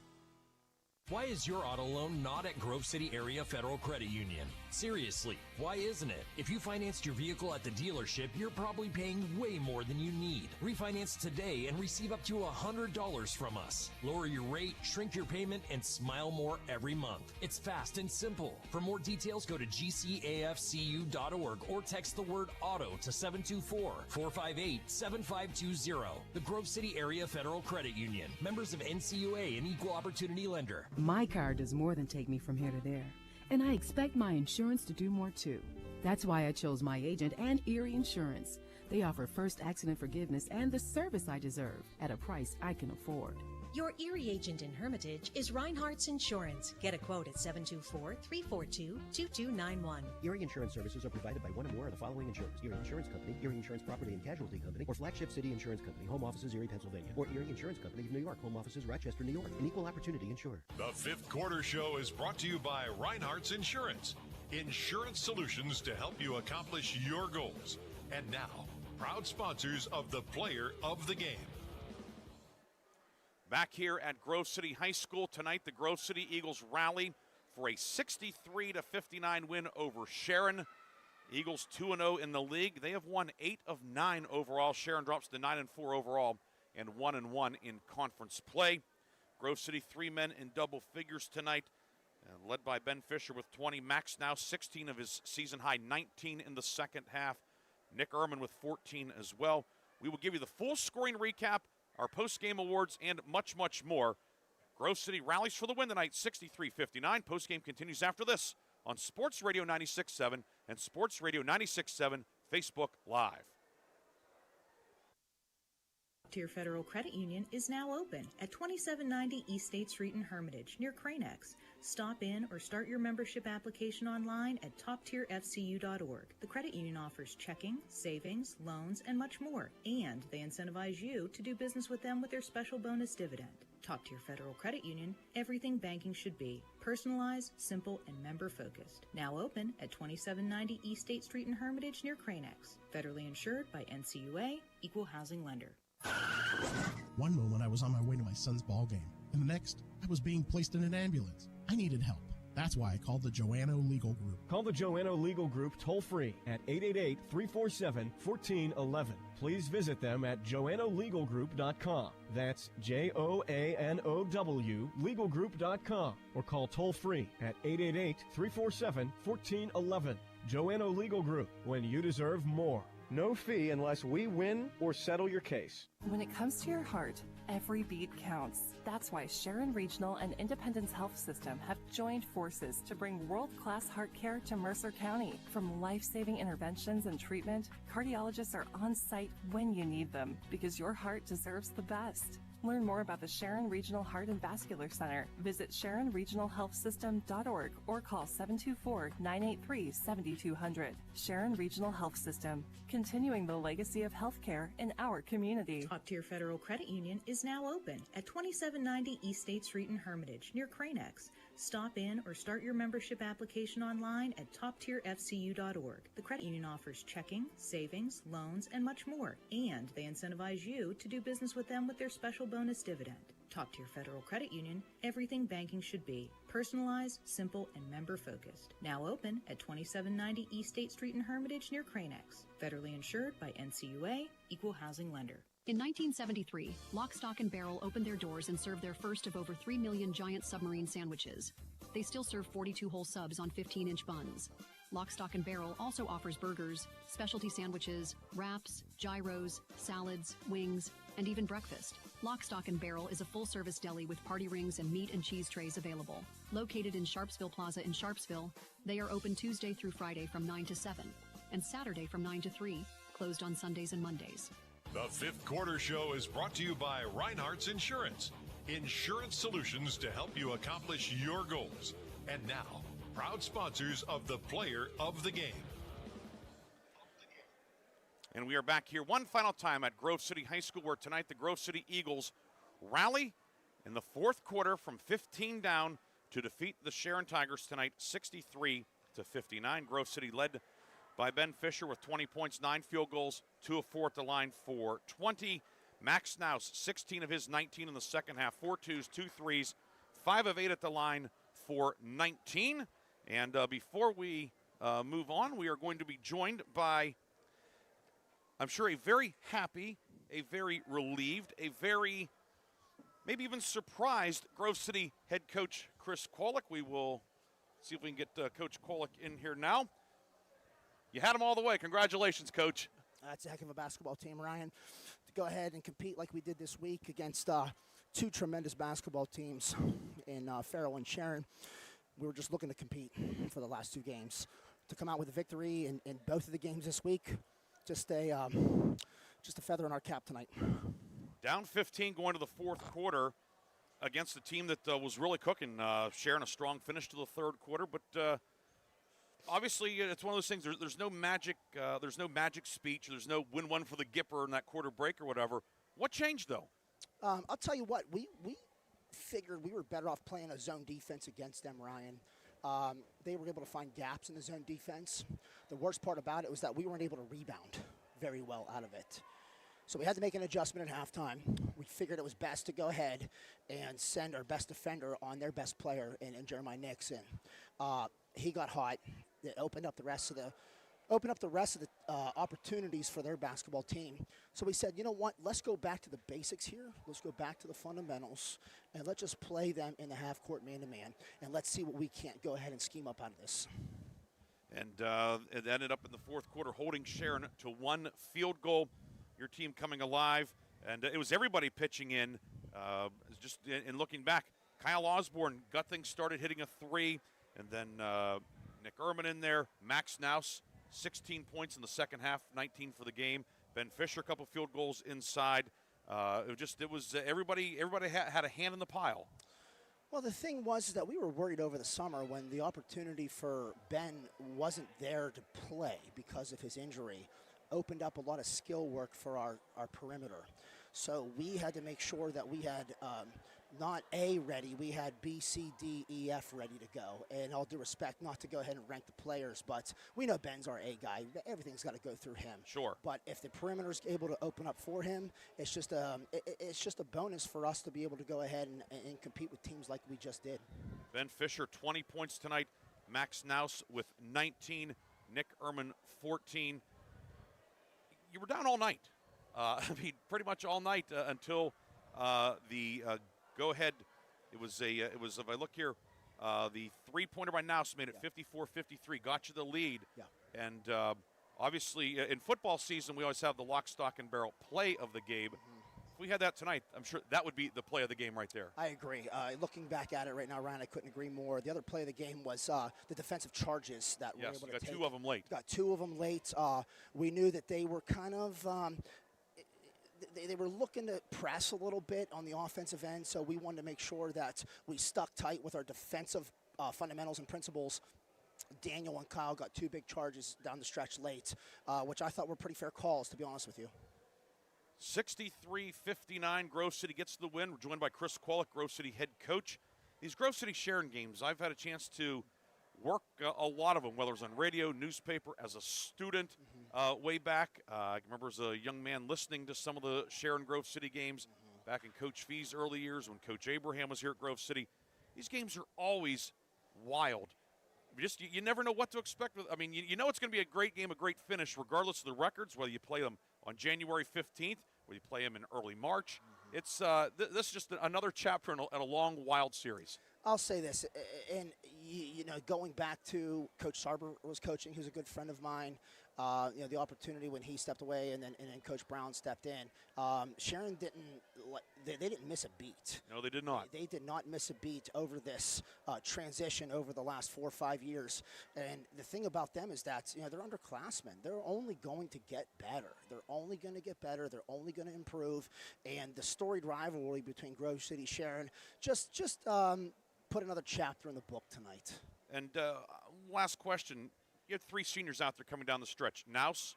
Why is your auto loan not at Grove City Area Federal Credit Union? Seriously, why isn't it? If you financed your vehicle at the dealership, you're probably paying way more than you need. Refinance today and receive up to $100 from us. Lower your rate, shrink your payment, and smile more every month. It's fast and simple. For more details, go to gcafcu.org or text the word auto to 724-458-7520. The Grove City Area Federal Credit Union. Members of NCUA and Equal Opportunity Lender. My car does more than take me from here to there, and I expect my insurance to do more too. That's why I chose my agent and Erie Insurance. They offer first accident forgiveness and the service I deserve at a price I can afford. Your Erie agent in Hermitage is Reinhardt's Insurance. Get a quote at 724-342-2291. Erie Insurance services are provided by one or more of the following insurers: Erie Insurance Company, Erie Insurance Property and Casualty Company, or Flagship City Insurance Company, home offices Erie, Pennsylvania, or Erie Insurance Company of New York, home offices Rochester, New York, an equal opportunity insurer. The Fifth Quarter Show is brought to you by Reinhardt's Insurance. Insurance solutions to help you accomplish your goals. And now, proud sponsors of the Player of the Game. Back here at Grove City High School tonight, the Grove City Eagles rally for a 63-59 win over Sharon. Eagles 2-0 in the league. They have won 8 of 9 overall. Sharon drops to 9-4 overall and 1-1 in conference play. Grove City 3 men in double figures tonight, led by Ben Fisher with 20. Max now 16 of his season high, 19 in the second half. Nick Ehrman with 14 as well. We will give you the full scoring recap, our post-game awards, and much, much more. Grove City rallies for the win tonight, 63-59. Post-game continues after this on Sports Radio 96.7 and Sports Radio 96.7 Facebook Live. Tier Federal Credit Union is now open at 2790 East State Street in Hermitage, near Cranex. Stop in or start your membership application online at toptierfcu.org. The credit union offers checking, savings, loans, and much more, and they incentivize you to do business with them with their special bonus dividend. Top Tier Federal Credit Union, everything banking should be. Personalized, simple, and member-focused. Now open at 2790 East State Street in Hermitage, near Cranex. Federally insured by NCUA, Equal Housing Lender. One moment I was on my way to my son's ball game, and the next I was being placed in an ambulance. I needed help. That's why I called the Joanno Legal Group. Call the Joanno Legal Group toll-free at 888-347-1411. Please visit them at joannolegalgroup.com. That's Joanow legalgroup.com, or call toll-free at 888-347-1411. Joanno Legal Group, when you deserve more. No fee unless we win or settle your case. When it comes to your heart, every beat counts. That's why Sharon Regional and Independence Health System have joined forces to bring world-class heart care to Mercer County. From life-saving interventions and treatment, cardiologists are on site when you need them, because your heart deserves the best. Learn more about the Sharon Regional Heart and Vascular Center. Visit SharonRegionalHealthSystem.org or call 724-983-7200. Sharon Regional Health System, continuing the legacy of healthcare in our community. Top Tier Federal Credit Union is now open at 2790 East State Street in Hermitage, near Cranex. Stop in or start your membership application online at toptierfcu.org. The credit union offers checking, savings, loans, and much more, and they incentivize you to do business with them with their special bonus dividend. Top Tier Federal Credit Union, everything banking should be. Personalized, simple, and member-focused. Now open at 2790 East State Street in Hermitage, near Cranex. Federally insured by NCUA, Equal Housing Lender. In 1973, Lock, Stock, and Barrel opened their doors and served their first of over 3 million giant submarine sandwiches. They still serve 42-hole subs on 15-inch buns. Lock, Stock, and Barrel also offers burgers, specialty sandwiches, wraps, gyros, salads, wings, and even breakfast. Lock, Stock, and Barrel is a full-service deli with party rings and meat and cheese trays available. Located in Sharpsville Plaza in Sharpsville, they are open Tuesday through Friday from 9 to 7, and Saturday from 9 to 3, closed on Sundays and Mondays. The Fifth Quarter Show is brought to you by Reinhardt's Insurance. Insurance solutions to help you accomplish your goals. And now, proud sponsors of the Player of the Game. And we are back here one final time at Grove City High School, where tonight the Grove City Eagles rally in the fourth quarter from 15 down to defeat the Sharon Tigers tonight 63-59. Grove City led by Ben Fisher with 20 points, 9 field goals, 2 of 4 at the line for 20. Max Knaus, 16 of his 19 in the second half, 4 twos, 2 threes, 5 of 8 at the line for 19. And before we move on, we are going to be joined by, I'm sure, a very happy, a very relieved, a very maybe even surprised Grove City head coach Chris Kwolek. We will see if we can get Coach Kwolek in here now. You had them all the way. Congratulations, Coach. That's a heck of a basketball team, Ryan. To go ahead and compete like we did this week against two tremendous basketball teams in Farrell and Sharon. We were just looking to compete for the last 2 games. To come out with a victory in both of the games this week, just a feather in our cap tonight. Down 15 going to the fourth quarter against a team that was really cooking. Sharon, a strong finish to the third quarter, but obviously, it's one of those things. There's no magic. There's no magic speech. There's no win one for the Gipper in that quarter break or whatever. What changed, though? I'll tell you what. We figured we were better off playing a zone defense against them, Ryan. They were able to find gaps in the zone defense. The worst part about it was that we weren't able to rebound very well out of it. So we had to make an adjustment at halftime. We figured it was best to go ahead and send our best defender on their best player in Jeremiah Nixon. He got hot. It opened up the rest of the opportunities for their basketball team. So we said, you know what? Let's go back to the basics here. Let's go back to the fundamentals, and let's just play them in the half-court man-to-man, and let's see what we can't go ahead and scheme up out of this. And it ended up in the fourth quarter holding Sharon to 1 field goal. Your team coming alive, and it was everybody pitching in. Just in looking back, Kyle Osborne got things started hitting a 3, and then Nick Ehrman in there. Max Knaus, 16 points in the second half, 19 for the game. Ben Fisher, a couple field goals inside. Everybody had a hand in the pile. Well, the thing was that we were worried over the summer when the opportunity for Ben wasn't there to play because of his injury. Opened up a lot of skill work for our perimeter. So we had to make sure that we had not A ready, we had B, C, D, E, F ready to go. And all due respect, not to go ahead and rank the players, but we know Ben's our A guy. Everything's got to go through him. Sure. But if the perimeter's able to open up for him, it's just a bonus for us to be able to go ahead and compete with teams like we just did. Ben Fisher, 20 points tonight. Max Knaus with 19. Nick Ehrman, 14. You were down all night. Pretty much all night until the go-ahead. It was if I look here, the three-pointer by Knaus made it 54-53, got you the lead. Yeah. And obviously, in football season, we always have the lock, stock, and barrel play of the game. If we had that tonight, I'm sure that would be the play of the game right there. I agree. Looking back at it right now, Ryan, I couldn't agree more. The other play of the game was the defensive charges that we were able to take. Got 2 of them late. Got 2 of them late. We knew that they were kind of they were looking to press a little bit on the offensive end, so we wanted to make sure that we stuck tight with our defensive fundamentals and principles. Daniel and Kyle got 2 big charges down the stretch late, which I thought were pretty fair calls, to be honest with you. 63-59, Grove City gets the win. We're joined by Chris Kwolek, Grove City head coach. These Grove City Sharon games, I've had a chance to work a lot of them, whether it was on radio, newspaper, as a student way back. I remember as a young man listening to some of the Sharon Grove City games back in Coach Fee's early years when Coach Abraham was here at Grove City. These games are always wild. You never know what to expect. I mean, you know it's going to be a great game, a great finish, regardless of the records, whether you play them on January 15th, whether you play them in early March. It's this is just another chapter in a long, wild series. I'll say this, and you know, going back to Coach Sarber was coaching, who's a good friend of mine. You know, the opportunity when he stepped away, and then Coach Brown stepped in. Sharon they didn't miss a beat. No, they did not. They did not miss a beat over this transition over the last 4 or 5 years. And the thing about them is that, you know, they're underclassmen. They're only going to get better. They're only going to get better. They're only going to improve. And the storied rivalry between Grove City Sharon just put another chapter in the book tonight. And last question. You have 3 seniors out there coming down the stretch. Naus,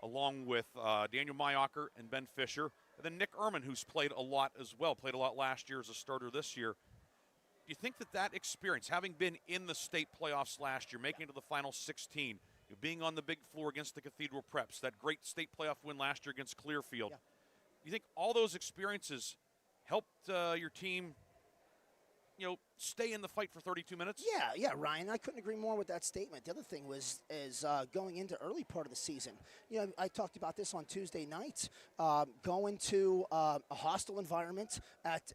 along with Daniel Mayocker and Ben Fisher. And then Nick Ehrman, who's played a lot as well, played a lot last year as a starter this year. Do you think that experience, having been in the state playoffs last year, making it to the final 16, being on the big floor against the Cathedral Preps, that great state playoff win last year against Clearfield, do you think all those experiences helped your team, you know, stay in the fight for 32 minutes? Yeah, Ryan, I couldn't agree more with that statement. The other thing is going into early part of the season. You know, I talked about this on Tuesday night, going to a hostile environment at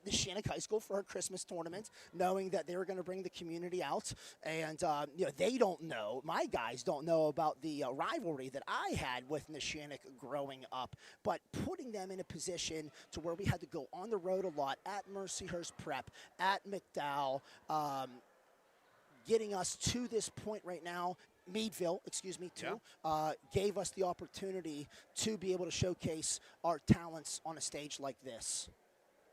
the Shannock High School for our Christmas tournament, knowing that they were going to bring the community out. And, you know, they don't know, my guys don't know about the rivalry that I had with Neshannock growing up, but putting them in a position to where we had to go on the road a lot at Mercyhurst Prep, at McDowell, getting us to this point right now, Meadville, too, gave us the opportunity to be able to showcase our talents on a stage like this.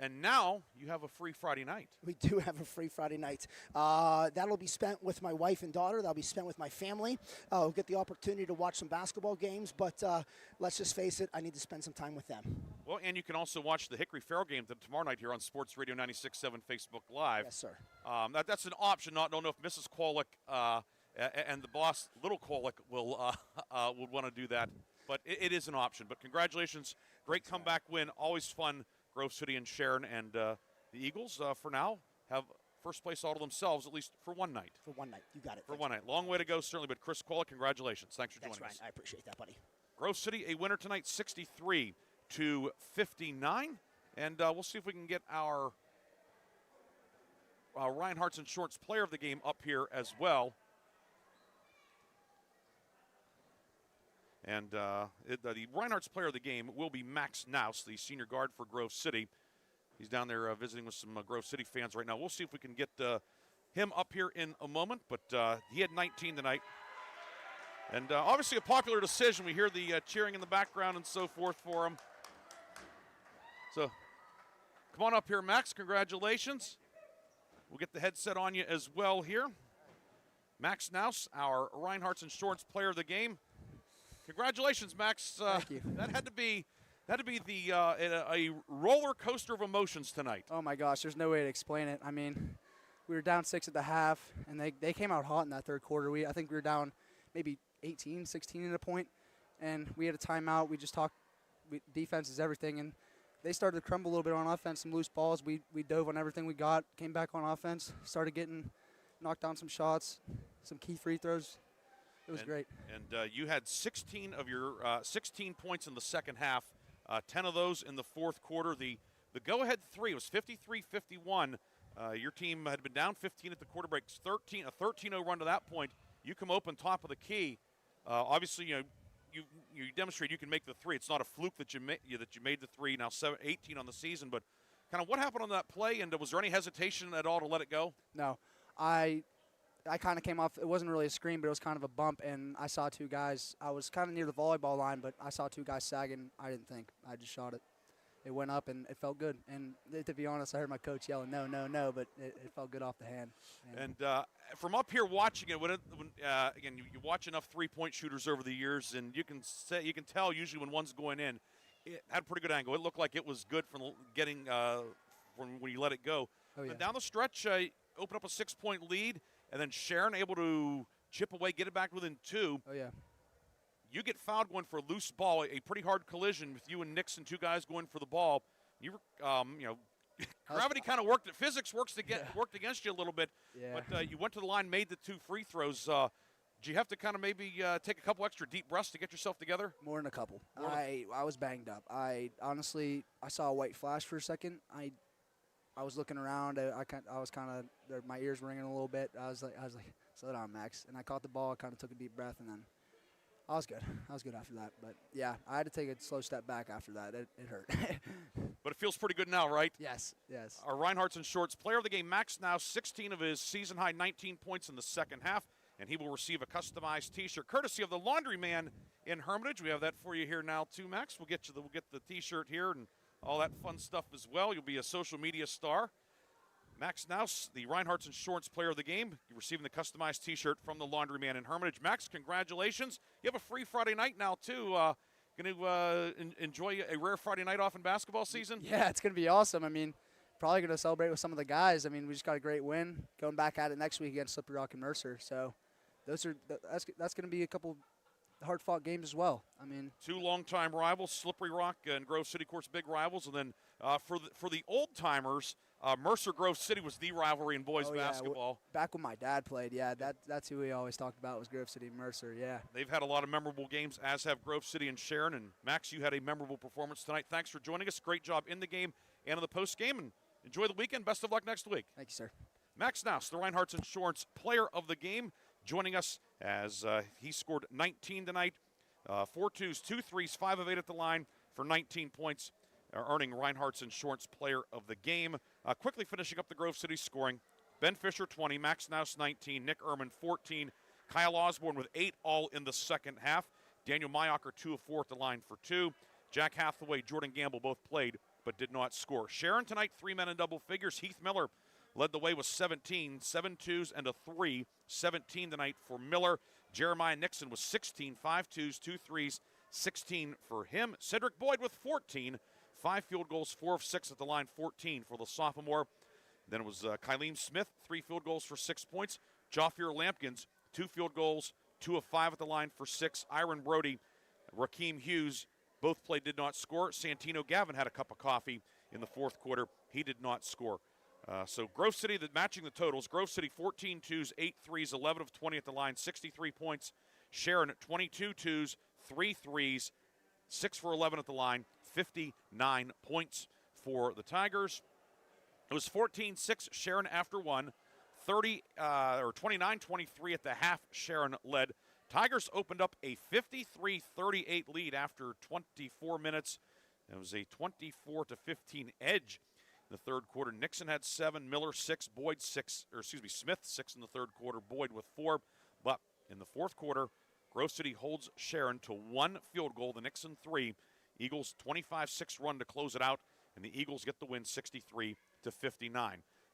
And now you have a free Friday night. We do have a free Friday night. That'll be spent with my wife and daughter. That'll be spent with my family. We'll get the opportunity to watch some basketball games, but let's just face it, I need to spend some time with them. Well, and you can also watch the Hickory Farrell game tomorrow night here on Sports Radio 96.7 Facebook Live. Yes, sir. That's an option. I don't know if Mrs. Kwolek and the boss, Little Kwolek, would want to do that, but it is an option. But congratulations. Great comeback win. Always fun. Grove City and Sharon, and the Eagles, for now, have first place all to themselves, at least for one night. For one night. You got it. For one night. Long way to go, certainly, but Chris Kwolek, congratulations. Thanks for joining us. I appreciate that, buddy. Grove City, a winner tonight, 63-59, and we'll see if we can get our Ryan Hartson Shorts player of the game up here as well. And the Reinhardt's player of the game will be Max Naus, the senior guard for Grove City. He's down there visiting with some Grove City fans right now. We'll see if we can get him up here in a moment, but he had 19 tonight. And obviously a popular decision. We hear the cheering in the background and so forth for him. So come on up here, Max. Congratulations. We'll get the headset on you as well here. Max Naus, our Ryan Hartson Shorts player of the game. Congratulations, Max. Thank you. That had to be a roller coaster of emotions tonight. Oh my gosh, there's no way to explain it. I mean, we were down 6 at the half, and they came out hot in that third quarter. I think we were down maybe 18, 16 at a point, and we had a timeout. We just talked. Defense is everything, and they started to crumble a little bit on offense. Some loose balls. We dove on everything we got. Came back on offense. Started getting knocked down some shots, some key free throws. It was great. And you had 16 of your 16 points in the second half, 10 of those in the fourth quarter. The go-ahead three was 53-51. Your team had been down 15 at the quarter break, a 13-0 run to that point. You come open top of the key. Obviously, you demonstrate you can make the three. It's not a fluke that you made the three. Now 18 on the season, but kind of what happened on that play, and was there any hesitation at all to let it go? No, I kind of came off. It wasn't really a screen, but it was kind of a bump, and I saw two guys. I was kind of near the volleyball line, but I saw two guys sagging. I didn't think. I just shot it. It went up, and it felt good. And to be honest, I heard my coach yelling, no, no, no, but it felt good off the hand. And from up here watching it, again, you watch enough three-point shooters over the years, and you can tell usually when one's going in, it had a pretty good angle. It looked like it was good from getting when you let it go. Oh, yeah. And down the stretch, open up a 6-point lead, and then Sharon able to chip away, get it back within 2. Oh, yeah. You get fouled going for a loose ball, a pretty hard collision with you and Nixon, two guys going for the ball. You were, gravity kind of worked. Physics worked against you a little bit. Yeah. But you went to the line, made the 2 free throws. Did you have to kind of maybe take a couple extra deep breaths to get yourself together? More than a couple. I was banged up. I saw a white flash for a second. I was looking around. I was kind of, my ears were ringing a little bit. I was like, slow down, Max. And I caught the ball. I kind of took a deep breath, and then I was good. I was good after that. But, yeah, I had to take a slow step back after that. It hurt. But it feels pretty good now, right? Yes. Our Reinhardt's and Shorts player of the game, Max, now 16 of his season-high 19 points in the second half, and he will receive a customized T-shirt courtesy of the Laundry Man in Hermitage. We have that for you here now, too, Max. We'll get the T-shirt here and all that fun stuff as well. You'll be a social media star. Max Naus, the Reinhardt's Insurance Player of the Game, receiving the customized T-shirt from the Laundry Man in Hermitage. Max, congratulations. You have a free Friday night now, too. Going to enjoy a rare Friday night off in basketball season? Yeah, it's going to be awesome. I mean, probably going to celebrate with some of the guys. I mean, we just got a great win. Going back at it next week against Slippery Rock and Mercer. So that's going to be a couple hard-fought games as well. I mean, 2 longtime rivals, Slippery Rock and Grove City, of course, big rivals. And then for the old-timers, Mercer Grove City was the rivalry in boys basketball. Back when my dad played, yeah, that's who we always talked about was Grove City and Mercer, yeah. They've had a lot of memorable games, as have Grove City and Sharon. And, Max, you had a memorable performance tonight. Thanks for joining us. Great job in the game and in the postgame. And enjoy the weekend. Best of luck next week. Thank you, sir. Max Naus, the Reinhardt's Insurance Player of the Game, joining us as he scored 19 tonight. 4 twos, 2 threes, 5 of 8 at the line for 19 points, earning Reinhardt's Insurance Player of the Game. Quickly finishing up the Grove City scoring, Ben Fisher 20, Max Naus 19, Nick Ehrman 14, Kyle Osborne with 8 all in the second half, Daniel Mayocker 2 of 4 at the line for 2, Jack Hathaway, Jordan Gamble both played but did not score. Sharon tonight, 3 men in double figures. Heath Miller led the way with 17, 7 twos and a 3, 17 tonight for Miller. Jeremiah Nixon was 16, 5 twos, 2 threes, 16 for him. Cedric Boyd with 14, 5 field goals, 4 of 6 at the line, 14 for the sophomore. Then it was Kylene Smith, 3 field goals for 6 points. Joffier Lampkins, 2 field goals, 2 of 5 at the line for 6. Iron Brody, Rakeem Hughes, both played, did not score. Santino Gavin had a cup of coffee in the fourth quarter. He did not score. So Grove City, matching the totals, Grove City 14 twos, 8 threes, 11 of 20 at the line, 63 points. Sharon 22 twos, 3 threes, 6 for 11 at the line, 59 points for the Tigers. It was 14-6 Sharon after 1, 29-23 at the half Sharon led. Tigers opened up a 53-38 lead after 24 minutes. It was a 24-15 edge in the third quarter. Nixon had 7, Miller 6, Boyd 6, Smith 6 in the third quarter, Boyd with 4. But in the fourth quarter, Grove City holds Sharon to 1 field goal, the Nixon 3. Eagles 25-6 run to close it out, and the Eagles get the win 63-59.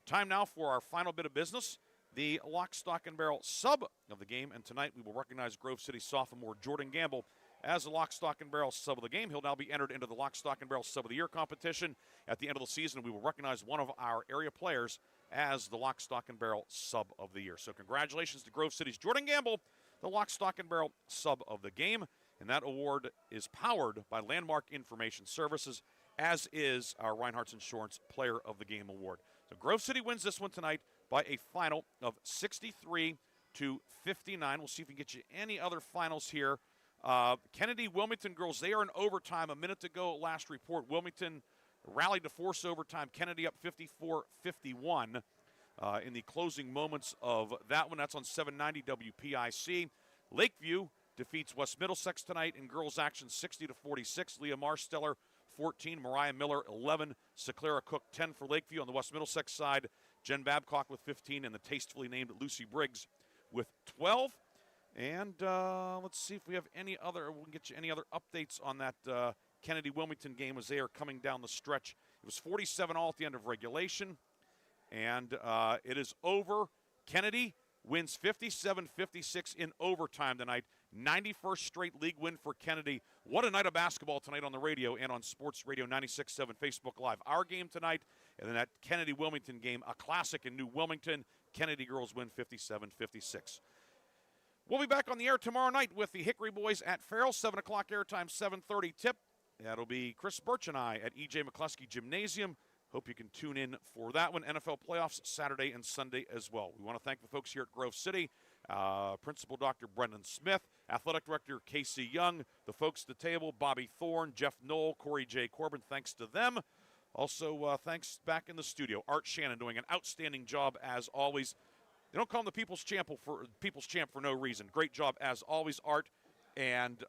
Time now for our final bit of business, the lock, stock, and barrel sub of the game. And tonight we will recognize Grove City sophomore Jordan Gamble as the lock, stock, and barrel sub of the game. He'll now be entered into the lock, stock, and barrel sub of the year competition. At the end of the season, we will recognize one of our area players as the lock, stock, and barrel sub of the year. So congratulations to Grove City's Jordan Gamble, the lock, stock, and barrel sub of the game. And that award is powered by Landmark Information Services, as is our Reinhardt's Insurance Player of the Game award. So Grove City wins this one tonight by a final of 63-59. We'll see if we can get you any other finals here. Kennedy Wilmington girls, they are in overtime. A minute to go, last report. Wilmington rallied to force overtime. Kennedy up 54-51 in the closing moments of that one. That's on 790 WPIC. Lakeview defeats West Middlesex tonight in girls action 60-46. Leah Marsteller 14, Mariah Miller 11, Seclara Cook 10 for Lakeview. On the West Middlesex side, Jen Babcock with 15 and the tastefully named Lucy Briggs with 12. And let's see if we have any other. We'll get you any other updates on that Kennedy-Wilmington game as they are coming down the stretch. It was 47-all at the end of regulation, and it is over. Kennedy wins 57-56 in overtime tonight. 91st straight league win for Kennedy. What a night of basketball tonight on the radio and on Sports Radio 96.7 Facebook Live. Our game tonight, and then that Kennedy-Wilmington game, a classic in New Wilmington. Kennedy girls win 57-56. We'll be back on the air tomorrow night with the Hickory boys at Farrell. 7 o'clock airtime, 7:30 tip. That'll be Chris Birch and I at E.J. McCluskey Gymnasium. Hope you can tune in for that one. NFL playoffs Saturday and Sunday as well. We want to thank the folks here at Grove City, Principal Dr. Brendan Smith, Athletic Director Casey Young, the folks at the table, Bobby Thorne, Jeff Knoll, Corey J. Corbin. Thanks to them. Also, thanks back in the studio, Art Shannon doing an outstanding job as always. They don't call him the People's Champ for no reason. Great job as always, Art. And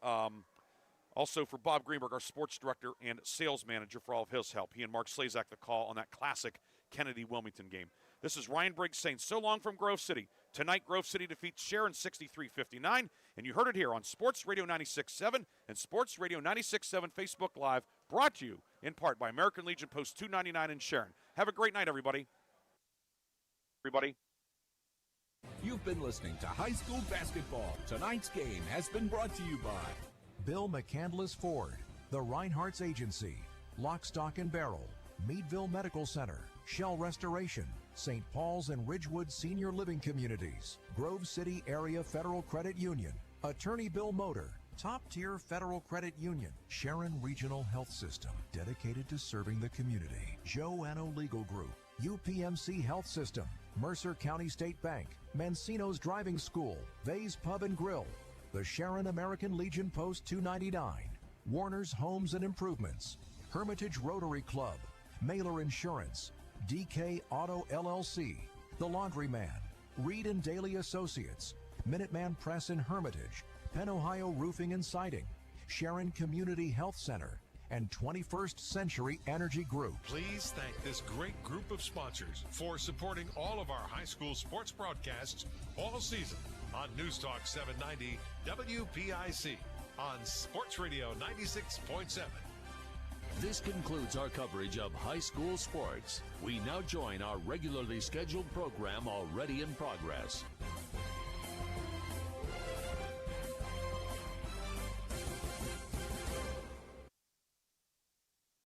also for Bob Greenberg, our sports director and sales manager, for all of his help. He and Mark Slazak the call on that classic Kennedy-Wilmington game. This is Ryan Briggs saying so long from Grove City. Tonight, Grove City defeats Sharon 63-59. And you heard it here on Sports Radio 96.7 and Sports Radio 96.7 Facebook Live, brought to you in part by American Legion Post 299 in Sharon. Have a great night, everybody. You've been listening to High School Basketball. Tonight's game has been brought to you by Bill McCandless Ford, the Reinhardt's Agency, Lock, Stock and Barrel, Meadville Medical Center, Shell Restoration, St. Paul's and Ridgewood Senior Living Communities, Grove City Area Federal Credit Union, Attorney Bill Motor, Top Tier Federal Credit Union, Sharon Regional Health System, dedicated to serving the community, Joanno Legal Group, UPMC Health System, Mercer County State Bank, Mancino's Driving School, Vay's Pub and Grill, the Sharon American Legion Post 299, Warner's Homes and Improvements, Hermitage Rotary Club, Mailer Insurance, DK Auto LLC, The Laundryman, Reed and Daly Associates, Minuteman Press in Hermitage, Penn Ohio Roofing and Siding, Sharon Community Health Center, and 21st Century Energy Group. Please thank this great group of sponsors for supporting all of our high school sports broadcasts all season on News Talk 790 WPIC on Sports Radio 96.7. This concludes our coverage of high school sports. We now join our regularly scheduled program already in progress.